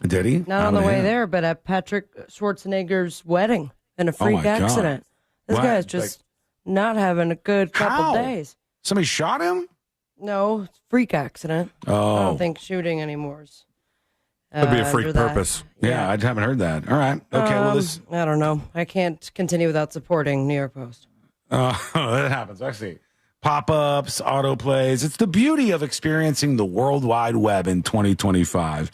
Did he? Not on the way there, but at Patrick Schwarzenegger's wedding in a freak accident. This guy's just not having a good couple days. Somebody shot him? No, freak accident. Oh. I don't think shooting anymore. That'd be a freak purpose. Yeah, I haven't heard that. All right. Okay, well, this... I don't know. I can't continue without supporting New York Post. That happens. I see. Pop-ups, autoplays. It's the beauty of experiencing the World Wide Web in 2025.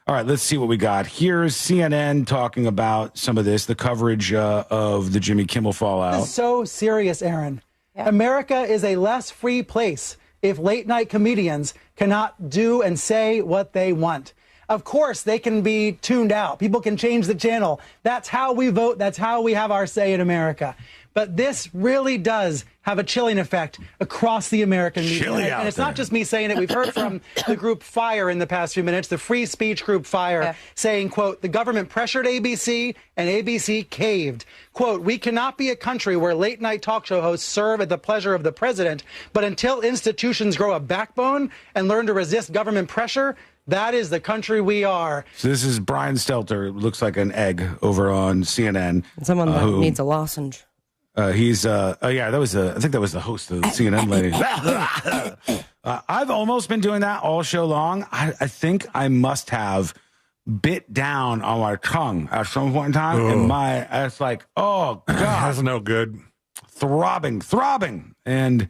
All right, let's see what we got. Here's CNN talking about some of this, the coverage of the Jimmy Kimmel fallout. This is so serious, Aaron. Yeah. America is a less free place if late-night comedians cannot do and say what they want. Of course, they can be tuned out. People can change the channel. That's how we vote. That's how we have our say in America. But this really does have a chilling effect across the American media. And it's not just me saying it. We've heard from the group FIRE in the past few minutes, the free speech group FIRE, saying, quote, the government pressured ABC and ABC caved. Quote, we cannot be a country where late night talk show hosts serve at the pleasure of the president. But until institutions grow a backbone and learn to resist government pressure, that is the country we are. So this is Brian Stelter, looks like an egg over on CNN. Someone that needs a lozenge. I think that was the host of the CNN lady. I've almost been doing that all show long. I think I must have bit down on my tongue at some point in time. And it's like, oh, God. That's no good. Throbbing. And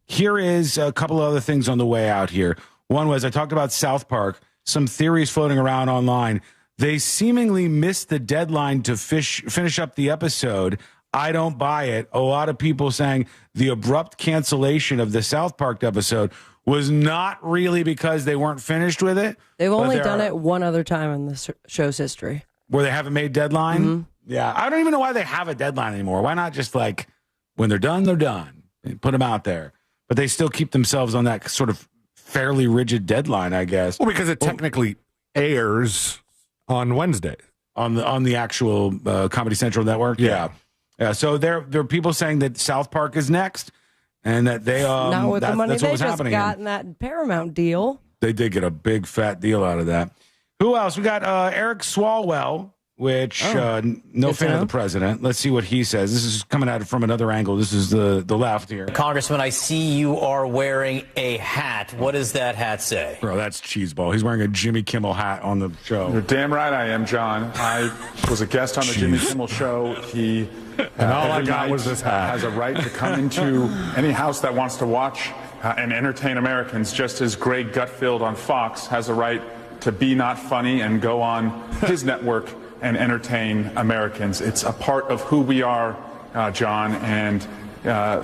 here is a couple of other things on the way out here. One was I talked about South Park, some theories floating around online. They seemingly missed the deadline to finish up the episode. I don't buy it. A lot of people saying the abrupt cancellation of the South Park episode was not really because they weren't finished with it. They've only done it one other time in the show's history. Where they haven't made deadline? Mm-hmm. Yeah. I don't even know why they have a deadline anymore. Why not just like when they're done, they're done? put them out there. But they still keep themselves on that sort of fairly rigid deadline, I guess. Well, because it technically airs on Wednesday. On the actual Comedy Central network? Yeah. So there are people saying that South Park is next, and that they not with the money that's they what was just happening. got in that Paramount deal. They did get a big fat deal out of that. Who else? We got Eric Swalwell, which no fan of the president. Let's see what he says. This is coming at it from another angle. This is the left here. Congressman, I see you are wearing a hat. What does that hat say? Bro, that's cheeseball. He's wearing a Jimmy Kimmel hat on the show. You're damn right I am, John. I was a guest on the Jimmy Kimmel show. He and all I got was this hat. Has a right to come into any house that wants to watch and entertain Americans, just as Greg Gutfeld on Fox has a right to be not funny and go on his network and entertain Americans. It's a part of who we are, John, and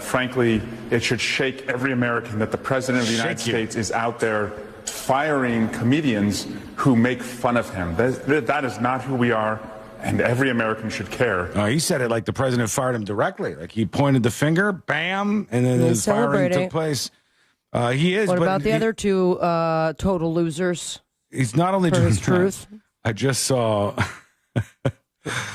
frankly, it should shake every American that the President of the United States is out there firing comedians who make fun of him. That is not who we are, and every American should care. He said it like the president fired him directly. Like he pointed the finger, bam, and then his firing took place. He is. What but about the other two total losers? He's not only for doing his truth. I just saw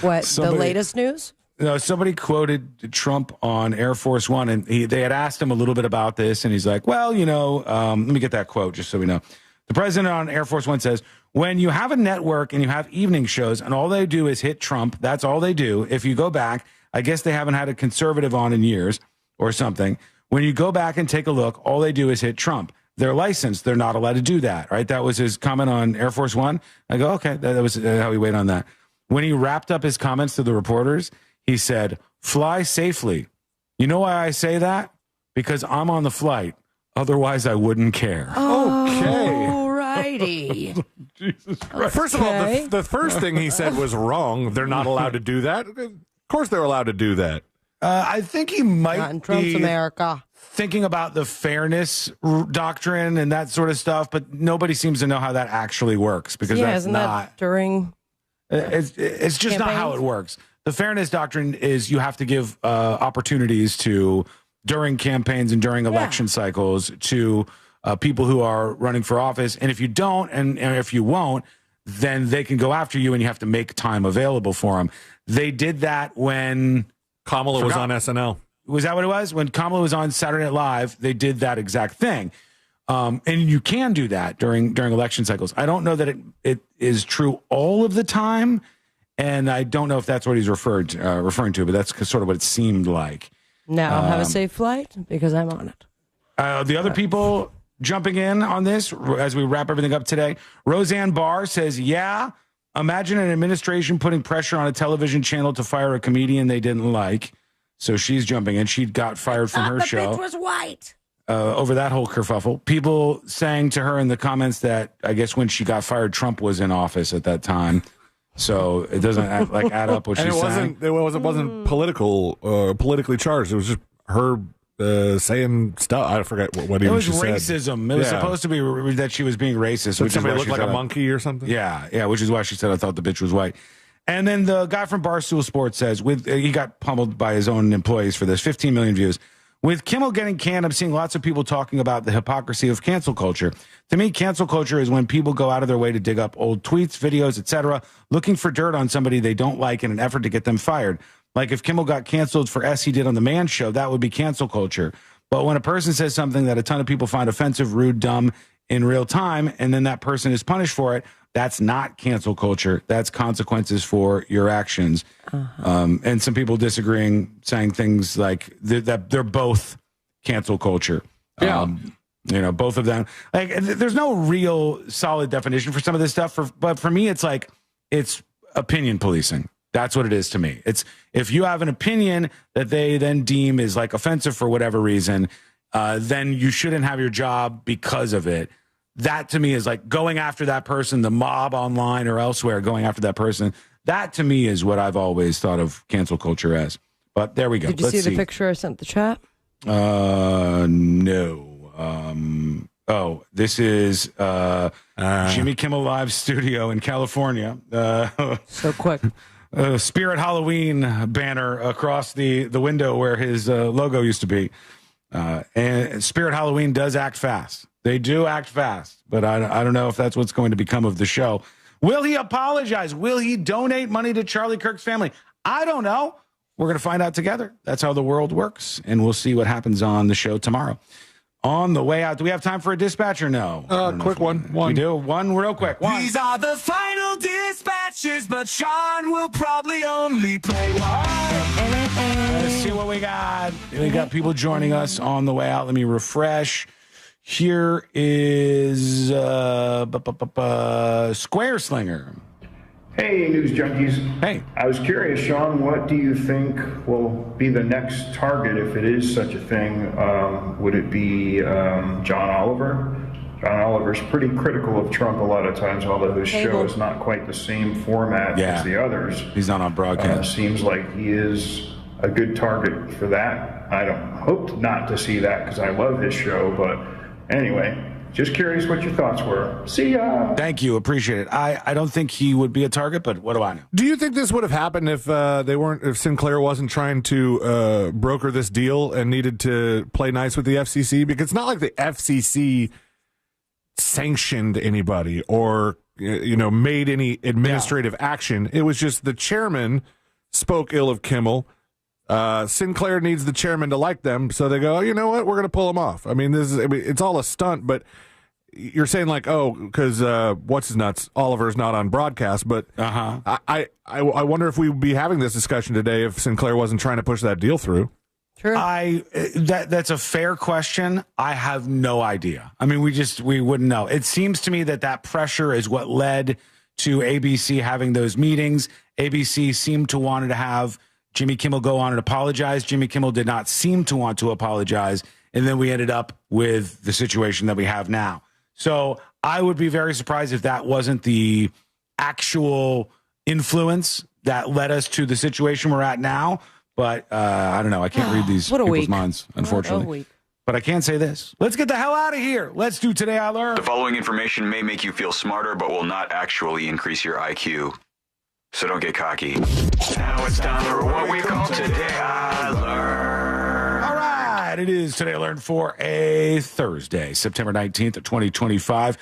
What, the latest news? No, somebody quoted Trump on Air Force One, and they had asked him a little bit about this, and he's like, well, let me get that quote just so we know. The president on Air Force One says, when you have a network and you have evening shows and all they do is hit Trump, that's all they do. If you go back, I guess they haven't had a conservative on in years or something. When you go back and take a look, all they do is hit Trump. They're licensed. They're not allowed to do that, right? That was his comment on Air Force One. I go, okay, that was how he weighed on that. When he wrapped up his comments to the reporters, he said, fly safely. You know why I say that? Because I'm on the flight. Otherwise, I wouldn't care. Okay. Righty. Jesus Christ. First of all, the first thing he said was wrong. They're not allowed to do that. Of course they're allowed to do that. I think he might Not in Trump's be America. thinking about the fairness doctrine and that sort of stuff, but nobody seems to know how that actually works because that's isn't not. that during? It's just not how it works. The fairness doctrine is you have to give opportunities to during campaigns and during election cycles to people who are running for office. And if you don't, and if you won't, then they can go after you and you have to make time available for them. They did that when Kamala was on SNL. Was that what it was? When Kamala was on Saturday Night Live, they did that exact thing. And you can do that during election cycles. I don't know that it is true all of the time. And I don't know if that's what he's referring to, but that's sort of what it seemed like. Now, have a safe flight because I'm on it. The other people jumping in on this as we wrap everything up today. Roseanne Barr says, yeah, imagine an administration putting pressure on a television channel to fire a comedian they didn't like. So she's jumping in. She got fired from her show. The bitch was white. Over that whole kerfuffle. People saying to her in the comments that I guess when she got fired, Trump was in office at that time. So it doesn't add up what she's saying. It wasn't politically charged. It was just her saying stuff. I forget what even she said. It was racism. It was supposed to be that she was being racist. Did somebody look like a monkey or something? Yeah, which is why she said I thought the bitch was white. And then the guy from Barstool Sports says, he got pummeled by his own employees for this, 15 million views. With Kimmel getting canned, I'm seeing lots of people talking about the hypocrisy of cancel culture. To me, cancel culture is when people go out of their way to dig up old tweets, videos, etc., looking for dirt on somebody they don't like in an effort to get them fired. Like if Kimmel got canceled for S he did on The Man Show, that would be cancel culture. But when a person says something that a ton of people find offensive, rude, dumb in real time, and then that person is punished for it, that's not cancel culture. That's consequences for your actions. And some people disagreeing, saying things like that they're both cancel culture. Yeah. Both of them. Like, there's no real solid definition for some of this stuff. But for me, it's like it's opinion policing. That's what it is to me. It's if you have an opinion that they then deem is like offensive for whatever reason, then you shouldn't have your job because of it. That to me is like going after that person, the mob online or elsewhere, going after that person. That to me is what I've always thought of cancel culture as. But there we go. Did you see the picture I sent the chat? No. This is Jimmy Kimmel Live studio in California. So quick. Spirit Halloween banner across the window where his logo used to be. And Spirit Halloween does act fast. They do act fast, but I don't know if that's what's going to become of the show. Will he apologize? Will he donate money to Charlie Kirk's family? I don't know. We're going to find out together. That's how the world works, and we'll see what happens on the show tomorrow. On the way out, do we have time for a dispatch or no? Quick one. We do. One real quick. One. These are the final dispatches, but Sean will probably only play one. Let's see what we got. We got people joining us on the way out. Let me refresh. Here is Square Slinger. Hey, News Junkies. Hey. I was curious, Sean, what do you think will be the next target, if it is such a thing? Would it be John Oliver? John Oliver's pretty critical of Trump a lot of times, although his show is not quite the same format as the others. He's not on broadcast. Seems like he is a good target for that. I don't hope not to see that because I love his show, but anyway. Just curious what your thoughts were. See ya. Thank you. Appreciate it. I don't think he would be a target, but what do I know? Do you think this would have happened if if Sinclair wasn't trying to broker this deal and needed to play nice with the FCC? Because it's not like the FCC sanctioned anybody or made any administrative action. It was just the chairman spoke ill of Kimmel. Sinclair needs the chairman to like them, so they go, oh, you know what, we're going to pull him off. I mean, it's all a stunt, but you're saying like, oh, because what's his nuts, Oliver's not on broadcast, but I wonder if we would be having this discussion today if Sinclair wasn't trying to push that deal through. True. That's a fair question. I have no idea. I mean, we wouldn't know. It seems to me that pressure is what led to ABC having those meetings. ABC seemed to want to have Jimmy Kimmel go on and apologize. Jimmy Kimmel did not seem to want to apologize. And then we ended up with the situation that we have now. So I would be very surprised if that wasn't the actual influence that led us to the situation we're at now. But I don't know. I can't read these people's minds, unfortunately. But I can say this. Let's get the hell out of here. Let's do Today I Learned. The following information may make you feel smarter, but will not actually increase your IQ. So don't get cocky. Now it's time for what we call Today I Learned. All right. It is Today I Learned for a Thursday, September 19th, 2025.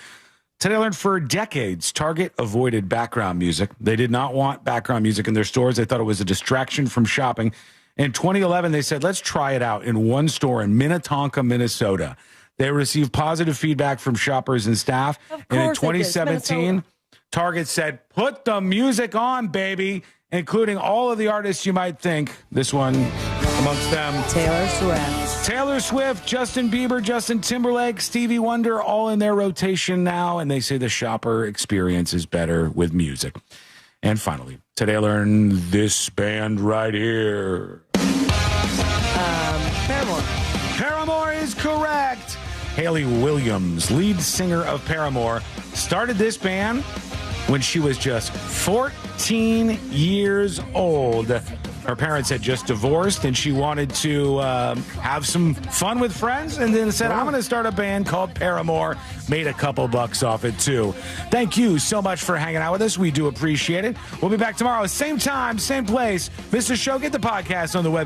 Today I Learned for decades, Target avoided background music. They did not want background music in their stores. They thought it was a distraction from shopping. In 2011, they said, let's try it out in one store in Minnetonka, Minnesota. They received positive feedback from shoppers and staff. And in 2017... Target said, put the music on, baby, including all of the artists you might think. This one amongst them. Taylor Swift, Justin Bieber, Justin Timberlake, Stevie Wonder, all in their rotation now. And they say the shopper experience is better with music. And finally, today I learned this band right here. Paramore. Paramore is correct. Hayley Williams, lead singer of Paramore, started this band when she was just 14 years old. Her parents had just divorced, and she wanted to have some fun with friends, and then said, I'm going to start a band called Paramore. Made a couple bucks off it, too. Thank you so much for hanging out with us. We do appreciate it. We'll be back tomorrow, same time, same place. Mr. Show, get the podcast on the website.